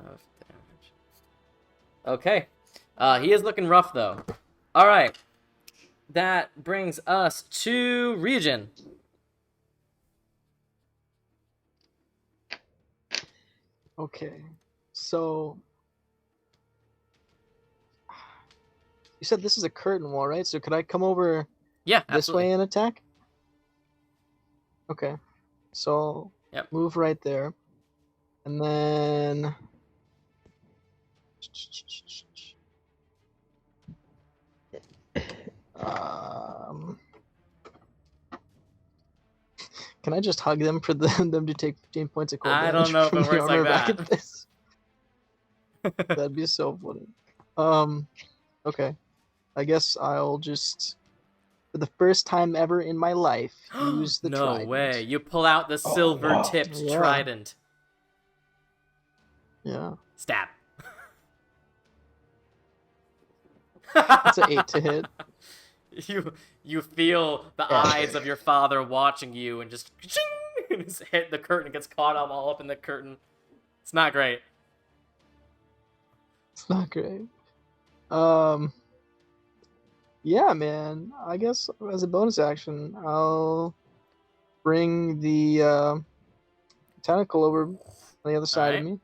Of damage. Okay. He is looking rough, though. Alright. That brings us to Region. Okay. So... You said this is a curtain wall, right? So could I come over Yeah, this absolutely. way and attack? Okay. So Yep. move right there. And then... Can I just hug them for them to take 15 points of cold I damage don't know if from it the works like armor back that. at this? That'd be so funny. Okay. I guess I'll just, for the first time ever in my life, use the No trident. way. You pull out the silver-tipped Yeah. trident. Yeah. Stab. It's an 8 to hit. You feel the eyes of your father watching you and just and just hit the curtain. It gets caught up all up in the curtain. It's not great. It's not great. Yeah, man. I guess as a bonus action, I'll bring the tentacle over on the other side of me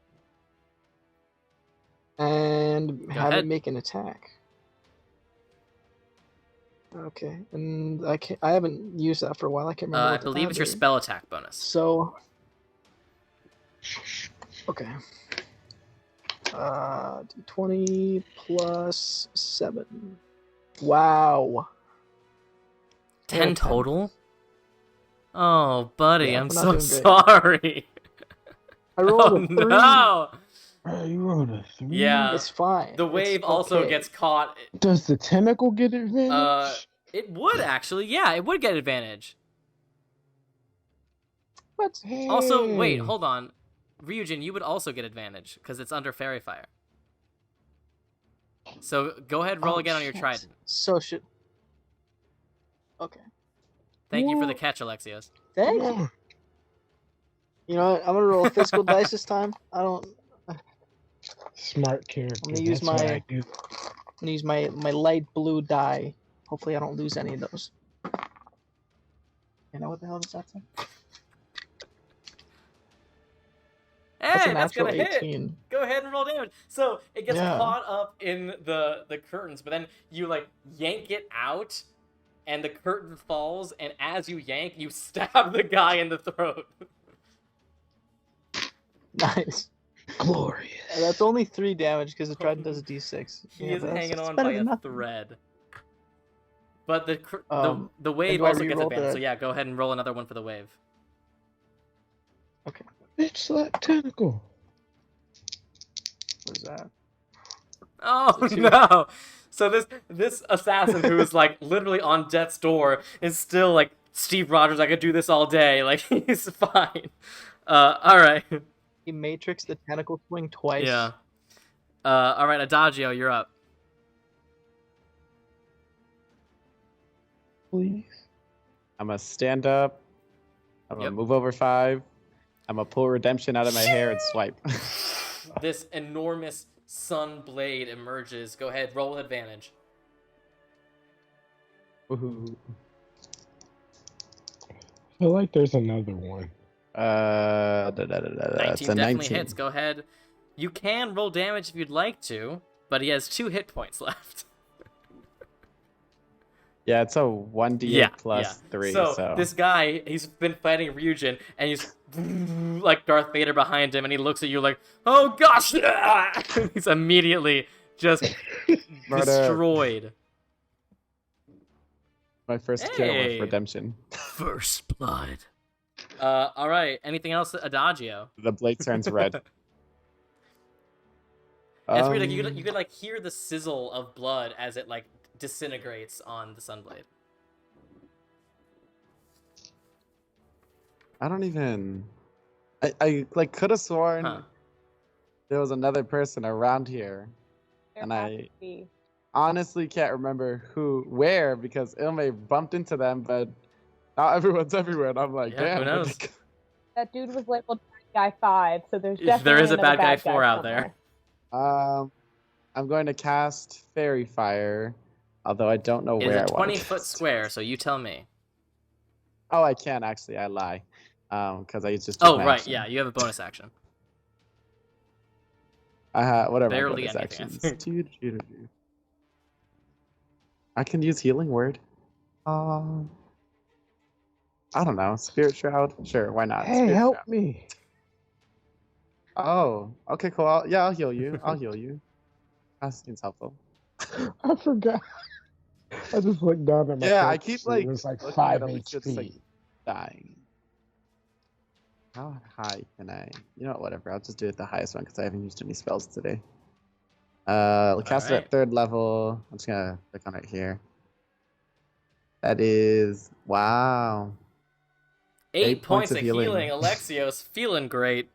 and have ahead. it make an attack. Okay, and I haven't used that for a while. I can't remember. I what to believe add it's your there. spell attack bonus. So, okay. 20 plus 7. Wow. 10 total? Oh, buddy, Yeah, I'm we're not so doing great. sorry. I rolled Oh, a 3. no! You rolled a 3? Yeah. It's fine. The wave also okay. gets caught. Does the tentacle get advantage? It would actually. Yeah, it would get advantage. What? Also, wait, Hey. hold on. Ryujin, you would also get advantage because it's under Fairy Fire. So go ahead, roll again on your shit. trident. So should. Okay. Thank you for the catch, Alexios. Thank you. You know what? I'm gonna roll physical dice this time. I don't. Smart character. I'm gonna use That's what I do. I'm gonna use my light blue die. Hopefully, I don't lose any of those. You know what the hell does that say? That's a Hey, that's natural gonna hit. 18. Go ahead and roll damage. So it gets Yeah. caught up in the curtains, but then you like yank it out, and the curtain falls. And as you yank, you stab the guy in the throat. Nice. Glorious. And that's only 3 damage because the trident does a d6. He is but that's- hanging that's on better by than a nothing. thread. But the And wave do I also gets re-roll advantage. the- So yeah, go ahead and roll another one for the wave. Okay. Bitch slap tentacle. What is that? Oh So 2. no! So this assassin who is like literally on death's door is still like Steve Rogers. I could do this all day. Like he's fine. All right. He matrixed the tentacle swing twice. Yeah. All right, Adagio, you're up. Please. I'm gonna stand up. I'm gonna Yep. move over 5. I'm gonna pull redemption out of my hair and swipe. This enormous sun blade emerges. Go ahead, roll with advantage. Woohoo. I feel like there's another one. 19 19 It's a definitely 19. hits. Go ahead. You can roll damage if you'd like to, but he has 2 hit points left. Yeah, it's a 1d8 plus 3. So, this guy, he's been fighting Ryujin, and he's like Darth Vader behind him, and he looks at you like, "Oh gosh!" He's immediately just Murder. destroyed. My first kill Hey. with redemption. First blood. All right. Anything else, Adagio? The blade turns red. It's weird. Like you could like hear the sizzle of blood as it like disintegrates on the sunblade. I don't even. I like could have sworn Huh. there was another person around here. There And has I- to be. Honestly, can't remember where because Ilme bumped into them, but not everyone's everywhere. And I'm like, Yeah, who damn. knows? That dude was labeled bad guy 5, so there's There definitely is a another bad guy 4 out somewhere. I'm going to cast Fairy Fire, although I don't know It is where a I want 20-foot square, so you tell me. Oh, I can actually. I lie. Because I just. Oh, took my right. action. Yeah, you have a bonus action. What are my Barely bonus anything, I actions? think. I can use Healing Word. I don't know. Spirit Shroud? Sure, why not? Hey, Spirit help Shroud. me. Oh, okay, cool. I'll heal you. I'll heal you. That seems helpful. I forgot. I just looked down at my Yeah, I character keep sheet. like It was like looking 5 at them, it's just, HP. like, dying. How high can I? You know what? Whatever. I'll just do it the highest one because I haven't used any spells today. I'll cast it Alright. at 3rd level. I'm just gonna click on it here. That is wow. 8 points of healing. healing. Alexios, feeling great.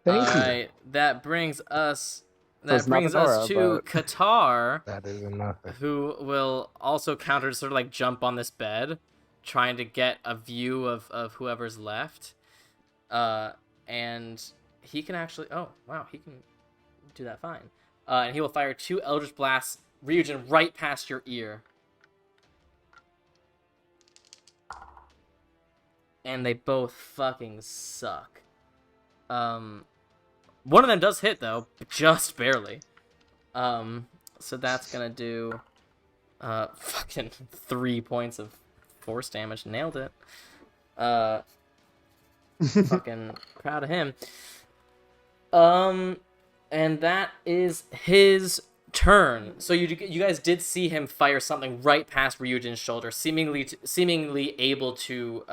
Thank you. Alright, that brings us it's not to Fedora, but- Qatar, That isn't nothing. who will also counter sort of like jump on this bed, trying to get a view of whoever's left. And he can actually he can do that fine. And he will fire 2 Eldritch Blasts, Ryujin, right past your ear. And they both fucking suck. One of them does hit though, but just barely. So that's gonna do fucking 3 points of force damage. Nailed it. Fucking proud of him. And that is his turn. So you guys did see him fire something right past Ryujin's shoulder, seemingly able to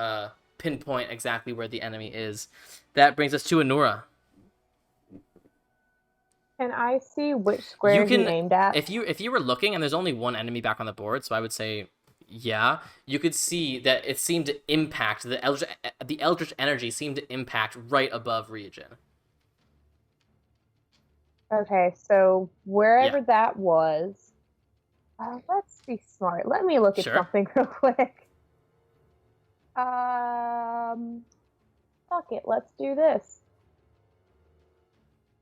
pinpoint exactly where the enemy is. That brings us to Anura. Can I see which square he aimed at? If you were looking, and there's only one enemy back on the board, so I would say, yeah, you could see that it seemed to impact the Eldritch energy seemed to impact right above Ryujin. Okay, so wherever Yeah. that was, let's be smart. Let me look at Sure. something real quick. Fuck it, let's do this.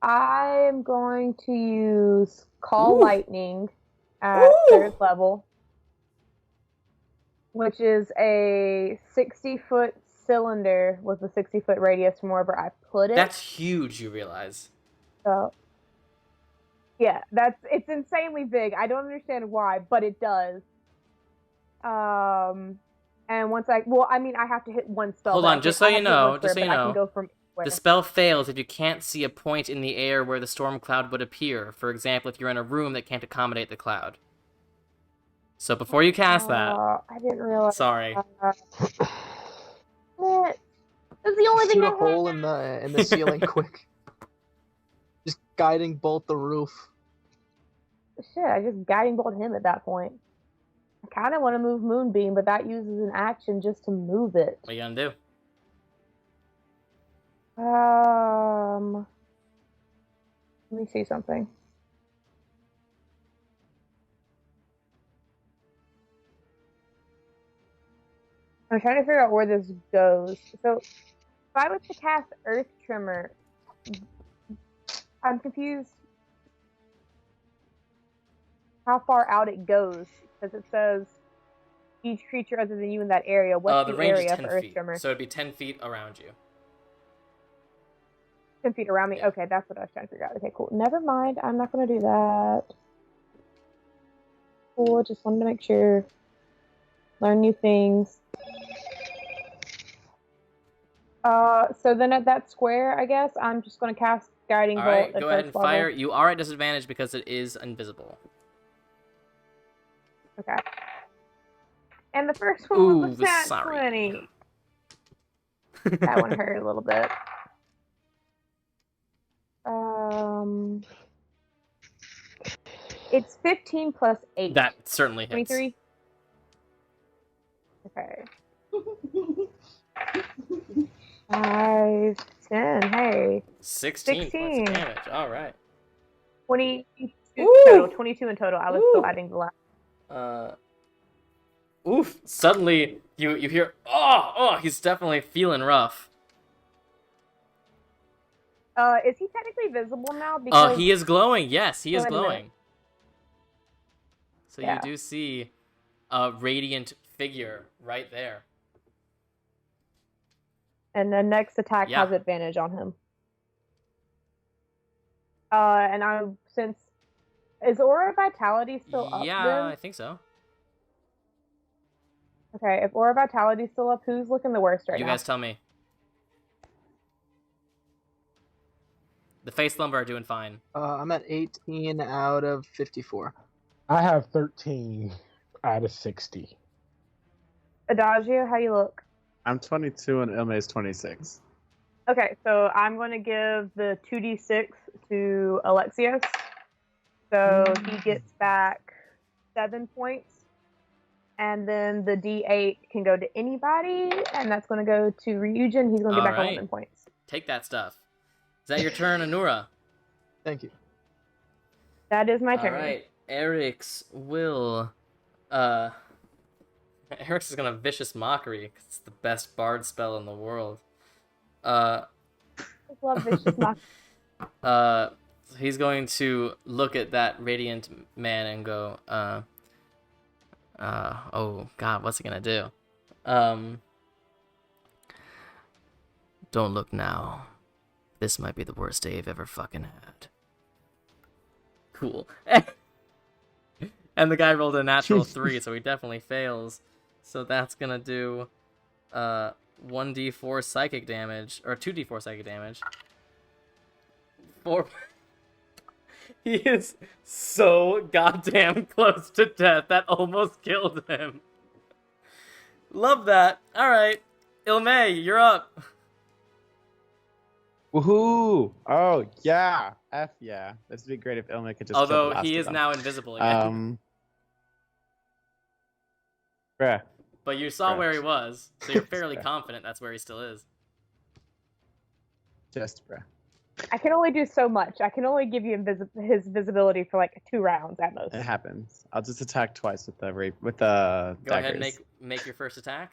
I am going to use Call Ooh. Lightning at Ooh. 3rd level, which is a 60-foot cylinder was the 60-foot radius from wherever I put it. That's huge, you realize. So, yeah, it's insanely big. I don't understand why, but it does. And once I have to hit one spell. Hold on, just so you know, I can go from the spell fails if you can't see a point in the air where the storm cloud would appear. For example, if you're in a room that can't accommodate the cloud. So before you cast that... I didn't realize. Sorry. That's the only thing Shoot a that hole in the ceiling quick. Just guiding bolt the roof. Shit, I just guiding bolt him at that point. I kind of want to move Moonbeam, but that uses an action just to move it. What are you gonna do? Let me see something. I'm trying to figure out where this goes. So, if I was to cast Earth Tremor, I'm confused how far out it goes, because it says each creature other than you in that area. What's the the range is area 10 for Earth feet, Tremor? so it'd be 10 feet around you. 10 feet around me? Yeah. Okay, that's what I was trying to figure out. Okay, cool. Never mind. I'm not going to do that. Cool, just wanted to make sure. Learn new things. So then at that square, I guess, I'm just going to cast Guiding Bolt. Alright, at go ahead first and level. fire. You are at disadvantage because it is invisible. Okay. And the first one Ooh, was at sorry. 20. That one hurt a little bit. It's 15 plus 8. That certainly hits. 23? Okay. 5, 10, hey. 16 points of damage. Alright. 22 Woo! total. 22 in total. I was still adding the last. Oof. Suddenly, you hear, he's definitely feeling rough. Is he technically visible now? Because He is glowing. Yes, he is Wait a minute. glowing. So Yeah. you do see a radiant figure right there. And the next attack Yeah. has advantage on him. Since is Aura Vitality still up? Yeah, Then? I think so. Okay, if Aura Vitality's still up, who's looking the worst right You now? guys tell me. The Fey Slumber are doing fine. I'm at 18 out of 54. I have 13 out of 60. Adagio, how you look? I'm 22 and Ilme is 26. Okay, so I'm going to give the 2d6 to Alexios. So he gets back 7 points. And then the d8 can go to anybody, and that's going to go to Ryujin. He's going to get back Alright. 11 points. Take that stuff. Is that your turn, Anura? Thank you. That is my turn. Alright, Eric's will... Eric's is gonna Vicious Mockery, 'cause it's the best bard spell in the world. I love Vicious Mockery. So he's going to look at that radiant man and go, oh god, what's he gonna do? Don't look now. This might be the worst day I've ever fucking had. Cool. And the guy rolled a natural 3, so he definitely fails. So that's gonna do 1d4 psychic damage, or 2d4 psychic damage. 4. He is so goddamn close to death. That almost killed him. Love that. Alright. Ilme, you're up. Woohoo! Oh, yeah. F yeah. This would be great if Ilme could just kill the Although last he of is them. now invisible again. Bruh. But you saw where he was, so you're fairly Bruh. confident that's where he still is. Just bruh. I can only do so much. I can only give you his visibility for like 2 rounds at most. It happens. I'll just attack twice with the Go daggers. ahead and make your first attack.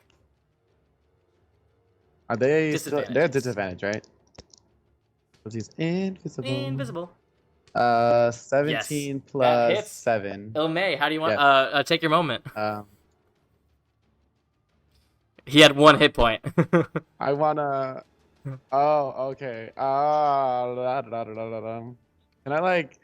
Are they still, Disadvantage. they're at disadvantage, right? Because he's invisible. Invisible. 17 That plus hits. 7. Ilme, how do you want? Take your moment. He had 1 hit point. I wanna. Oh, okay. Can I like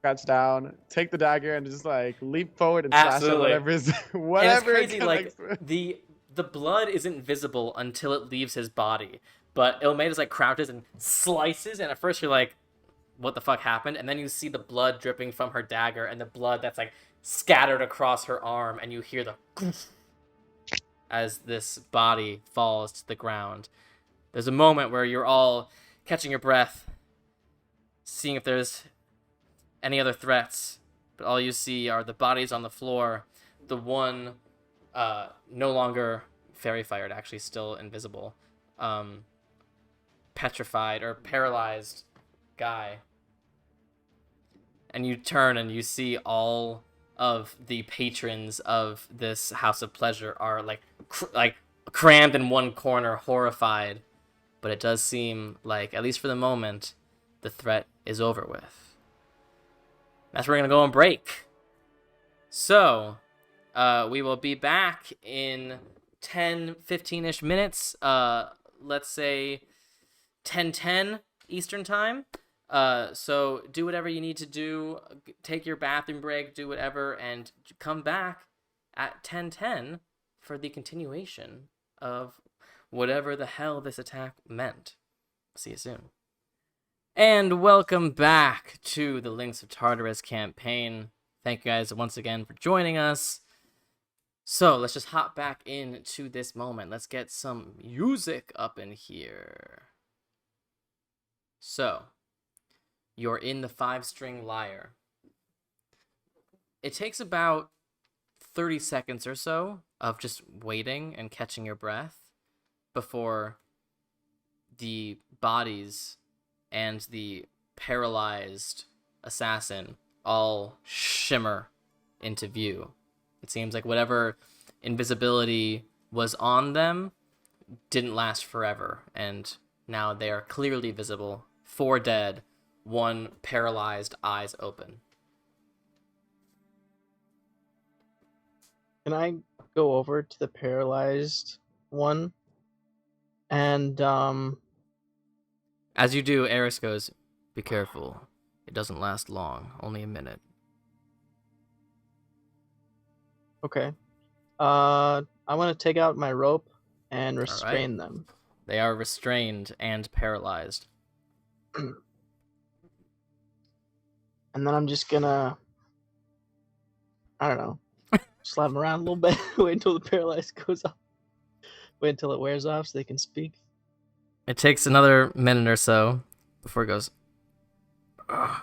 crouch down, take the dagger, and just like leap forward and slash at whatever is And whatever it's it crazy, like, connects with? the blood isn't visible until it leaves his body. But Ilmaeus like crouches and slices, and at first you're like, what the fuck happened? And then you see the blood dripping from her dagger and the blood that's like scattered across her arm, and you hear the as this body falls to the ground. There's a moment where you're all catching your breath, seeing if there's any other threats, but all you see are the bodies on the floor. The one no longer fairy fired, actually still invisible, petrified or paralyzed guy. And you turn and you see all of the patrons of this house of pleasure are like crammed in one corner, horrified. But it does seem like, at least for the moment, the threat is over with. That's where we're gonna go on break. So we will be back in 10-15ish minutes. Let's say 10:10 Eastern time. So do whatever you need to do, take your bathroom break, do whatever, and come back at 10:10 for the continuation of whatever the hell this attack meant. See you soon. And welcome back to the Links of Tartarus campaign. Thank you guys once again for joining us. So let's just hop back into this moment. Let's get some music up in here. So, you're in the 5-string lyre. It takes about 30 seconds or so of just waiting and catching your breath before the bodies and the paralyzed assassin all shimmer into view. It seems like whatever invisibility was on them didn't last forever, and now they are clearly visible. 4 dead, 1 paralyzed, eyes open. Can I go over to the paralyzed one? And As you do, Eris goes, "Be careful. It doesn't last long. Only a minute." okay. I want to take out my rope and restrain right. them. They are restrained and paralyzed. And then I'm just gonna, I don't know, slap them around a little bit. Wait until the paralyzed goes off. Wait until it wears off so they can speak. It takes another minute or so before it goes. Ugh.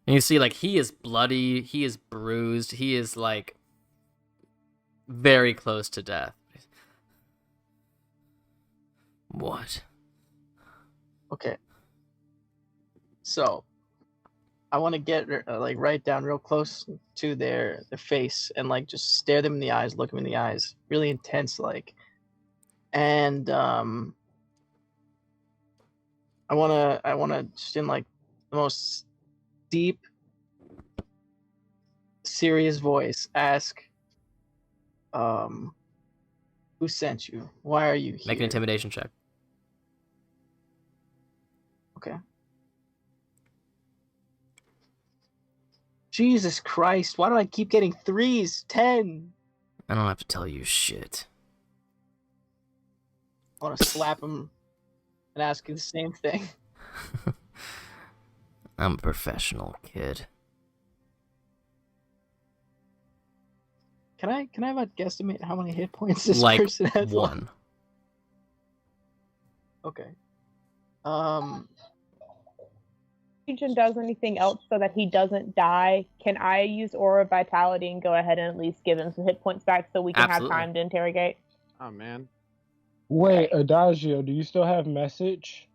And you see, like, he is bloody, he is bruised, he is, like, very close to death. What? Okay. So, I want to get like right down real close to their face and like just stare them in the eyes, look them in the eyes, really intense, like. And I wanna just in like the most deep, serious voice ask, who sent you? Why are you here? Make an intimidation check. Okay. Jesus Christ, why do I keep getting 3s? 10. I don't have to tell you shit. I want to slap him and ask you the same thing. I'm a professional, kid. Can I have a guesstimate how many hit points this Like person has? 1. Okay. Legion does anything else so that he doesn't die, can I use Aura of Vitality and go ahead and at least give him some hit points back so we can Absolutely. have time to interrogate? Oh man. Wait, Adagio, do you still have message?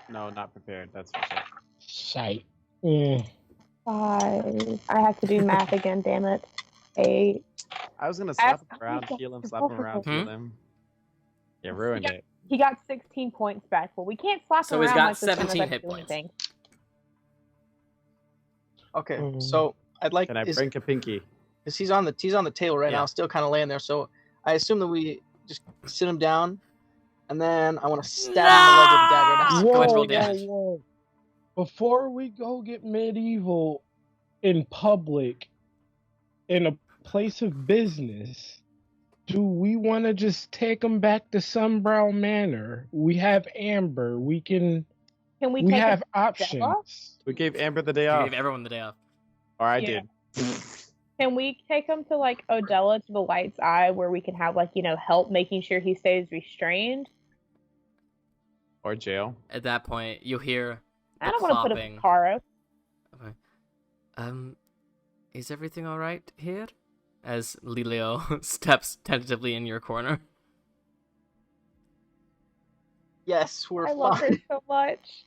No, not prepared. That's for sure. Shite. 5. I have to do math again, damn it. 8. I was gonna slap him around, heal him, slap him around, heal him. You ruined it. He got 16 points back. Well, we can't slap So him he's around got like this when 17 it doesn't hit do points. anything. Okay, so I'd like... Can I bring a pinky? because he's on the table right Yeah. now, still kind of laying there. So I assume that we just sit him down, and then I want to stab him in the leg with a dagger. That's Go ahead and Whoa, roll damage. whoa. Before we go get medieval in public, in a place of business, do we want to just take them back to Sunbrow Manor? We have Amber. Can we We take have it to Stella? options. We gave Amber the day You off. gave everyone the day off. Or I Yeah. did. Can we take him to like Odella to the Light's Eye, where we can have like help making sure he stays restrained? Or jail. At that point, you hear the I don't want to put him clopping. in Karo. Okay. Is everything all right here? As Lilio steps tentatively in your corner. yes, we're I love her fine. so much.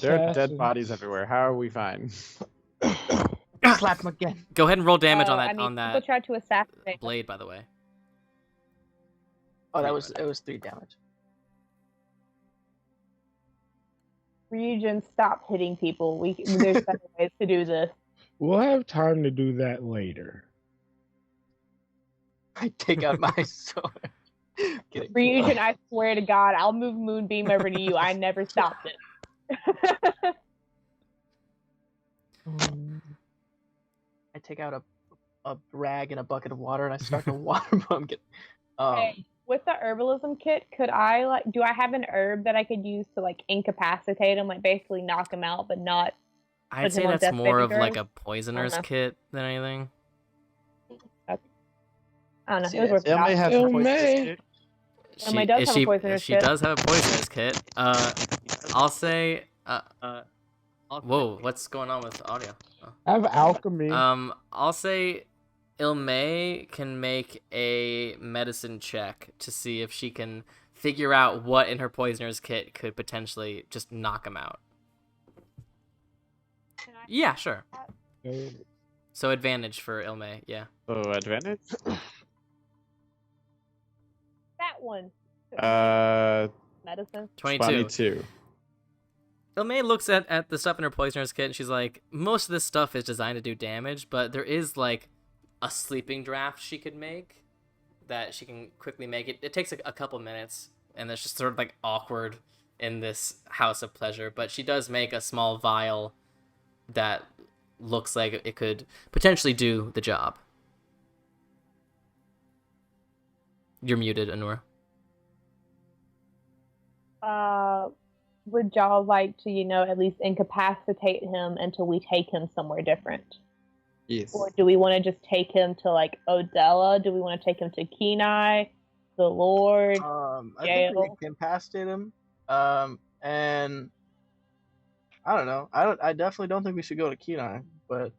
There are dead Assassins. bodies everywhere. How are we fine? Slap him again. Go ahead and roll damage on I that mean, on people that tried to assassinate. blade, by the way. Oh, it was 3 damage. Region, stop hitting people. There's better ways to do this. We'll have time to do that later. I take out my sword. Kidding. Ryujin, I swear to God, I'll move Moonbeam over to you. I never stopped it. I take out a rag and a bucket of water and I start to water pumpkin. Hey, with the herbalism kit, do I have an herb that I could use to like incapacitate him, like basically knock him out, but not? I'd Put say him on that's death more of saving like throws? a poisoner's know. kit than anything. I don't know. See, It was worth a It may shot. have It some poisonous may. kit. Emily does have a poisoner's she kit. does have a poisoner's kit. I'll say. Whoa, what's going on with audio? Oh. I have alchemy. I'll say Ilmay can make a medicine check to see if she can figure out what in her poisoner's kit could potentially just knock him out. Yeah, sure. So advantage for Ilmay, yeah. So advantage? That one. Medicine. 22. Ilmay looks at the stuff in her poisoner's kit and she's like, most of this stuff is designed to do damage, but there is like a sleeping draft she could make that she can quickly make. It takes a couple minutes and it's just sort of like awkward in this house of pleasure, but she does make a small vial that looks like it could potentially do the job. You're muted, Anura. Would y'all like to, at least incapacitate him until we take him somewhere different? Yes. Or do we want to just take him to, like, Odella? Do we want to take him to Kenai? The Lord? I think we jail? can incapacitate him. And I don't know. I definitely don't think we should go to Kenai, but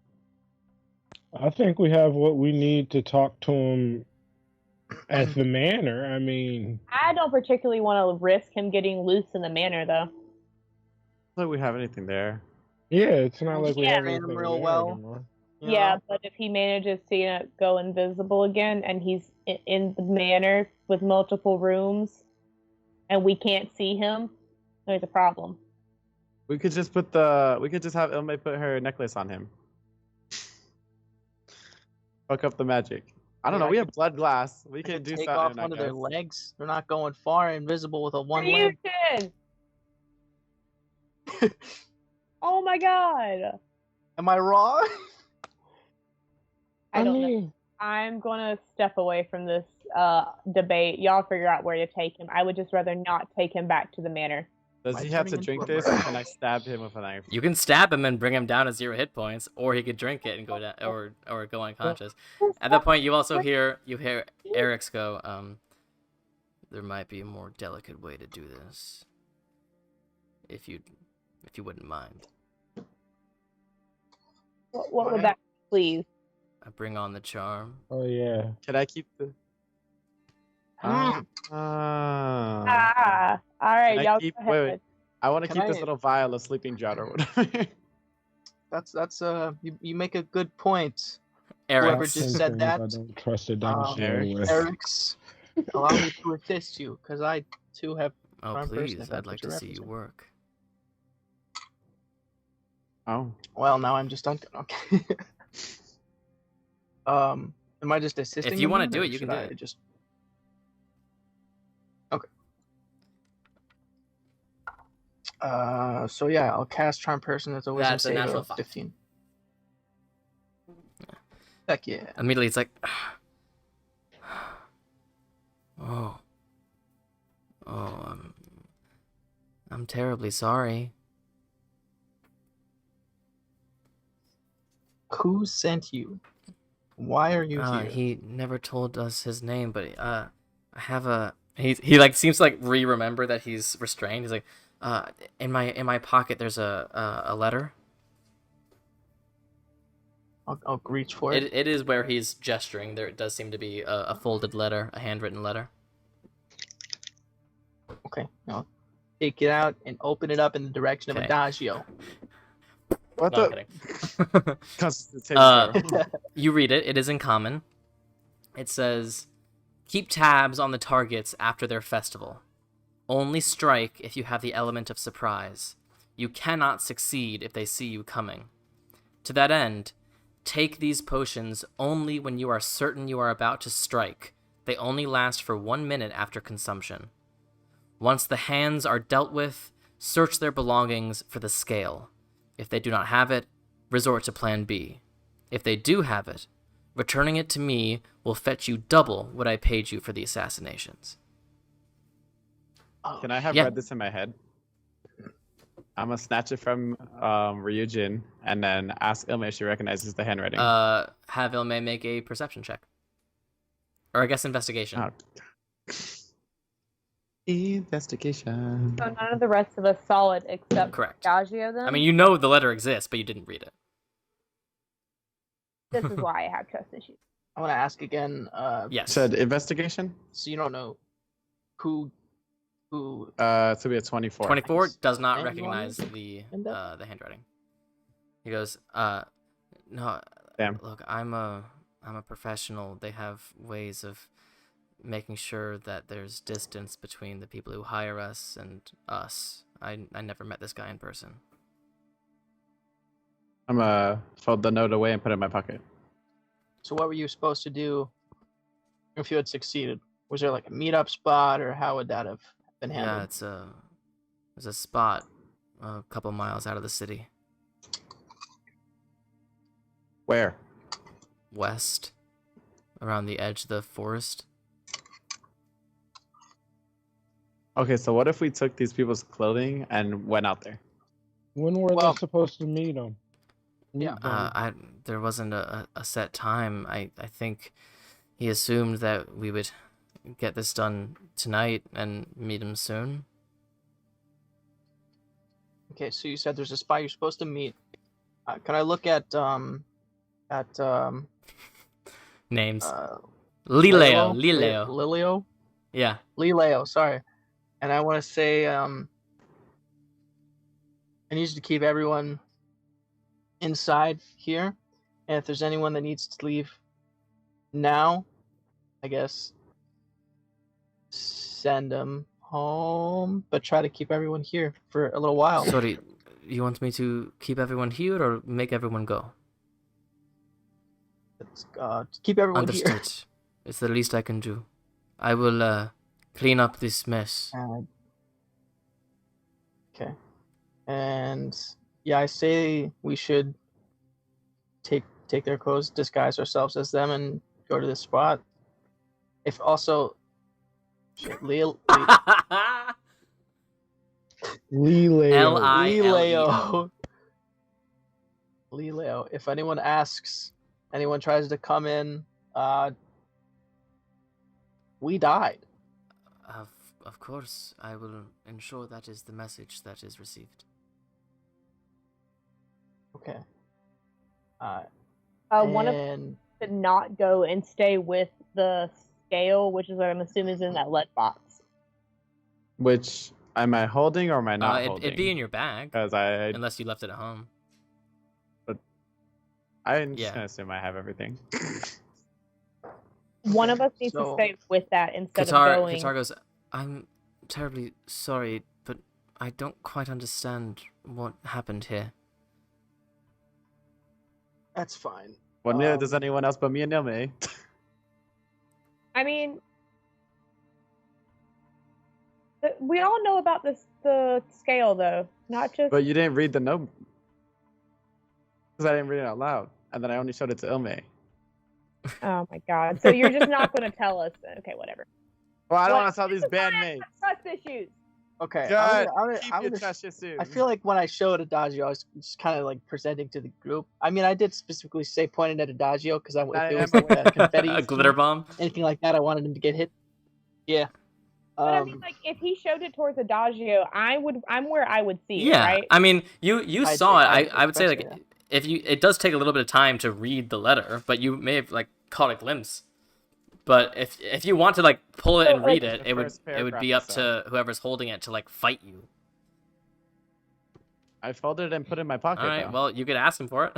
I think we have what we need to talk to him at the manor. I mean, I don't particularly want to risk him getting loose in the manor, though. Not like we have anything there. yeah, it's not like we Yeah. have Train him anything real there well. anymore. you Yeah, know? but if he manages to go invisible again and he's in the manor with multiple rooms and we can't see him, there's a problem. We could just have Ilmay put her necklace on him. Fuck up the magic. I don't know. We have blood glass. We I can could do take off something. I one of their guess. legs. They're not going far, invisible with a one leg. Ryujin! Oh my god! Am I wrong? I don't know. mean, I'm gonna step away from this debate. Y'all figure out where to take him. I would just rather not take him back to the manor. Does Am I he have to turning drink into a this, or can I stab him with a knife? You can stab him and bring him down to 0 hit points, or he could drink it and go down, or go unconscious. At that point, you also hear Eric's go. There might be a more delicate way to do this, if you wouldn't mind. What would that be, please? I bring on the charm. oh yeah. Can I keep the? Mm. All right, Can I y'all keep- go ahead. wait. I want to Can keep this I- little vial of sleeping jar or whatever. That's you make a good point. Eric, Whoever just said that, I don't trust it down Eric. with. Eric's, allow me to assist you, because I too have. oh Prime please, person, I'd like to that's see what you you work. Oh. Well, now I'm just okay. Am I just assisting? If you want want to to do it, you can do it. Just... Okay. So yeah, I'll cast Charm Person. That's a wisdom That's a save natural of 5. 15. Heck yeah. Immediately, it's like, oh, I'm terribly sorry. Who sent you? Why are you here? He never told us his name, but I have a. He like seems to like remember that he's restrained. He's like, in my pocket there's a letter. I'll reach for it. It is where he's gesturing. There does seem to be a folded letter, a handwritten letter. Okay, I'll take it out and open it up in the direction of Adagio. What No, the? I'm kidding. You read it. It is in common. It says, keep tabs on the targets after their festival. Only strike if you have the element of surprise. You cannot succeed if they see you coming. To that end, take these potions only when you are certain you are about to strike. They only last for 1 minute after consumption. Once the hands are dealt with, search their belongings for the scale. If they do not have it, resort to plan B. If they do have it, returning it to me will fetch you double what I paid you for the assassinations. Can I have read this in my head? I'm gonna snatch it from Ryujin and then ask Ilme if she recognizes the handwriting. Have Ilme make a perception check. Or I guess investigation. Oh. Investigation. So none of the rest of us saw it except Correct. Adagio then? I mean, you know the letter exists, but you didn't read it. This is why I have trust issues. I want to ask again. Yes. Said investigation? So you don't know who it's gonna be a 24. 24 does not Anyone recognize the handwriting. He goes, no, Damn. look, I'm a professional. They have ways of making sure that there's distance between the people who hire us and us. I never met this guy in person. I'm gonna fold the note away and put it in my pocket. So what were you supposed to do if you had succeeded? Was there like a meetup spot, or how would that have been handled? Yeah, there's a spot a couple miles out of the city. Where? West, around the edge of the forest. Okay, so what if we took these people's clothing and went out there? When were they supposed to meet them? There wasn't a set time. I think he assumed that we would get this done tonight and meet him soon. Okay, so you said there's a spot you're supposed to meet. Can I look at names? Lileo. Lileo? Yeah. Lileo, sorry. And I want to say, I need you to keep everyone inside here. And if there's anyone that needs to leave now, I guess send them home. But try to keep everyone here for a little while. Sorry, you want me to keep everyone here or make everyone go? Keep everyone Understood. here. It's the least I can do. I will clean up this mess. Okay. And yeah, I say we should take their clothes, disguise ourselves as them, and go to this spot. If also, Lileo. Lileo. If anyone asks, anyone tries to come in, we died. Of course, I will ensure that is the message that is received. Okay. One of them should not go and stay with the scale, which is what I'm assuming is in that lead box. Which, am I holding or am I not holding? It'd be in your bag. Unless you left it at home. But I'm just going to assume I have everything. One of us needs to stay with that instead of going. Qatar goes, I'm terribly sorry, but I don't quite understand what happened here. That's fine. Well, neither does anyone else but me and Ilme. I mean, we all know about the scale, though. Not just. But you didn't read the note. Because I didn't read it out loud. And then I only showed it to Ilme. Oh my god. So you're just not going to tell us. Okay, whatever. Well, I don't What? want to tell these bandmates. Trust issues. Okay. God, I'm keep gonna your trust soon. I feel like when I showed Adagio, I was just kind of like presenting to the group. I mean, I did specifically say pointed at Adagio because if it was like a confetti, a glitter bomb. anything like that, I wanted him to get hit. Yeah. But I mean, like, if he showed it towards Adagio, I'm where I would see it, Yeah, right? I mean, you saw it. I would say like especially, it does take a little bit of time to read the letter, but you may have like caught a glimpse. But if you want to like pull it So, and read like, it, it would paragraph be up or to whoever's holding it to like fight you. I folded it and put it in my pocket. All right, though. well you could ask him for it.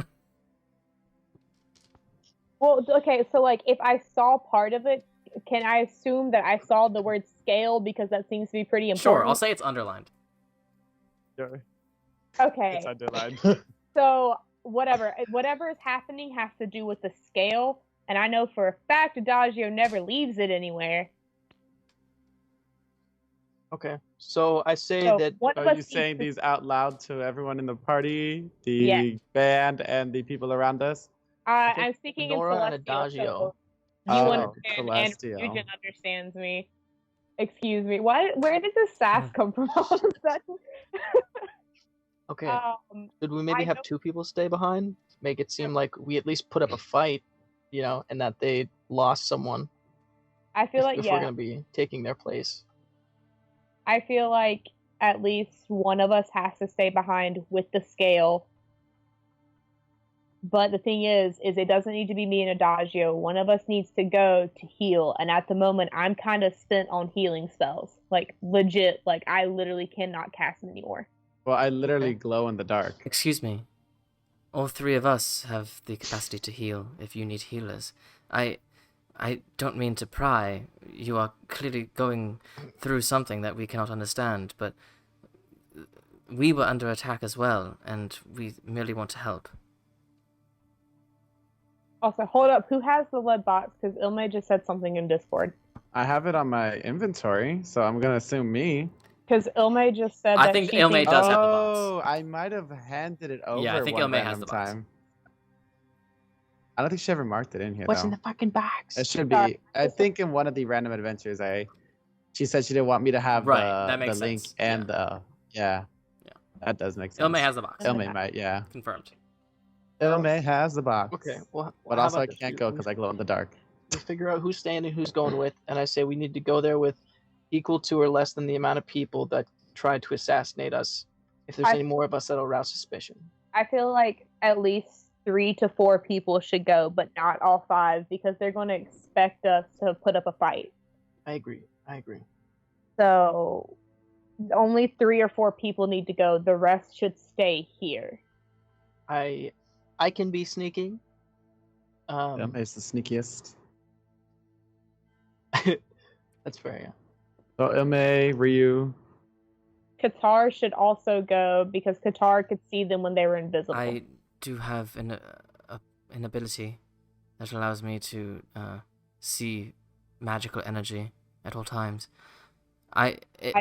Well, okay, so like if I saw part of it, can I assume that I saw the word scale because that seems to be pretty important? Sure, I'll say it's underlined. Sure. Okay. It's underlined. So whatever is happening has to do with the scale, and I know for a fact Adagio never leaves it anywhere. Okay. So I say So that. one of Are us you needs saying to- these out loud to everyone in the party, the Yeah. band, and the people around us? I'm speaking Nora in and Celestial. Adagio. So you Oh, understand, Celestial. and Eugen understands me. Excuse me. Where did this sass come from all of a sudden? Okay. Should we I maybe have know- 2 people stay behind? Make it seem like we at least put up a fight, and that they lost someone. I feel like if we're gonna be taking their place. I feel like at least one of us has to stay behind with the scale. But the thing is it doesn't need to be me and Adagio. One of us needs to go to heal. And at the moment, I'm kind of spent on healing spells. Like, legit. Like, I literally cannot cast them anymore. Well, I literally glow in the dark. Excuse me. All three of us have the capacity to heal if you need healers. I don't mean to pry. You are clearly going through something that we cannot understand, but we were under attack as well, and we merely want to help. Also, hold up. Who has the lead box? Because Ilme just said something in Discord. I have it on my inventory, so I'm gonna assume me. Because Ilme just said I that think she Ilme thinks- does have the box. Oh, I might have handed it over. Yeah, I think one Ilme has random the box. time. I don't think she ever marked it in here. What's though. in the fucking box? It should Sorry. be. I think in one of the random adventures, she said she didn't want me to have Right, that the makes link sense. and the Yeah. That does make sense. Ilme has the box. Ilme might, yeah. Confirmed. Ilme has the box. Okay. Well, But how also I about this? can't go because I glow in the dark. We figure out who's staying and who's going with, and I say we need to go there with equal to or less than the amount of people that tried to assassinate us. If there's any more of us, that'll arouse suspicion. I feel like at least 3 to 4 people should go, but not all 5, because they're going to expect us to put up a fight. I agree. So only 3 or 4 people need to go. The rest should stay here. I can be sneaking. Ilme is the sneakiest. That's fair, yeah. So Ilme, Ryu. Qatar should also go because Qatar could see them when they were invisible. I do have an ability that allows me to see magical energy at all times. I feel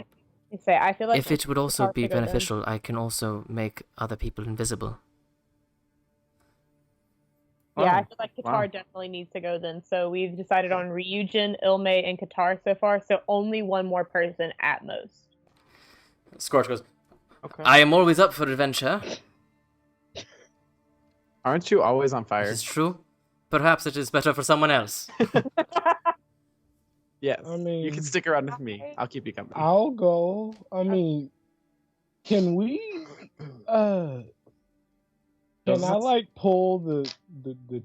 like if it would also Qatar be should go then. beneficial, I can also make other people invisible. Yeah, I Oh, feel like Qatar wow. definitely needs to go then. So we've decided on Ryujin, Ilme, and Qatar so far. So only one more person at most. Scorch goes, Okay. I am always up for adventure. Aren't you always on fire? This is true. Perhaps it is better for someone else. Yes. I mean, you can stick around with me. I'll keep you company. I'll go. I mean, can we? Can I like pull the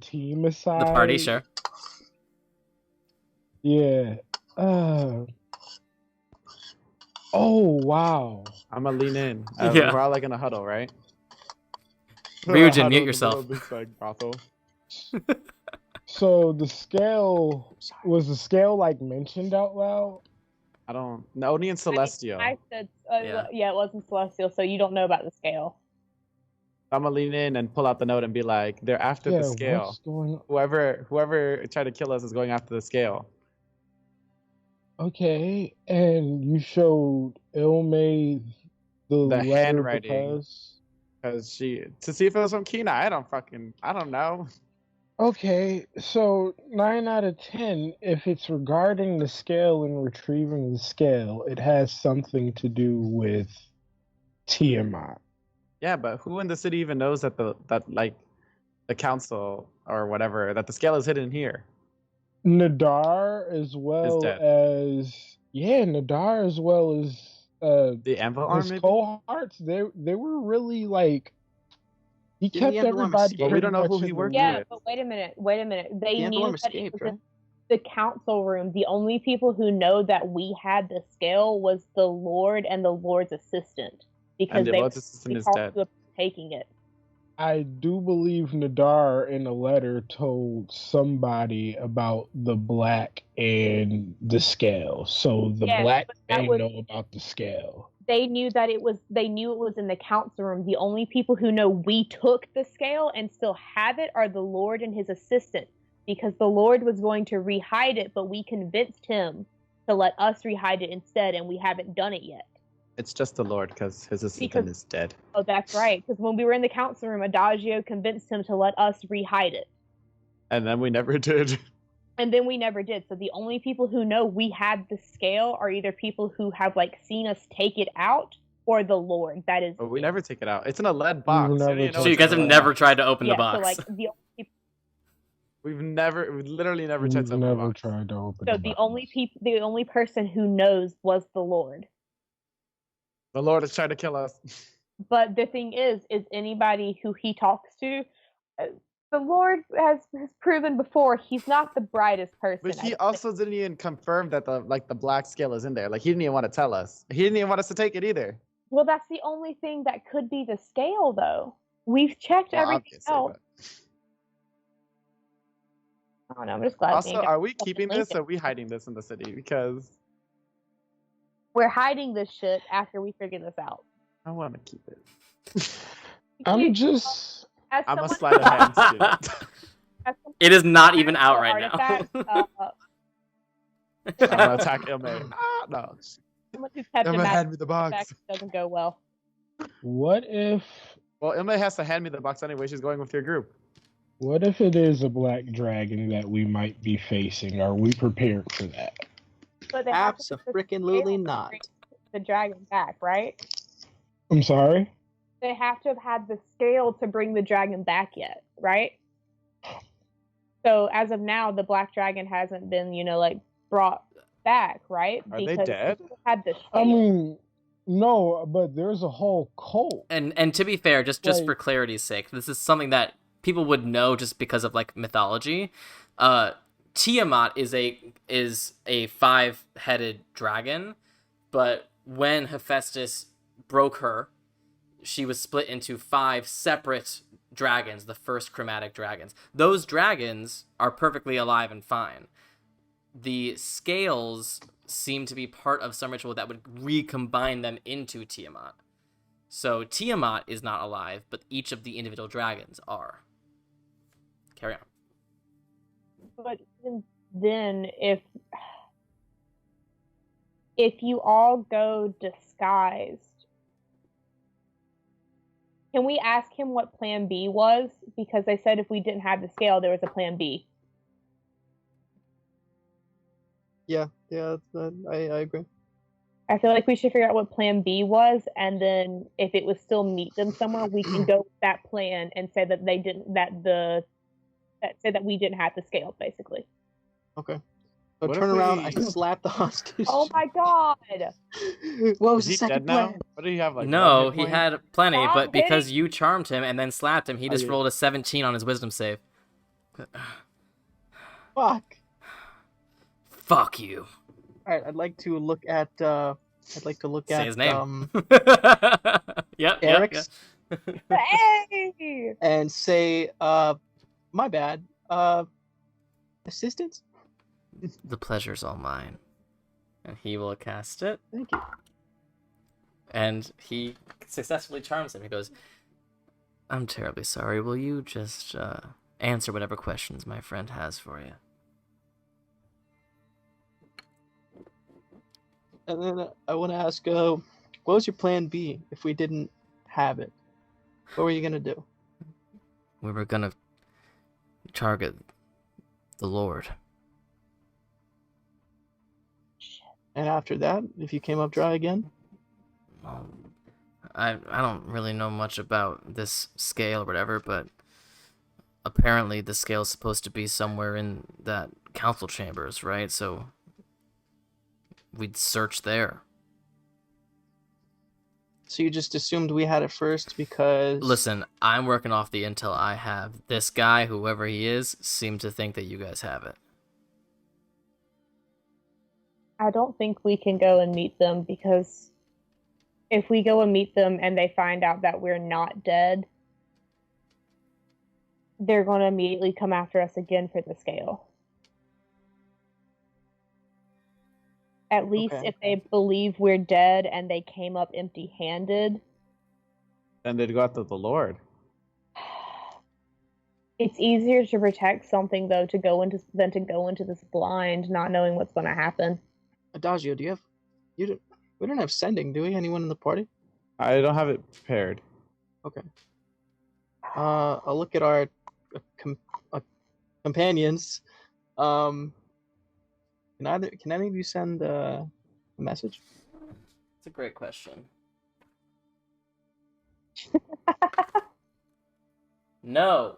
team aside? The party, sure. Yeah. Oh wow. I'm gonna lean in. Yeah. We're all like in a huddle, right? Ryujin, Huddle mute in the yourself. middle of this, like, brothel. So the scale was the scale like mentioned out loud? I don't. No, only in Celestial. I said, Yeah. yeah, it wasn't Celestial, so you don't know about the scale. I'm gonna lean in and pull out the note and be like, they're after the scale. What's going on? Whoever tried to kill us is going after the scale. Okay, and you showed Ilme the letter handwriting. because to see if it was from Kina. I don't know. Okay, so 9 out of 10, if it's regarding the scale and retrieving the scale, it has something to do with Tiamat. Yeah, but who in the city even knows that the council or whatever, that the scale is hidden here? Nadar as well dead. Nadar as well as The Anvil arm, his maybe? cohorts. They were really like he Didn't kept the Anvil arm everybody. escape? But we don't know who pretty he much worked in the with. Yeah, but wait a minute. They The Anvil knew arm that it escaped, was right? in the council room. The only people who know that we had the scale was the Lord and the Lord's assistant, because And the they Lord's assistant is talked dead. to us taking it. I do believe Nadar in a letter told somebody about the black and the scale. So the Yes, black but that may was- know about the scale. They knew that it was in the council room. The only people who know we took the scale and still have it are the Lord and his assistant, because the Lord was going to rehide it, but we convinced him to let us rehide it instead, and we haven't done it yet. It's just the Lord because his assistant is dead. Oh, that's right, because when we were in the council room, Adagio convinced him to let us rehide it. And then we never did. And then we never did. So the only people who know we had the scale are either people who have seen us take it out, or the Lord. That is. But we never take it out. It's in a lead box. never You know So you it's guys in have a never box. tried to open Yeah. the box. So the only people. We've literally never tried We've to open the never box. tried to open So the the only person who knows was the Lord. The Lord is trying to kill us. But the thing is anybody who he talks to, the Lord has proven before he's not the brightest person. But he also didn't even confirm that the black scale is in there. Like, he didn't even want to tell us. He didn't even want us to take it either. Well, that's the only thing that could be the scale, though. We've checked everything else. I don't know. I'm just glad. Also, are we keeping this or are we hiding this in the city? Because we're hiding this shit after we figure this out. I want to keep it. I'm a sleight of hand student. It is not even out right now. I'm gonna attack Ilme. No. Someone who's kept Ilme, hand me the box. Doesn't go well. What if? Well, Ilme has to hand me the box anyway. She's going with your group. What if it is a black dragon that we might be facing? Are we prepared for that? But they have to Abso-frickin-lutely not. bring the dragon back, right? I'm sorry? They have to have had the scale to bring the dragon back yet, right? So as of now, the black dragon hasn't been, brought back, right? Are they dead? They had the I mean, no, but there's a whole cult. And to be fair, just for clarity's sake, this is something that people would know just because of mythology. Tiamat is a 5-headed dragon, but when Hephaestus broke her, she was split into 5 separate dragons, the first chromatic dragons. Those dragons are perfectly alive and fine. The scales seem to be part of some ritual that would recombine them into Tiamat. So Tiamat is not alive, but each of the individual dragons are. Carry on. But even then, if you all go disguised, can we ask him what plan B was? Because they said if we didn't have the scale, there was a plan B. Yeah, I agree. I feel like we should figure out what plan B was, and then if it was still meet them somewhere, we can go with that plan and say that they didn't, say that we didn't have the scale, basically. Okay. So What turn if around, we- I slap the hostage. Oh my god! What was Is the he second dead now? plan? What do you have, No, 1 hit he point? had plenty, Stop but because hitting- you charmed him and then slapped him, he just yeah. rolled a 17 on his wisdom save. Fuck. Fuck you. Alright, I'd like to look at Say his name. Yep. Eric's Hey! and say, my bad. Assistance? The pleasure's all mine. And he will cast it. Thank you. And he successfully charms him. He goes, I'm terribly sorry. Will you just answer whatever questions my friend has for you? And then I want to ask, what was your plan B if we didn't have it? What were you gonna do? We were gonna target the Lord. And after that, if you came up dry again? Well, I don't really know much about this scale or whatever, but apparently the scale's supposed to be somewhere in that council chambers, right? So we'd search there. So you just assumed we had it first because... Listen, I'm working off the intel I have. This guy, whoever he is, seemed to think that you guys have it. I don't think we can go and meet them because if we go and meet them and they find out that we're not dead, they're going to immediately come after us again for the scale. At least Okay. if they believe we're dead and they came up empty-handed. Then they'd go after the Lord. It's easier to protect something though than to go into this blind, not knowing what's going to happen. Adagio, we don't have sending, do we? Anyone in the party? I don't have it prepared. Okay. I'll look at our companions. Can any of you send a message? It's a great question. No,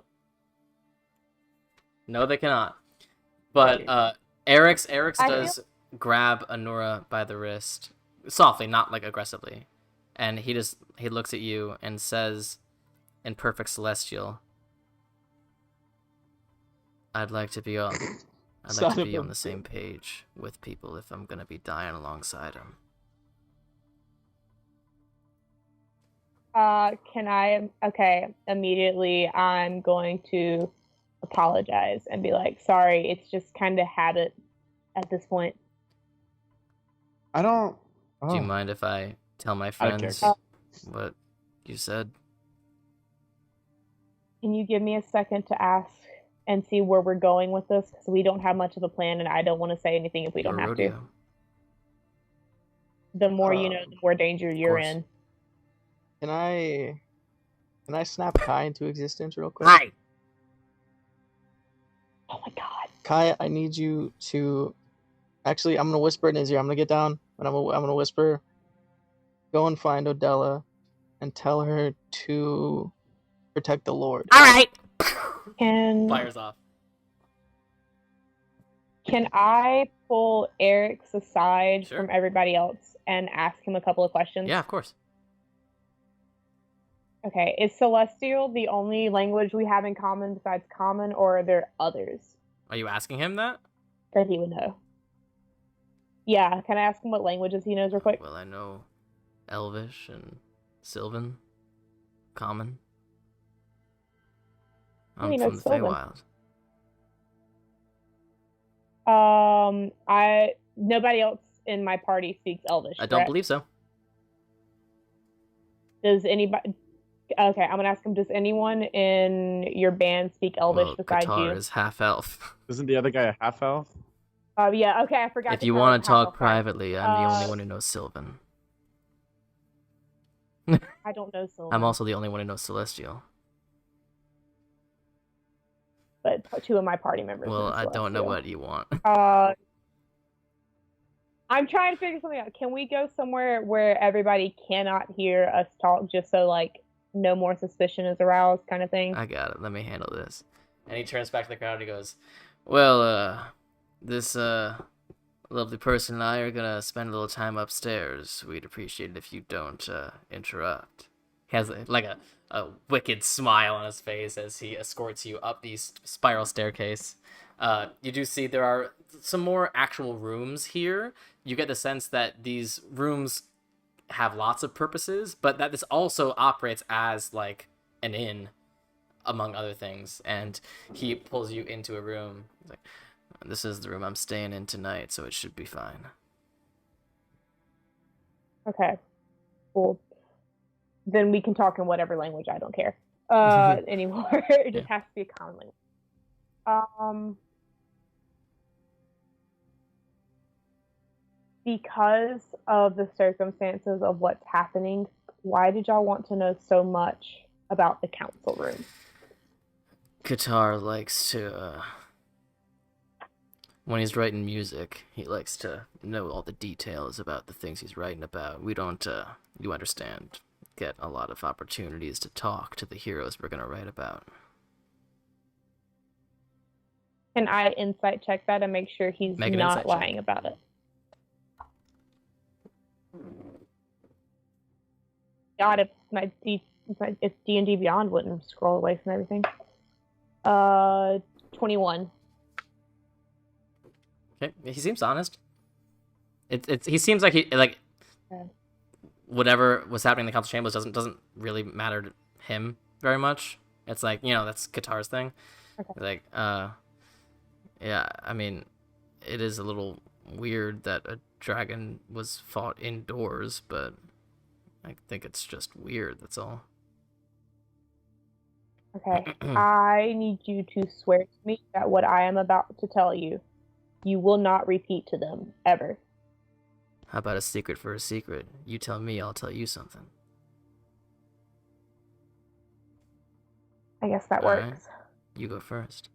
they cannot. But Eric's does grab Anura by the wrist, softly, not like aggressively, and he looks at you and says, in perfect celestial, I'd like to be on the same page with people if I'm gonna be dying alongside them. Immediately I'm going to apologize and be like, sorry, it's just kind of habit at this point. I don't... Oh. Do you mind if I tell my friends what you said? Can you give me a second to ask and see where we're going with this? Because we don't have much of a plan, and I don't want to say anything if we don't have to. The more you know, the more danger you're in. Can I snap Kai into existence real quick? Hi. Oh my god. Kai, I need you to... Actually, I'm gonna whisper in his ear. I'm gonna get down, and I'm gonna whisper, go and find Odella and tell her to protect the Lord. All right. Fires off. Can I pull Eric's aside from everybody else and ask him a couple of questions? Yeah, of course. Okay, is Celestial the only language we have in common besides Common, or are there others? Are you asking him that? That he would know. Yeah, can I ask him what languages he knows real quick? Well, I know Elvish and Sylvan, Common. I'm from the Feywild. Nobody else in my party speaks Elvish. I don't believe so. Does anybody? Okay, I'm gonna ask him. Does anyone in your band speak Elvish besides Qatar you? is half elf. Isn't the other guy a half elf? Yeah. Okay, I forgot. If you want to talk privately, I'm the only one who knows Sylvan. I don't know Sylvan. I'm also the only one who knows Celestial. But two of my party members. Well, I don't know what you want. I'm trying to figure something out. Can we go somewhere where everybody cannot hear us talk, just so like no more suspicion is aroused, kind of thing? I got it. Let me handle this. And he turns back to the crowd and he goes, "Well, this lovely person and I are gonna spend a little time upstairs. We'd appreciate it if you don't interrupt." He has like a wicked smile on his face as he escorts you up the spiral staircase. You do see there are some more actual rooms here. You get the sense that these rooms have lots of purposes, but that this also operates as like an inn, among other things. And he pulls you into a room. He's like, "This is the room I'm staying in tonight, so it should be fine." Okay, cool. Then we can talk in whatever language. I don't care. anymore. It just has to be a common language. Because of the circumstances of what's happening, why did y'all want to know so much about the council room? Qatar likes to, when he's writing music, he likes to know all the details about the things he's writing about. We don't, you understand, get a lot of opportunities to talk to the heroes we're going to write about. Can I insight check that and make sure he's not lying about it? God, if if D&D Beyond wouldn't scroll away from everything. 21. Okay, he seems honest. He seems like whatever was happening in the council chambers doesn't really matter to him very much. It's like, that's Qatar's thing. Okay. Like, yeah, I mean, it is a little weird that a dragon was fought indoors, but I think it's just weird, that's all. Okay, I need you to swear to me that what I am about to tell you, you will not repeat to them, ever. How about a secret for a secret? You tell me, I'll tell you something. I guess that All works. right. You go first.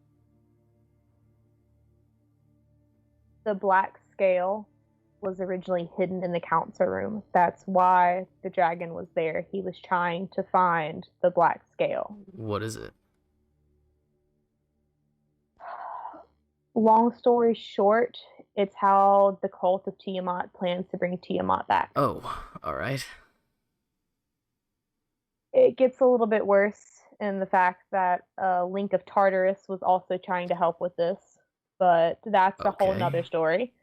The black scale was originally hidden in the council room. That's why the dragon was there. He was trying to find the black scale. What is it? Long story short, it's how the cult of Tiamat plans to bring Tiamat back. Oh, all right. It gets a little bit worse in the fact that Link of Tartarus was also trying to help with this, but that's a whole nother story.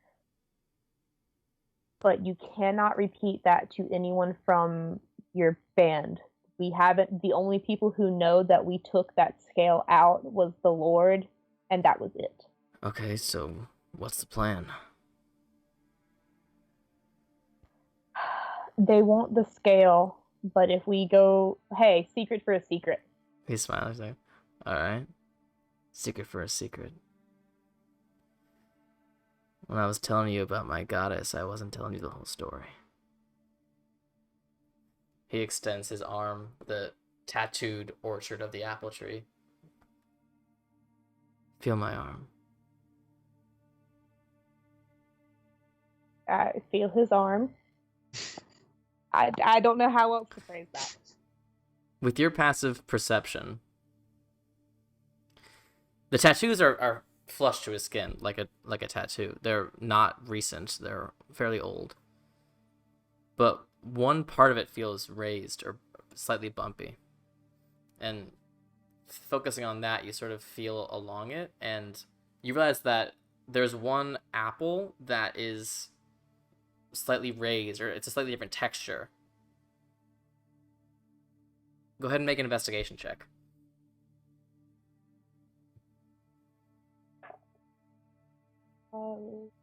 But you cannot repeat that to anyone from your band. The only people who know that we took that scale out was the Lord, and that was it. Okay, so what's the plan? They want the scale, but if we go, hey, secret for a secret. He's smiling, he's like, alright. Secret for a secret. When I was telling you about my goddess, I wasn't telling you the whole story. He extends his arm, the tattooed orchard of the apple tree. Feel my arm. I feel his arm. I don't know how else to phrase that. With your passive perception, the tattoos are flush to his skin, like a tattoo. They're not recent, they're fairly old. But one part of it feels raised or slightly bumpy. And focusing on that, you sort of feel along it, and you realize that there's one apple that is slightly raised, or it's a slightly different texture. Go ahead and make an investigation check.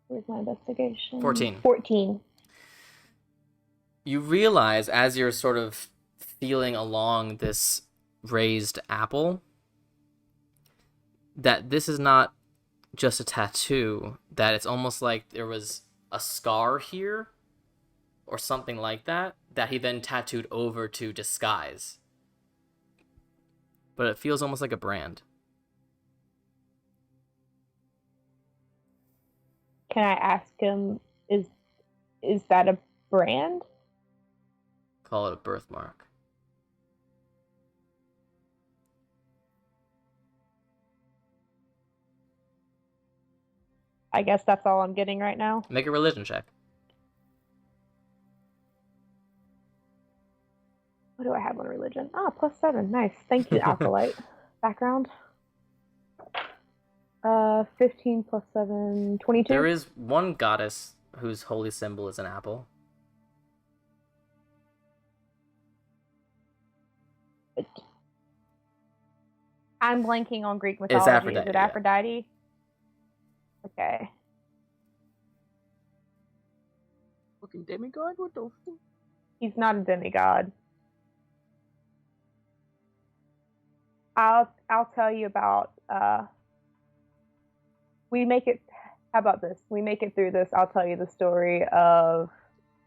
Where's my investigation? 14. You realize, as you're sort of feeling along this raised apple, that this is not just a tattoo, that it's almost like there was a scar here, or something like that he then tattooed over to disguise. But it feels almost like a brand. Can I ask him, is that a brand? Call it a birthmark. I guess that's all I'm getting right now. Make a religion check. What do I have on religion? +7. Nice. Thank you, Acolyte. Background. 15 + 7, 22. There is one goddess whose holy symbol is an apple. I'm blanking on Greek mythology. It's Aphrodite. Is it Aphrodite? Yeah. Okay. Fucking demigod? What the fuck? He's not a demigod. I'll tell you about we make it. How about this? We make it through this. I'll tell you the story of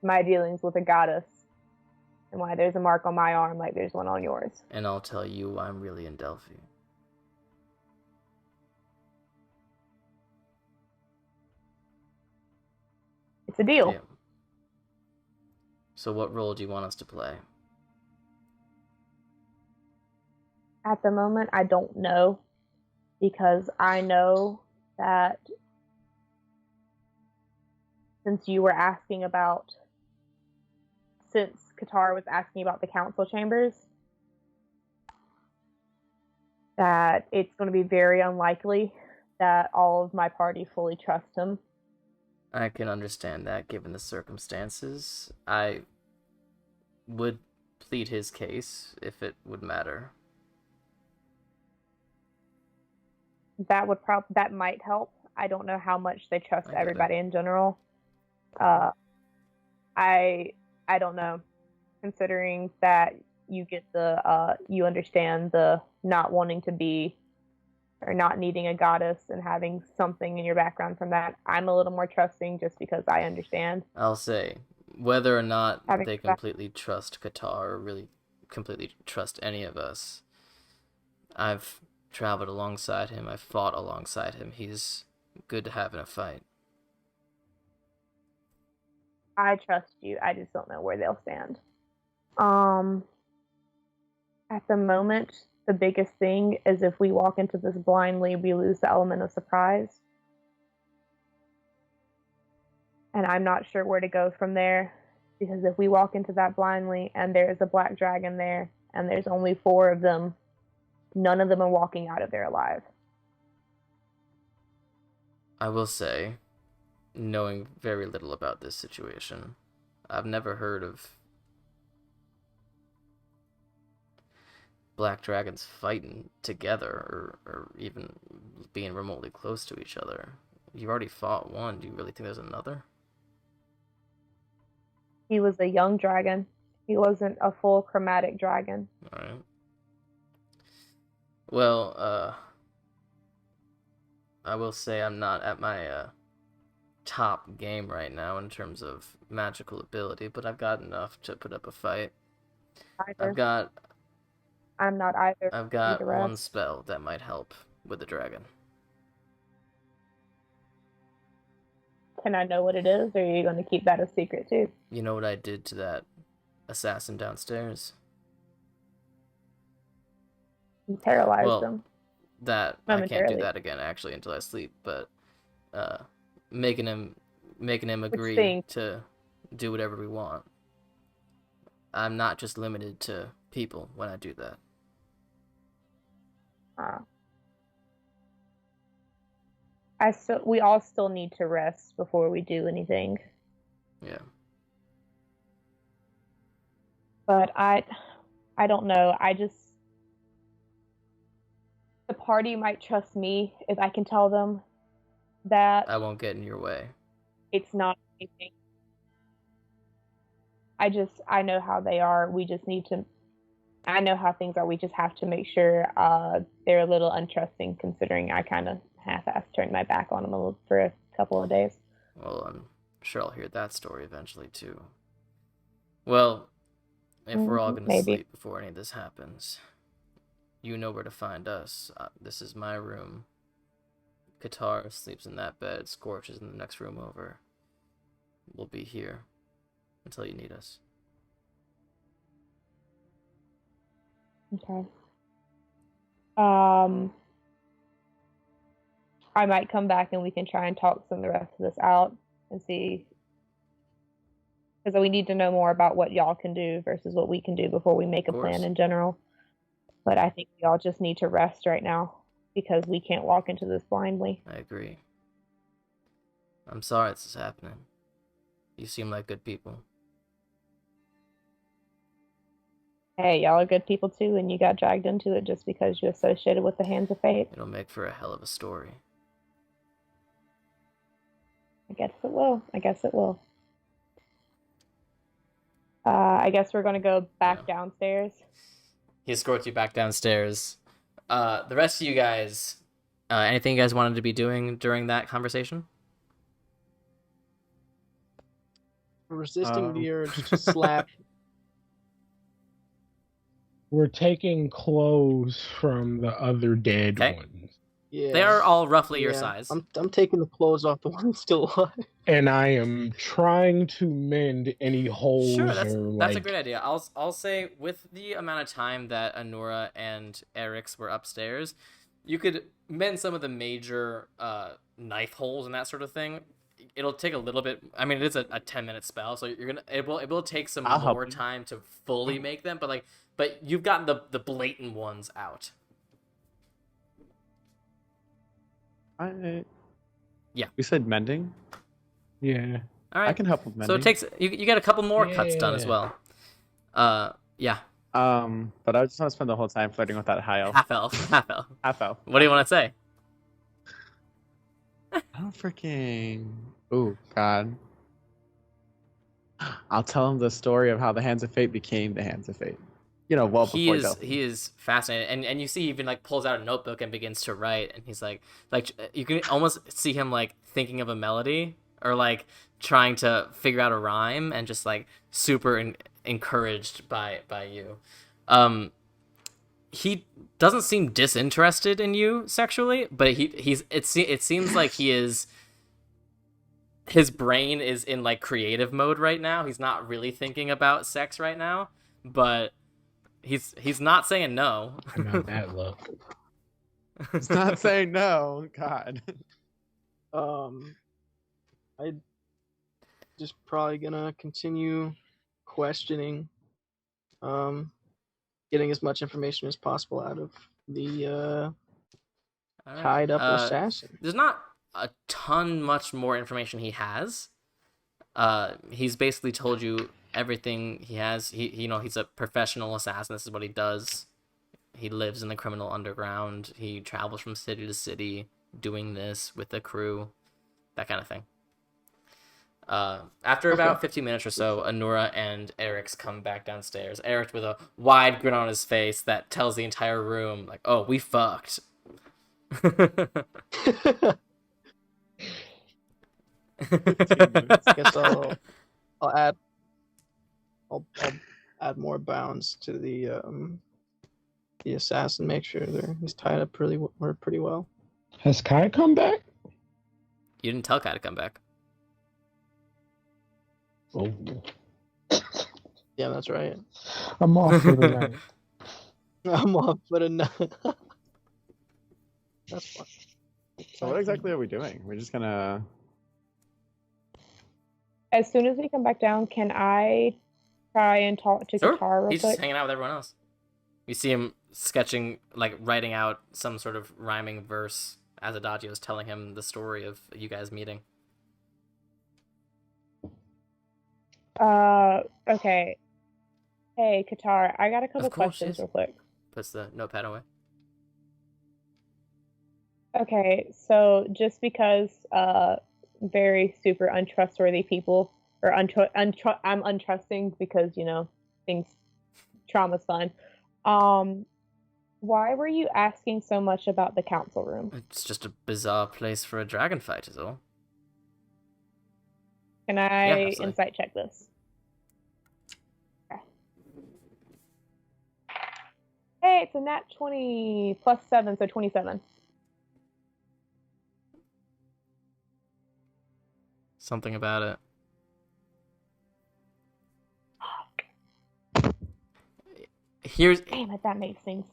my dealings with a goddess and why there's a mark on my arm like there's one on yours. And I'll tell you why I'm really in Delphi. It's a deal. Yeah. So what role do you want us to play? At the moment, I don't know, because I know that since Qatar was asking about the council chambers, that it's going to be very unlikely that all of my party fully trust him. I can understand that given the circumstances. I would plead his case if it would matter. That might help. I don't know how much they trust everybody in general. I don't know. Considering that you get you understand the not wanting to be or not needing a goddess and having something in your background from that, I'm a little more trusting just because I understand. I'll say, whether or not they completely trust Qatar or really completely trust any of us, I've traveled alongside him, I've fought alongside him. He's good to have in a fight. I trust you. I just don't know where they'll stand. At the moment, the biggest thing is if we walk into this blindly, we lose the element of surprise. And I'm not sure where to go from there, because if we walk into that blindly and there's a black dragon there and there's only 4 of them, none of them are walking out of there alive. I will say, knowing very little about this situation, I've never heard of black dragons fighting together or even being remotely close to each other. You already fought one. Do you really think there's another? He was a young dragon. He wasn't a full chromatic dragon. Alright. Well, I will say I'm not at my top game right now in terms of magical ability, but I've got enough to put up a fight. I'm not either. I've got one spell that might help with the dragon. Can I know what it is, or are you going to keep that a secret too? You know what I did to that assassin downstairs? You paralyzed them. I can't do that again actually until I sleep, but making him agree to do whatever we want. I'm not just limited to people when I do that. We all still need to rest before we do anything. Yeah. But I don't know. The party might trust me if I can tell them that I won't get in your way. It's not anything. I know how they are. I know how things are. We just have to make sure they're a little untrusting, considering I kind of half-assed turned my back on them for a couple of days. Well, I'm sure I'll hear that story eventually, too. Well, if we're all going to sleep before any of this happens, you know where to find us. This is my room. Qatar sleeps in that bed. Scorch is in the next room over. We'll be here until you need us. Okay. I might come back and we can try and talk some of the rest of this out and see, because we need to know more about what y'all can do versus what we can do before we make a plan in general. But I think we all just need to rest right now because we can't walk into this blindly. I agree. I'm sorry this is happening. You seem like good people. Hey, y'all are good people too, and you got dragged into it just because you associated with the Hands of Fate. It'll make for a hell of a story. I guess it will. I guess we're going to go back downstairs. He escorts you back downstairs. the rest of you guys, anything you guys wanted to be doing during that conversation? Resisting the urge to slap. We're taking clothes from the other dead Okay. ones. Yeah. They are all roughly your Yeah, size. I'm taking the clothes off the one who's still alive. And I am trying to mend any holes Sure, or that's like a great idea. I'll say with the amount of time that Anura and Eric's were upstairs, you could mend some of the major knife holes and that sort of thing. It'll take a little bit. I mean, it is a 10-minute spell, so it will take some I'll help more you. time to fully make them. But you've gotten the blatant ones out. Yeah. You said mending? yeah. All right. I can help with So mending. it takes you get a couple more cuts done as Yeah. well. Yeah. But I just want to spend the whole time flirting with that high elf. Half elf. Half elf. What do you want to say? I don't freaking. Oh God. I'll tell him the story of how the Hands of Fate became the Hands of Fate. Well before Delphi. He is fascinated, and you see he even like pulls out a notebook and begins to write, and he's like you can almost see him like thinking of a melody or like trying to figure out a rhyme, and just like super encouraged by you. He doesn't seem disinterested in you sexually, but it seems like he is. His brain is in like creative mode right now. He's not really thinking about sex right now, but he's not saying no. I'm not that low. It's not saying no. God. I just probably gonna continue questioning, getting as much information as possible out of the All right. tied up assassin. There's not a ton much more information he has. He's basically told you everything he has. He's a professional assassin. This is what he does. He lives in the criminal underground. He travels from city to city doing this with a crew, that kind of thing. After about 15 minutes or so, Anura and Eric's come back downstairs. Eric with a wide grin on his face that tells the entire room, like, "Oh, we fucked." Guess I'll add more bounds to the assassin. Make sure he's tied up pretty well. Has Kai come back? You didn't tell Kai to come back. Oh. Yeah, that's right. I'm off for the night. I'm off for the night. That's fun. So what exactly are we doing? We're just gonna. As soon as we come back down, can I try and talk to Guitar real He's quick? just hanging out with everyone else. You see him sketching, like writing out some sort of rhyming verse as Adagio is telling him the story of you guys meeting. Okay. Hey, Qatar, I got a couple Of course, questions yes. real quick. Puts the notepad away. Okay, so just because very super untrustworthy people, or I'm untrusting because, trauma's fun. Why were you asking so much about the council room? It's just a bizarre place for a dragon fight, is all. Can I absolutely. insight check this? Okay. Hey, it's a nat 20 plus 7, so 27. Something about it. Damn it, that makes things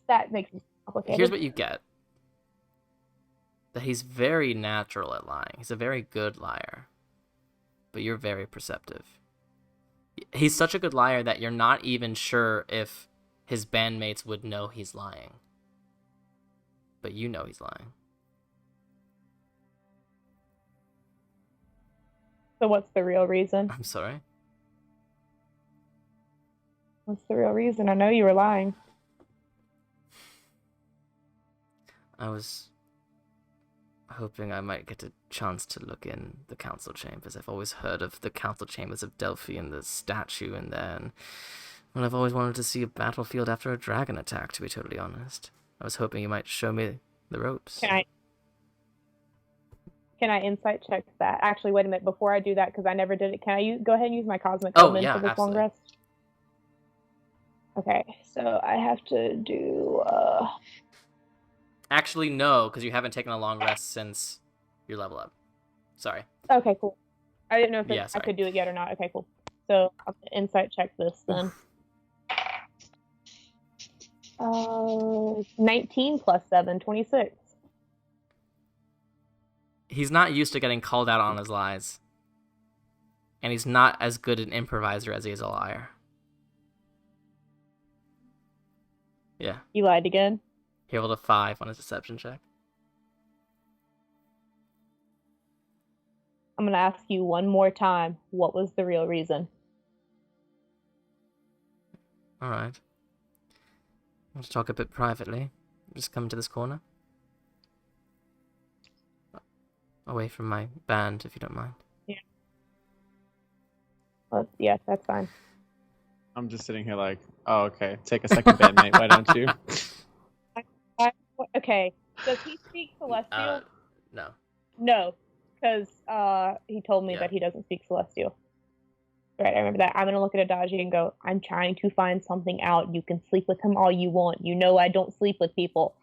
complicated. Here's what you get. That he's very natural at lying. He's a very good liar. But you're very perceptive. He's such a good liar that you're not even sure if his bandmates would know he's lying. But you know he's lying. So what's the real reason? I'm sorry? What's the real reason? I know you were lying. I was hoping I might get a chance to look in the council chambers. I've always heard of the council chambers of Delphi and the statue in there, and I've always wanted to see a battlefield after a dragon attack, to be totally honest. I was hoping you might show me the ropes. Can I insight check that? Actually, wait a minute. Before I do that, because I never did it, can I go ahead and use my Cosmic Omen for this absolutely. long rest? Okay, so I have to do... Actually, no, because you haven't taken a long rest since your level up. Sorry. Okay, cool. I didn't know if Yeah, I could do it yet or not. Okay, cool. So I'll insight check this then. 19 plus 7, 26. He's not used to getting called out on his lies. And he's not as good an improviser as he is a liar. Yeah. You lied again? He rolled a 5 on his deception check. I'm going to ask you one more time. What was the real reason? Alright. Want to talk a bit privately? Just come to this corner. Away from my band, if you don't mind. Yeah. Well, yeah, that's fine. I'm just sitting here like, oh, okay. Take a second, bandmate. Why don't you? Okay. Does he speak Celestial? No. No, because he told me that he doesn't speak Celestial. Right, I remember that. I'm going to look at Adaji and go, I'm trying to find something out. You can sleep with him all you want. You know I don't sleep with people.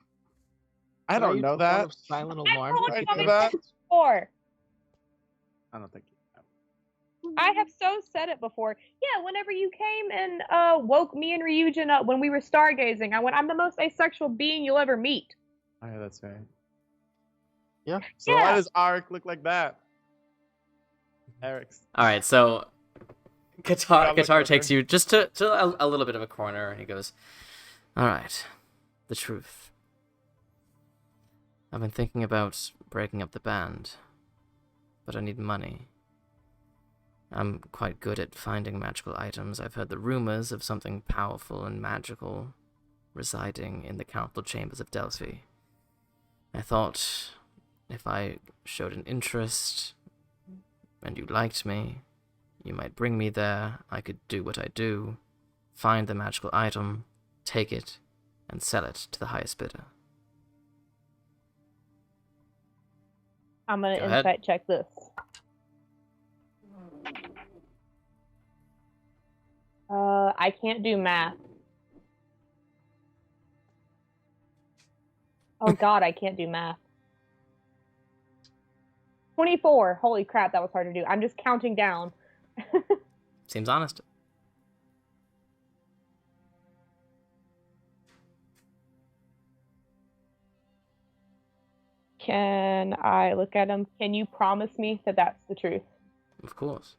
I don't know that. Silent I alarm. told I you know many that. times before. I don't think you have. I have so said it before. Yeah, whenever you came and woke me and Ryujin up when we were stargazing, I went, I'm the most asexual being you'll ever meet. Oh, yeah, that's right. Yeah. So why does Ark look like that? Eric's. Alright, so Qatar takes you just to a little bit of a corner, and he goes, alright, the truth. I've been thinking about breaking up the band, but I need money. I'm quite good at finding magical items. I've heard the rumors of something powerful and magical residing in the council chambers of Delphi. I thought if I showed an interest and you liked me, you might bring me there. I could do what I do, find the magical item, take it, and sell it to the highest bidder. I'm going to Go ahead. insight check this. I can't do math. Oh god, I can't do math. 24. Holy crap, that was hard to do. I'm just counting down. Seems honest. Can I look at him? Can you promise me that that's the truth? Of course.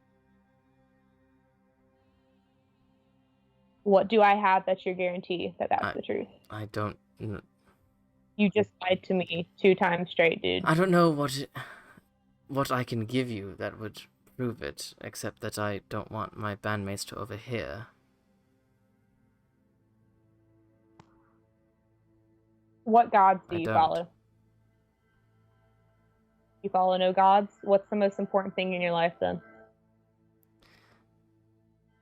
What do I have that's your guarantee that that's the truth? I don't... You just lied to me 2 times straight, dude. I don't know what I can give you that would prove it, except that I don't want my bandmates to overhear. What gods do you follow? You follow no gods? What's the most important thing in your life then?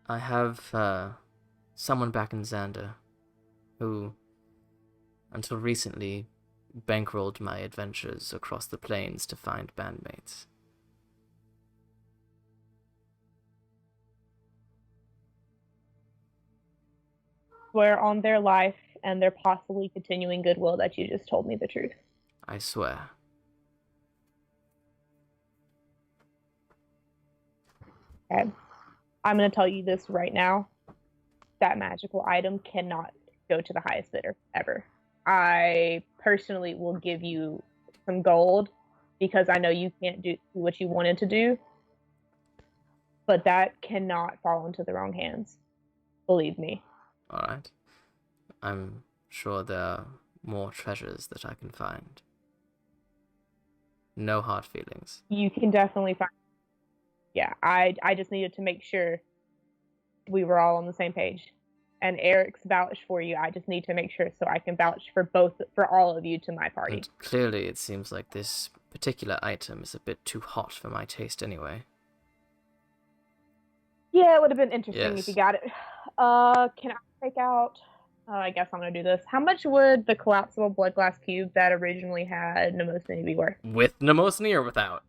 I have someone back in Xander who, until recently, bankrolled my adventures across the plains to find bandmates. Swear on their life and their possibly continuing goodwill that you just told me the truth. I swear. Okay. I'm going to tell you this right now. That magical item cannot go to the highest bidder, ever. I personally will give you some gold because I know you can't do what you wanted to do. But that cannot fall into the wrong hands. Believe me. Alright. I'm sure there are more treasures that I can find. No hard feelings. You can definitely find... Yeah, I just needed to make sure we were all on the same page. And Eric's vouched for you. I just need to make sure so I can vouch for all of you to my party. And clearly it seems like this particular item is a bit too hot for my taste anyway. Yeah, it would have been interesting if you Yes. got it. Can I take out I guess I'm gonna do this. How much would the collapsible blood glass cube that originally had Mnemosyne be worth? With Mnemosyne or without?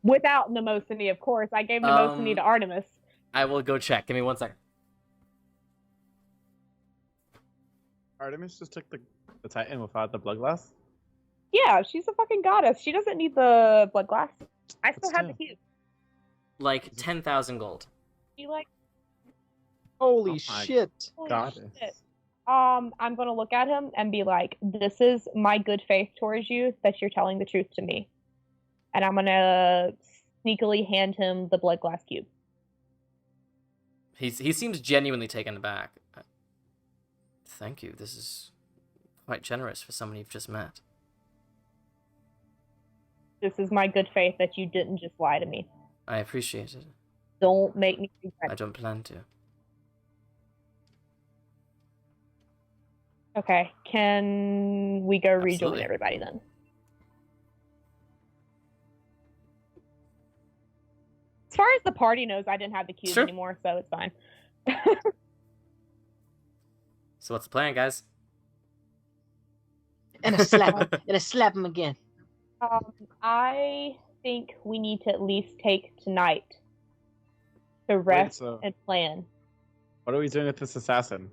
Without Mnemosyne, of course. I gave Mnemosyne to Artemis. I will go check. Give me 1 second. Artemis just took the Titan without the blood glass? Yeah, she's a fucking goddess. She doesn't need the blood glass. I still have the cube. Like 10,000 gold. She like. Holy Oh my shit! Holy Goddess. shit. I'm gonna look at him and be like, "This is my good faith towards you that you're telling the truth to me," and I'm gonna sneakily hand him the blood glass cube. He seems genuinely taken aback. Thank you. This is quite generous for someone you've just met. This is my good faith that you didn't just lie to me. I appreciate it. Don't make me regret I it. don't plan to. Okay, can we go rejoin Absolutely. everybody then? As far as the party knows, I didn't have the cube Sure. anymore, so it's fine. So what's the plan, guys? And I slap him again. I think we need to at least take tonight to rest so- and plan. What are we doing with this assassin?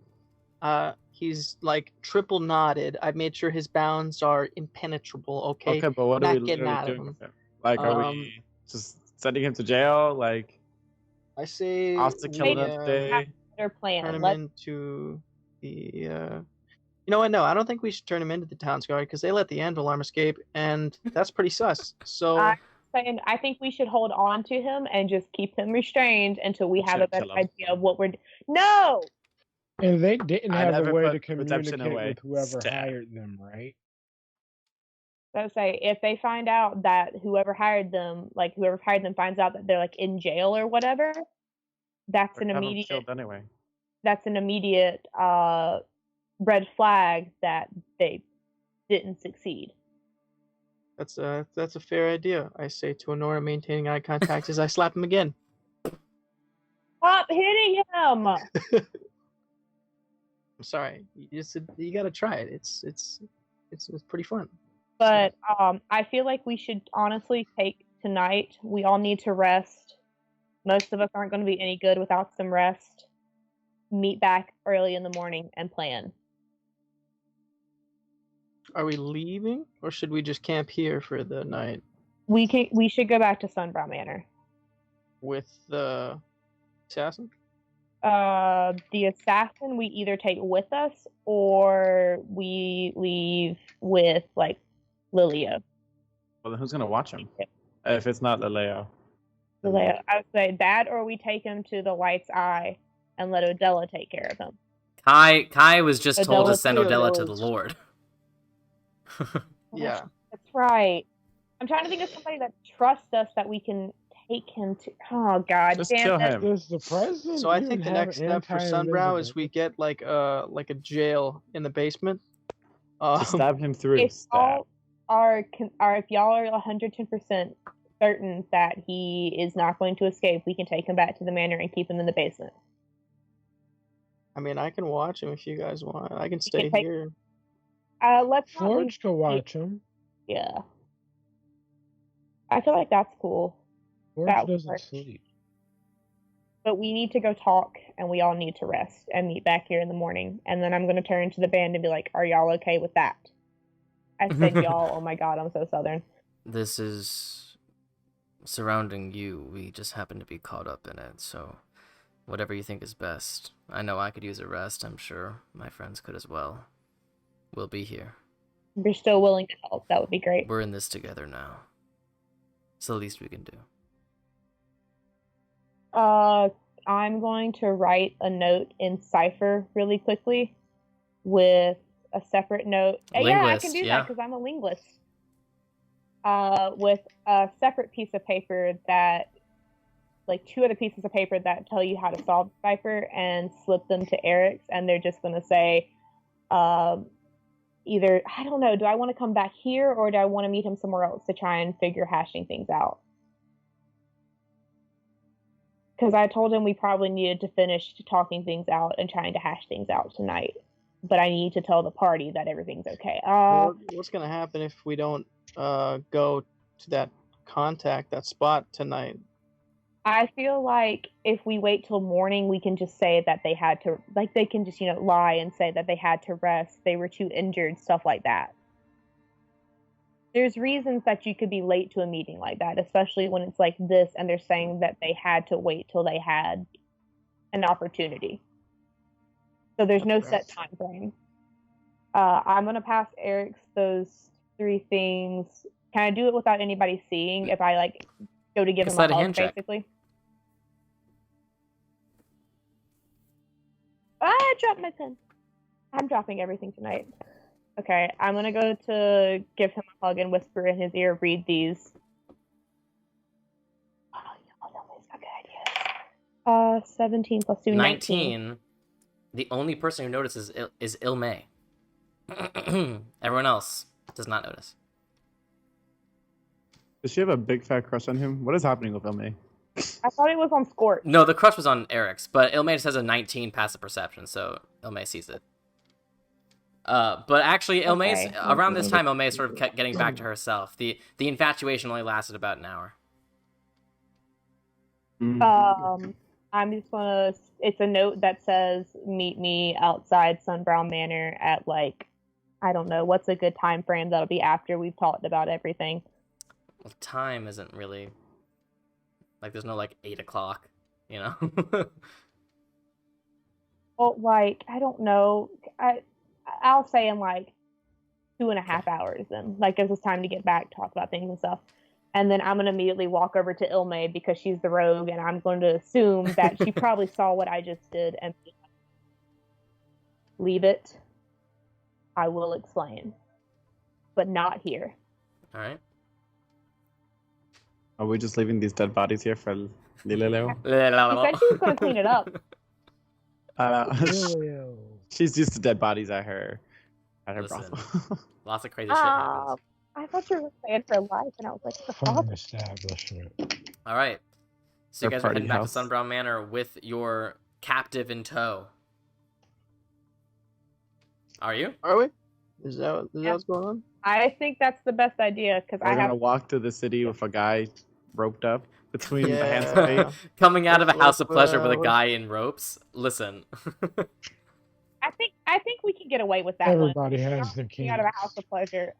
He's like triple knotted. I made sure his bounds are impenetrable. Okay. Okay, but what Not are we getting literally out of doing him. with him? Like, are we just sending him to jail? Like, I say off to kill we, him that day? Better plan. turn him Let's into the. You know what? No, I don't think we should turn him into the town's guard because they let the anvil arm escape, and that's pretty sus. So I think we should hold on to him and just keep him restrained until we have a should better kill him. idea of what we're. No. And they didn't I have never a way put to perception communicate away. with whoever Stab. hired them, right? So say if they find out that whoever hired them finds out that they're like in jail or whatever, that's an Have him immediate killed anyway. red flag that they didn't succeed. that's a fair idea. I say to Honora, maintaining eye contact as I slap him again. Stop hitting him! I'm sorry. You gotta try it. It's pretty fun. But I feel like we should honestly take tonight. We all need to rest. Most of us aren't going to be any good without some rest. Meet back early in the morning and plan. Are we leaving, or should we just camp here for the night We should go back to Sunbrow Manor. with the assassin? The assassin we either take with us or we leave with like Lilio. Well, then who's gonna watch him? If it's not Leleo. Lilio. I would say that, or we take him to the Light's Eye and let Odella take care of him. Kai was just told to Odella send too, Odella to the Odella's- Lord. Yeah. That's right. I'm trying to think of somebody that trusts us that we can take him to. Oh God, Just damn kill it. him. Does the president So I even think the have next step for Sunbrow is anti-invisibility? we get like a jail in the basement. Just stab him through. If Stab. y'all are if y'all are 110% certain that he is not going to escape, we can take him back to the manor and keep him in the basement. I mean, I can watch him if you guys want. I can stay take- here. Let's not leave- Forge can watch him. Yeah. I feel like that's cool. Forge That would doesn't work. sleep. But we need to go talk and we all need to rest and meet back here in the morning. And then I'm going to turn to the band and be like, are y'all okay with that? I said y'all. Oh my God, I'm so southern. This is surrounding you. We just happen to be caught up in it, so whatever you think is best. I know I could use a rest. I'm sure my friends could as well. We'll be here. If you're still willing to help, that would be great. We're in this together now. It's the least we can do. I'm going to write a note in cipher really quickly with a separate note. Yeah, I Linguist, can do yeah. that because I'm a linguist. With a separate piece of paper that, like 2 other pieces of paper that tell you how to solve the cipher, and slip them to Eric's, and they're just going to say, either, I don't know, do I want to come back here or do I want to meet him somewhere else to try and figure hashing things out? because I told him we probably needed to finish talking things out and trying to hash things out tonight. But I need to tell the party that everything's okay. What's gonna happen if we don't go to that spot tonight? I feel like if we wait till morning, we can just say that they had to, like, they can just, lie and say that they had to rest, they were too injured, stuff like that. There's reasons that you could be late to a meeting like that, especially when it's like this and they're saying that they had to wait till they had an opportunity. So there's no set time frame. I'm going to pass Eric's those 3 things. Can I do it without anybody seeing if I, like, go to give him a hug, basically? I dropped my pen. I'm dropping everything tonight. Okay, I'm gonna go to give him a hug and whisper in his ear, read these. Oh, nobody's got good ideas. 17 plus 2, 19. The only person who notices is Ilmay. Everyone else does not notice. Does she have a big fat crush on him? What is happening with Ilmay? I thought it was on Scorch. No, the crush was on Eric's, but Ilmay just has a 19 passive perception, so Ilmay sees it. But actually, Ilmay's around this time, Ilmay sort of kept getting back to herself. The infatuation only lasted about an hour. I'm just gonna. It's a note that says, "Meet me outside Sunbrown Manor at, like, I don't know, what's a good time frame that'll be after we've talked about everything." Well, time isn't really like there's no 8 o'clock, Well, like, I don't know. I'll say in 2.5 hours, then gives us time to get back, talk about things and stuff. And then I'm going to immediately walk over to Ilmay because she's the rogue, and I'm going to assume that she probably saw what I just did and leave it. I will explain. But not here. All right. Are we just leaving these dead bodies here for Lilileo? She said she was going to clean it up. She's used to dead bodies at her Listen, brothel. Lots of crazy shit happens. I thought you were saying for life, and I was like, the Fun establishment. All right. So you Our guys are heading back to house. Sunbrown Manor with your captive in tow. Are you? Are we? Is that what's going on? I think that's the best idea, because We're I have... gonna walk to the city with a guy roped up between the hands of fate. Coming out of a house of pleasure with a guy in ropes. Listen. I think we can get away with that. Everybody has the key. Out of a house of pleasure.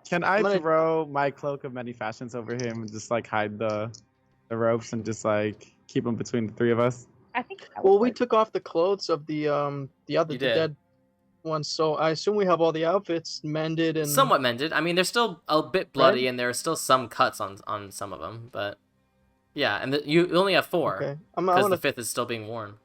Can I throw my cloak of many fashions over him and just hide the ropes and just keep him between the 3 of us? I think. Well, we took off the clothes of the dead ones, so I assume we have all the outfits mended and somewhat mended. I mean, they're still a bit bloody, and there are still some cuts on some of them, but yeah. And you only have 4 because the 5th is still being worn.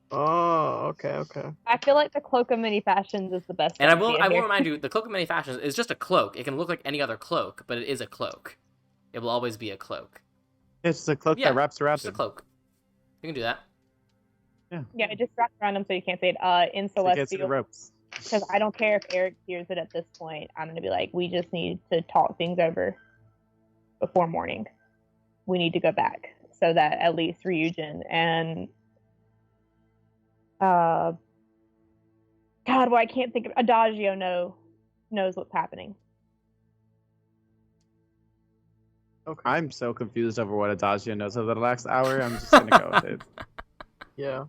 Oh, okay. I feel like the cloak of many fashions is the best. And I will remind you, the cloak of many fashions is just a cloak. It can look like any other cloak, but it is a cloak. It will always be a cloak. It's just a cloak that wraps around It's a cloak. You can do that. Yeah, it just wraps around him so you can't say it. In Celestial, the ropes. Because I don't care if Eric hears it at this point. I'm gonna be like, we just need to talk things over before morning. We need to go back so that at least Ryujin and God, I can't think of Adagio knows what's happening. Okay. I'm so confused over what Adagio knows over the last hour. I'm just gonna go with it. Yeah,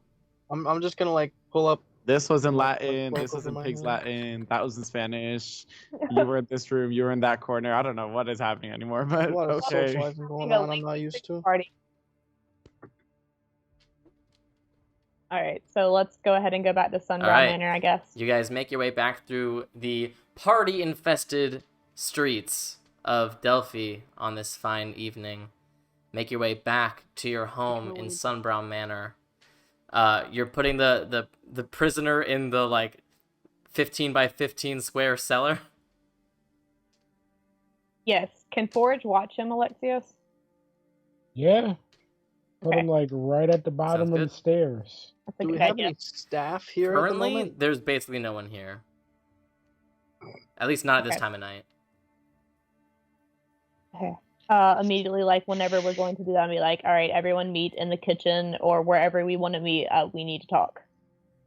I'm just gonna pull up. This was in Latin. This was in Pig's Latin. That was in Spanish. You were in this room. You were in that corner. I don't know what is happening anymore, but What is okay. socializing going on? I'm not used to. Party. All right, so let's go ahead and go back to Sundown Manor, I guess. You guys make your way back through the party-infested streets of Delphi on this fine evening. Make your way back to your home in Sunbrown Manor. You're putting the prisoner in the 15 by 15 square cellar. Yes. Can Forge watch him, Alexios? Yeah. Put him right at the bottom of the stairs. That's a Do we good have idea. any staff here at the Currently, moment? there's basically no one here. At least not at this time of night. Okay. immediately, like, whenever we're going to do that, I'll be like, all right, everyone meet in the kitchen or wherever we want to meet. We need to talk.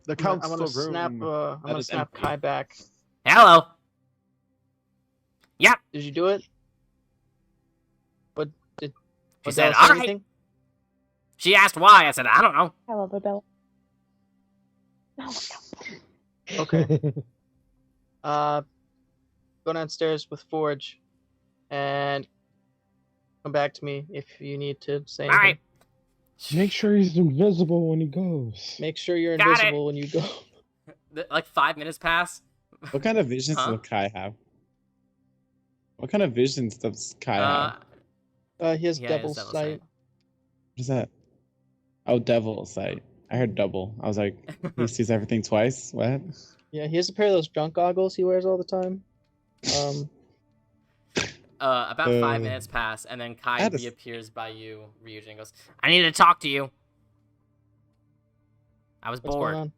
The I'm council gonna snap. room. I'm gonna is snap empty. Kai back. Hello. Yep. Did you do it? What did? She Adele said, say "All right." anything? She asked why. I said, I don't know. I love Adele. Oh my god. Okay. Go downstairs with Forge, and come back to me if you need to say All anything. right. Make sure he's invisible when he goes. Make sure you're Got it. invisible when you go. Like 5 minutes pass. What kind of visions Huh? does Kai have? What kind of visions does Kai have? He has Yeah, Devil's Devil's Sight. What is that? Oh, devil sight. I heard double. I was like, he sees everything twice? What? Yeah, he has a pair of those drunk goggles he wears all the time. About 5 Uh, minutes pass, and then Kai that is- reappears by you, Ryujin, and goes, I need to talk to you. I was What's bored. going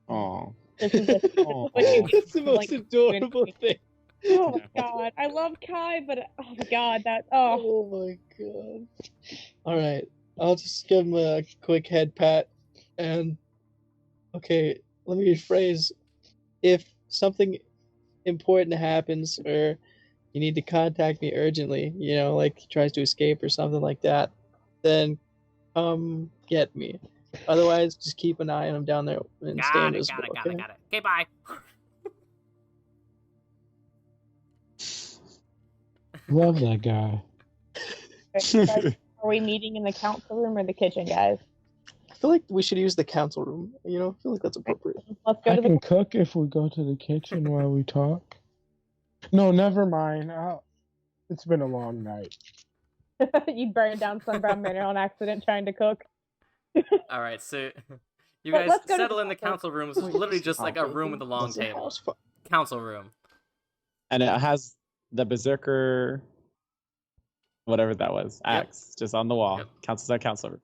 on? Oh. This is a Oh. It's the most Like, adorable thing. oh my god. I love Kai, but oh my god, Oh my god. Alright, I'll just give him a quick head pat and okay, let me rephrase. If something important happens or you need to contact me urgently, like he tries to escape or something like that, then come get me. Otherwise, just keep an eye on him down there and stay Got it, invisible. got it. Okay, bye. Love that guy. okay. Are we meeting in the council room or the kitchen, guys? I feel like we should use the council room. I feel like that's appropriate. Let's go I to can cook if we go to the kitchen while we talk. No, never mind. It's been a long night. the You burned down Sunbrown Manor on accident trying to cook. All right, so you But guys let's go to settle the in the council. council room. It's literally just like a room with a long That's a table. house fire. Council room. And it has the berserker, whatever that was, axe, just on the wall. Yep. Counts as our council room.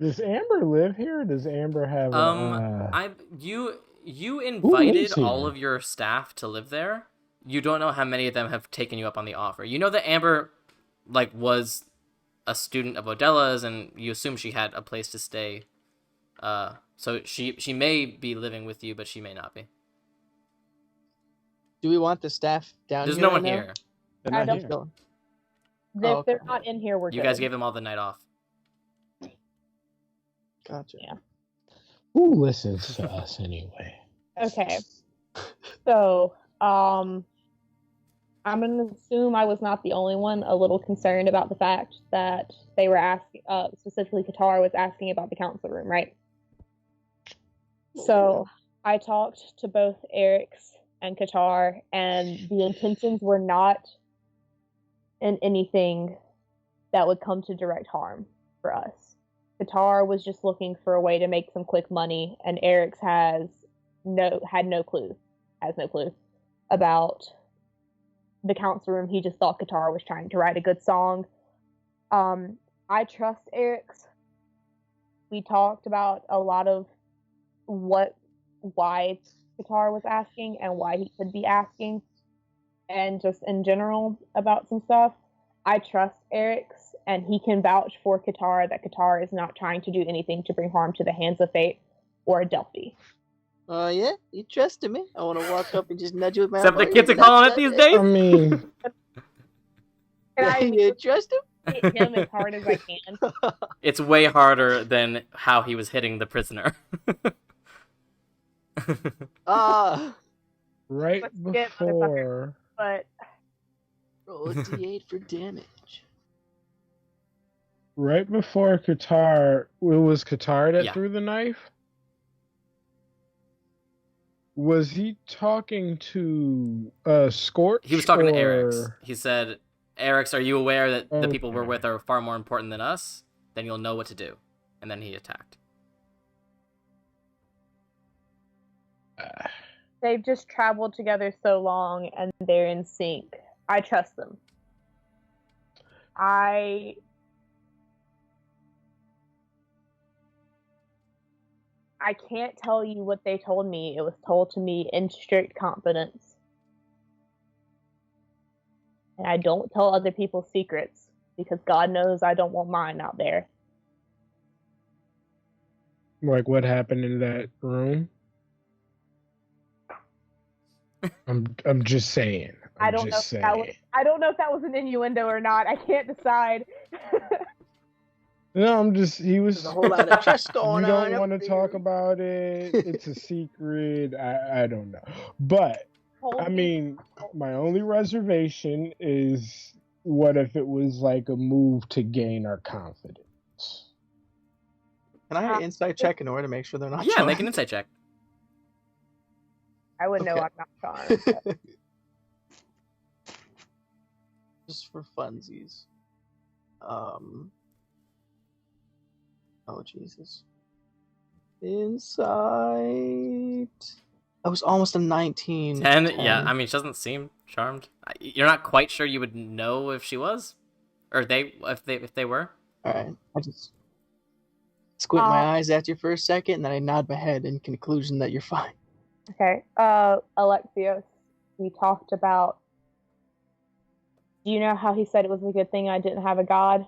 Does Amber live here? Or does Amber have You invited lives here? all of your staff to live there. You don't know how many of them have taken you up on the offer. You know that Amber, was a student of Odella's, and you assume she had a place to stay. So she may be living with you, but she may not be. Do we want the staff down There's here? no right one now? here. They're I not don't here. Go. If Oh, okay. they're not in here, we're You good. guys gave them all the night off. Gotcha. Yeah. who listens to us anyway? Okay. So, I'm gonna assume I was not the only one a little concerned about the fact that they were asking, specifically Qatar was asking about the council room, right? So, I talked to both Eric's and Qatar, and the intentions were not in anything that would come to direct harm for us. Qatar was just looking for a way to make some quick money, and Eric's has no clue about the council room. He just thought Qatar was trying to write a good song. I trust Eric's. We talked about a lot of why Qatar was asking and why he could be asking, and just in general about some stuff. I trust Eric's, and he can vouch for Qatar that Qatar is not trying to do anything to bring harm to the hands of Fate or Delphi. Yeah, you trusted me. I want to walk up and just nudge you with my Except the elbow. kids are calling it these days. I mean, And You trust him? I hit him as hard as I can. It's way harder than how he was hitting the prisoner. Ah, right Let's get before But roll a d8 for damage. Qatar, it was Qatar that Yeah. threw the knife? Was he talking to Scorch? He was talking to or- Eric's. He said, Eric's, are you aware that the people we're Okay. with are far more important than us? Then you'll know what to do. And then he attacked. they've just traveled together so long and they're in sync. I trust them. I can't tell you what they told me. It was told to me in strict confidence. And I don't tell other people's secrets because God knows I don't want mine out there. Like what happened in that room? I'm just saying. I don't know if that was an innuendo or not. I can't decide. No, he was. There's a whole lot of chest going You on. don't want to talk about it. It's a secret. I don't know. But, I mean, my only reservation is what if it was like a move to gain our confidence? Can I insight check in order to make sure they're not Yeah, charmed? make an insight check. I would know I'm not charmed. But... Just for funsies. Oh, Jesus. Insight. I was almost a 19. 10? Yeah, I mean, she doesn't seem charmed. You're not quite sure you would know if she was? Or if they were? Alright, I just squint my eyes at you for a second, and then I nod my head in conclusion that you're fine. Okay. Alexios, we talked about... Do you know how he said it was a good thing I didn't have a god?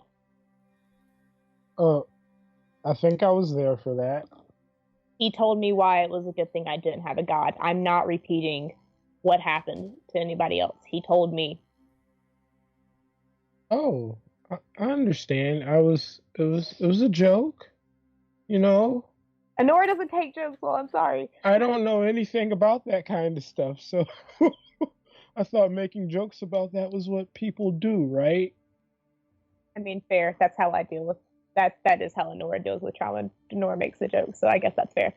I think I was there for that. He told me why it was a good thing I didn't have a god. I'm not repeating what happened to anybody else. He told me. Oh, I understand. It was a joke, you know. Honora doesn't take jokes, well, I'm sorry. I don't know anything about that kind of stuff, so I thought making jokes about that was what people do, right? I mean, fair. That's how I deal with that. That is how Honora deals with trauma. Honora makes the joke, so I guess that's fair.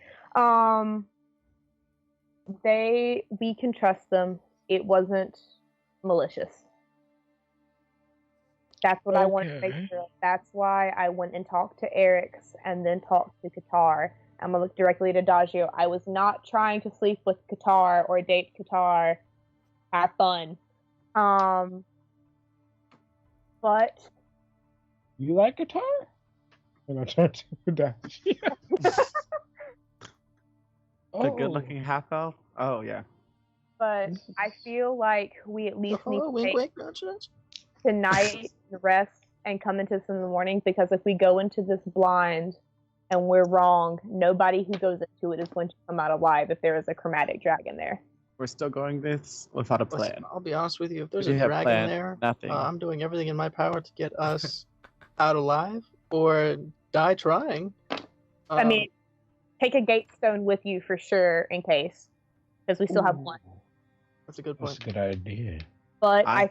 We can trust them. It wasn't malicious. That's what I wanted to make sure. That's why I went and talked to Eric's and then talked to Qatar. I'm gonna look directly at Adagio. I was not trying to sleep with Qatar or date Qatar. Have fun. But you like Qatar? And I turned to Adagio. The good-looking half elf. Oh yeah. But I feel like we at least need to take nudge. tonight, rest, and come into this in the morning, because if we go into this blind and we're wrong, nobody who goes into it is going to come out alive if there is a chromatic dragon there. We're still going this without a plan. Listen, I'll be honest with you. If there's We a have dragon planned there, nothing. I'm doing everything in my power to get us out alive or die trying. I mean, take a gate stone with you for sure in case, because we still have one. That's a good point. That's a good idea. But I'm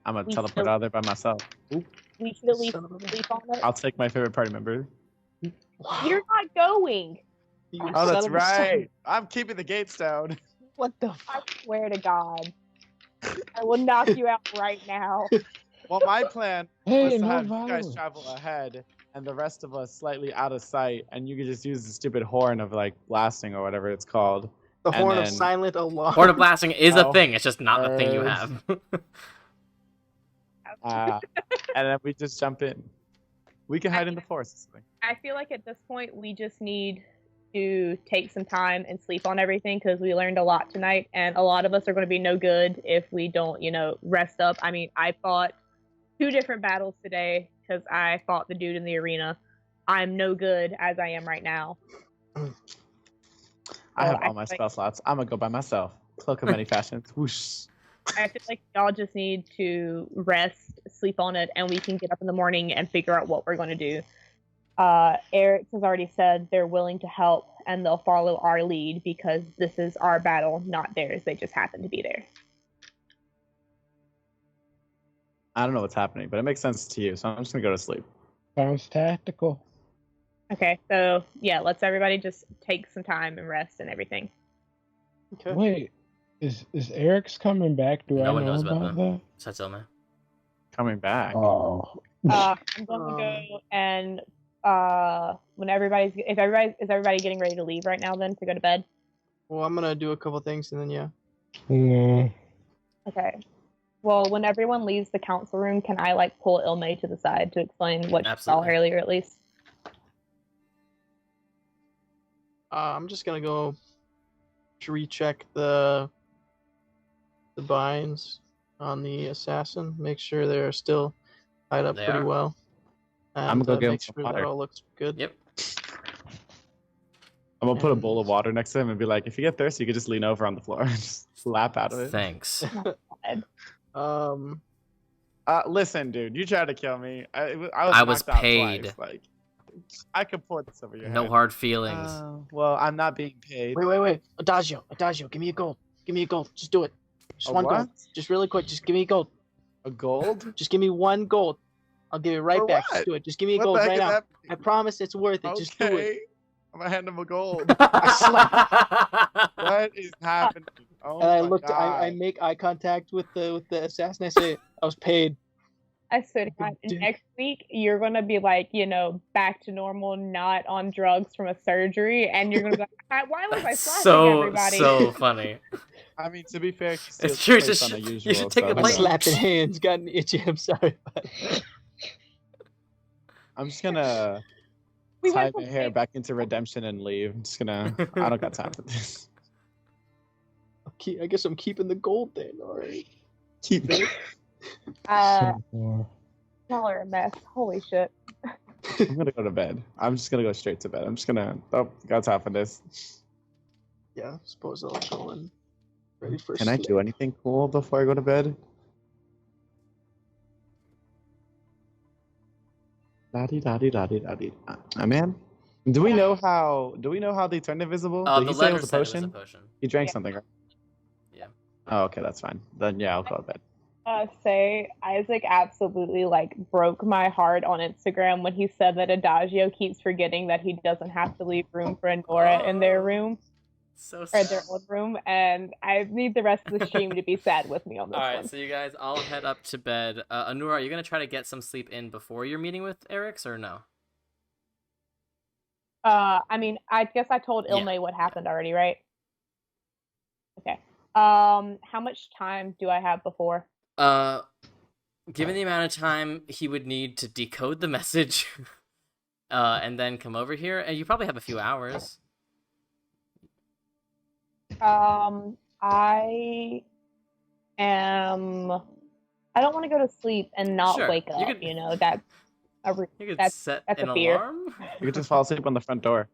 gonna we teleport out there by myself. Oop. we should at least sleep on it. I'll take my favorite party member. You're not going. You Oh, son that's of a son. right. I'm keeping the gates down. What the I fuck? swear to God, I will knock you out right now. Well, my plan Hey, was to no have you violence. guys travel ahead and the rest of us slightly out of sight, and you could just use the stupid horn of like blasting or whatever it's called. The And horn of then- silent alarm. Horn of blasting is a Oh, thing. It's just not the thing you have. And then we just jump in. We can hide in the forest. I feel like at this point we just need to take some time and sleep on everything, because we learned a lot tonight, and a lot of us are going to be no good if we don't, rest up. I mean, I fought 2 different battles today because I fought the dude in the arena. I'm no good as I am right now. I have I all my feel spell slots. I'm gonna go by myself. Cloak of many fashions. Whoosh. I feel like y'all just need to rest, sleep on it, and we can get up in the morning and figure out what we're going to do. Eric has already said they're willing to help and they'll follow our lead because this is our battle, not theirs. They just happen to be there. I don't know what's happening, but it makes sense to you, so I'm just gonna go to sleep. Sounds tactical. Okay, so yeah, let's everybody just take some time and rest and everything. Okay. Wait, is Eric's coming back? Do No I one know knows about about that. that? Satsuma. Coming back. Oh. I'm going to go and when is everybody getting ready to leave right now then to go to bed? Well, I'm gonna do a couple things and then yeah. Yeah. Okay. Well, when everyone leaves the council room, can I pull Ilme to the side to explain what she saw Absolutely. earlier at least? I'm just gonna go recheck the binds. on the assassin. Make sure they're still tied up They pretty are. well. And, I'm gonna go give him make some sure that water. all looks good. Yep. I'm gonna put a bowl of water next to him and be like, if you get thirsty, you can just lean over on the floor and just lap out of it. Thanks. Listen, dude, you tried to kill me. I was knocked out paid. twice. Like, I could pour this over your head. No hard feelings. Well, I'm not being paid. Wait. Adagio, give me a gold. Give me a gold. Just do it. Just A one what? gold. Just really quick. Just give me a gold. A gold? Just give me 1 gold. I'll give it right For back. what? Just do it. Just give me a What gold the heck right is now. that? I promise it's worth it. Just do it. Okay. I'm gonna hand him a gold. I What is happening? Oh And I my looked. I God. make eye contact with the assassin. I say, I was paid. I swear to God, Dude. next week you're gonna be like, back to normal, not on drugs from a surgery, and you're gonna be like, why was I slapping everybody? So funny. I mean, to be fair, It's true, based just- on the you usual, should take a so, My bite. you know. slapping hands gotten itchy. I'm sorry. I'm just gonna We tie went my from hair being- back into redemption and leave. I'm just gonna. I don't got time for this. I guess I'm keeping the gold then. All right. Keep it. So, Y'all are a mess. Holy shit. I'm gonna go to bed. I'm just gonna go straight to bed. I'm just gonna. Oh, got time for this. Yeah, I suppose I'll go and ready for Can I sleep. do anything cool before I go to bed? Man, do we know how? Do we know how they turn invisible? Did The he say it letter was a said it was a potion? potion. He drank Yeah. something, right? Yeah. Oh, okay, that's fine. Then yeah, I'll go to bed. Say Isaac absolutely broke my heart on Instagram when he said that Adagio keeps forgetting that he doesn't have to leave room for Nora in their room So or sad. their old room, and I need the rest of the stream to be sad with me on this All right, one. so you guys all head up to bed. Anura, are you gonna try to get some sleep in before your meeting with Eric's or no? I mean, I guess I told Yeah, Ilme what happened already, right? Okay. How much time do I have before? Given the amount of time he would need to decode the message, and then come over here, and you probably have a few hours. I don't want to go to sleep and not Sure, wake you up. could- That's You could That's- set that's an a fear. alarm. You could just fall asleep on the front door.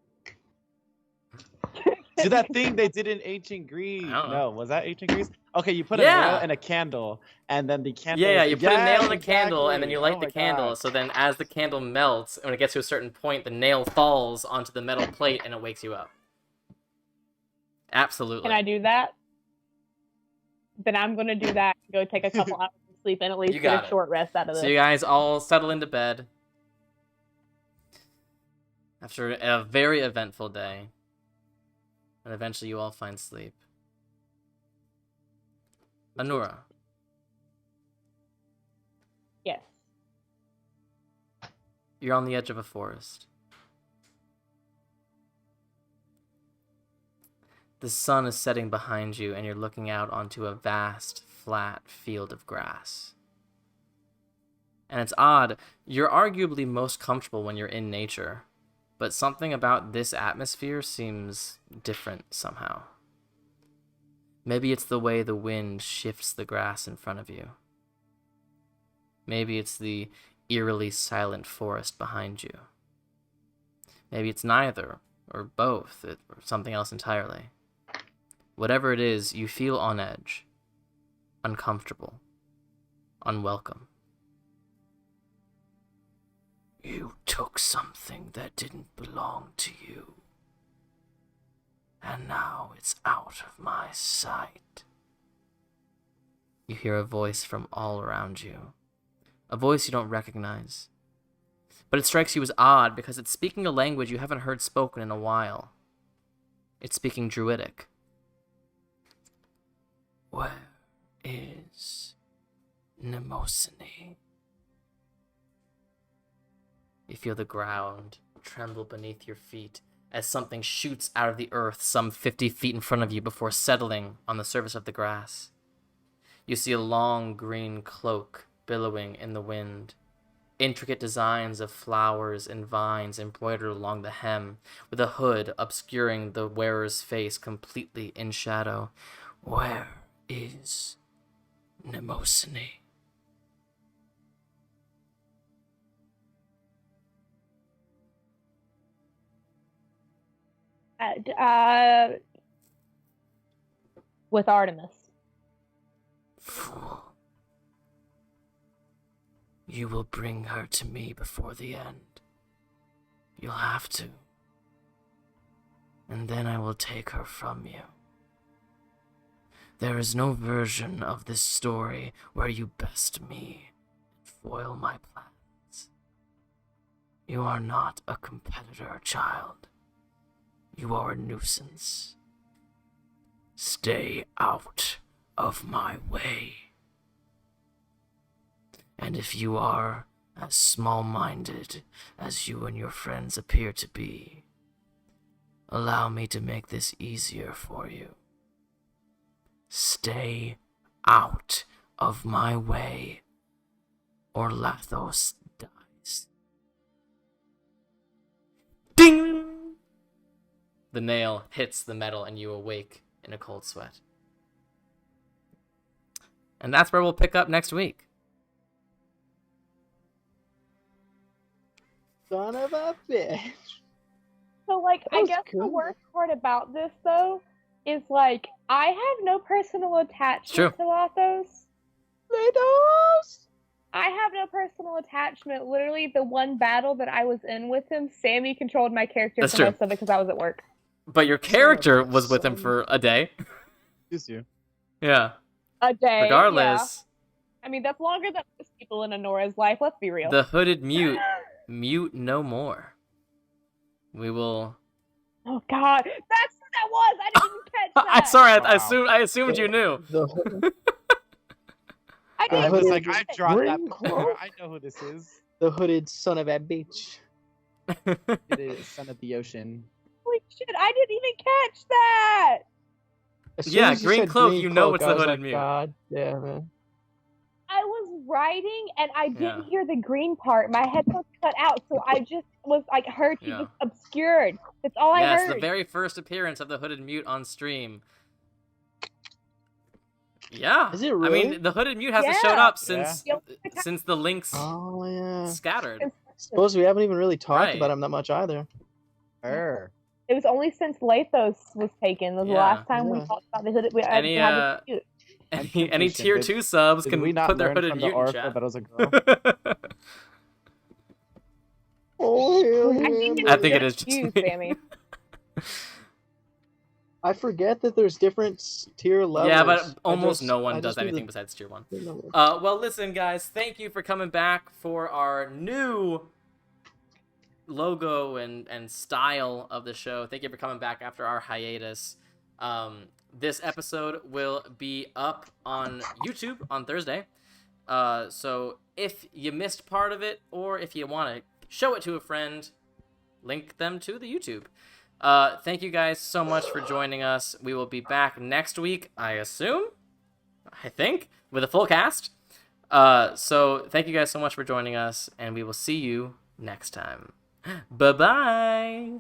See that thing they did in ancient Greece? I don't know. No, was that ancient Greece? Okay, you put a Yeah. nail in a candle, and then the candle. Yeah, you put a nail in a Yes, candle, and then exactly. you light Oh the my candle. God. So then, as the candle melts, when it gets to a certain point, the nail falls onto the metal plate, and it wakes you up. Absolutely. Can I do that? Then I'm gonna do that. Go take a couple hours of sleep and at least You get got a it. short rest out of this. So you guys all settle into bed after a very eventful day, and eventually you all find sleep. Anura, Yes. you're on the edge of a forest. The sun is setting behind you, and you're looking out onto a vast, flat field of grass. And it's odd, you're arguably most comfortable when you're in nature, but something about this atmosphere seems different somehow. Maybe it's the way the wind shifts the grass in front of you. Maybe it's the eerily silent forest behind you. Maybe it's neither, or both, or something else entirely. Whatever it is, you feel on edge, uncomfortable, unwelcome. You took something that didn't belong to you, and now it's out of my sight. You hear a voice from all around you, a voice you don't recognize. But it strikes you as odd because it's speaking a language you haven't heard spoken in a while. It's speaking Druidic. Where is Mnemosyne? You feel the ground tremble beneath your feet as something shoots out of the earth some 50 feet in front of you before settling on the surface of the grass. You see a long green cloak billowing in the wind. Intricate designs of flowers and vines embroidered along the hem, with a hood obscuring the wearer's face completely in shadow. Where is Mnemosyne. With Artemis. Fool. You will bring her to me before the end. You'll have to. And then I will take her from you. There is no version of this story where you best me and foil my plans. You are not a competitor, child. You are a nuisance. Stay out of my way. And if you are as small-minded as you and your friends appear to be, allow me to make this easier for you. Stay out of my way, or Lathos dies. Ding! The nail hits the metal and you awake in a cold sweat. And that's where we'll pick up next week. Son of a bitch. So, like, That I was guess the cool. worst part about this, though, is, like, I have no personal attachment to Lathos. Lathos! I have no personal attachment. Literally, the one battle that I was in with him, Sammy controlled my character That's for true. most of it because I was at work. But your character was with him for a day. Excuse you. Yeah. A day. Regardless, Yeah. I mean, that's longer than most people in Anora's life, let's be real. the hooded mute no more. We will. Oh, God. That's what that was! I didn't even catch that! I'm sorry. Wow. I assumed you knew. I I didn't was even like, catch I it. dropped that. Bring before. I know who this is. The hooded son of a bitch. It is Son of the Ocean. Holy shit, I didn't even catch that! As soon Yeah, as you green said cloak, green you know cloak, it's I the was hooded like, mute. God damn it. I was writing and I didn't Yeah. hear the green part. My headphones cut out, so I just was like heard he Yeah. was obscured. That's all I Yes, heard. the very first appearance of the hooded mute on stream. Yeah. Is it I really? mean, the hooded mute hasn't Yeah. showed up since Yeah. since the links Oh, yeah. scattered. Suppose we haven't even really talked Right. about him that much either. It was only since Lathos was taken. It was the Yeah. last time we Yeah. talked about the hooded. We Any, had the mute. Any tier 2 subs Did can we not put their learn hooded from the mute in oracle chat. that it was a girl? Oh, hell I yeah, think I it's think it just is just you, me. Sammy. I forget that there's different tier levels. Yeah, but almost no I one just does do the- anything besides tier 1. the- Well, listen, guys. Thank you for coming back for our new logo and style of the show. Thank you for coming back after our hiatus. This episode will be up on YouTube on Thursday. So if you missed part of it, or if you want to show it to a friend, link them to the YouTube. Thank you guys so much for joining us. We will be back next week, I think, with a full cast. So thank you guys so much for joining us, and we will see you next time. Bye-bye!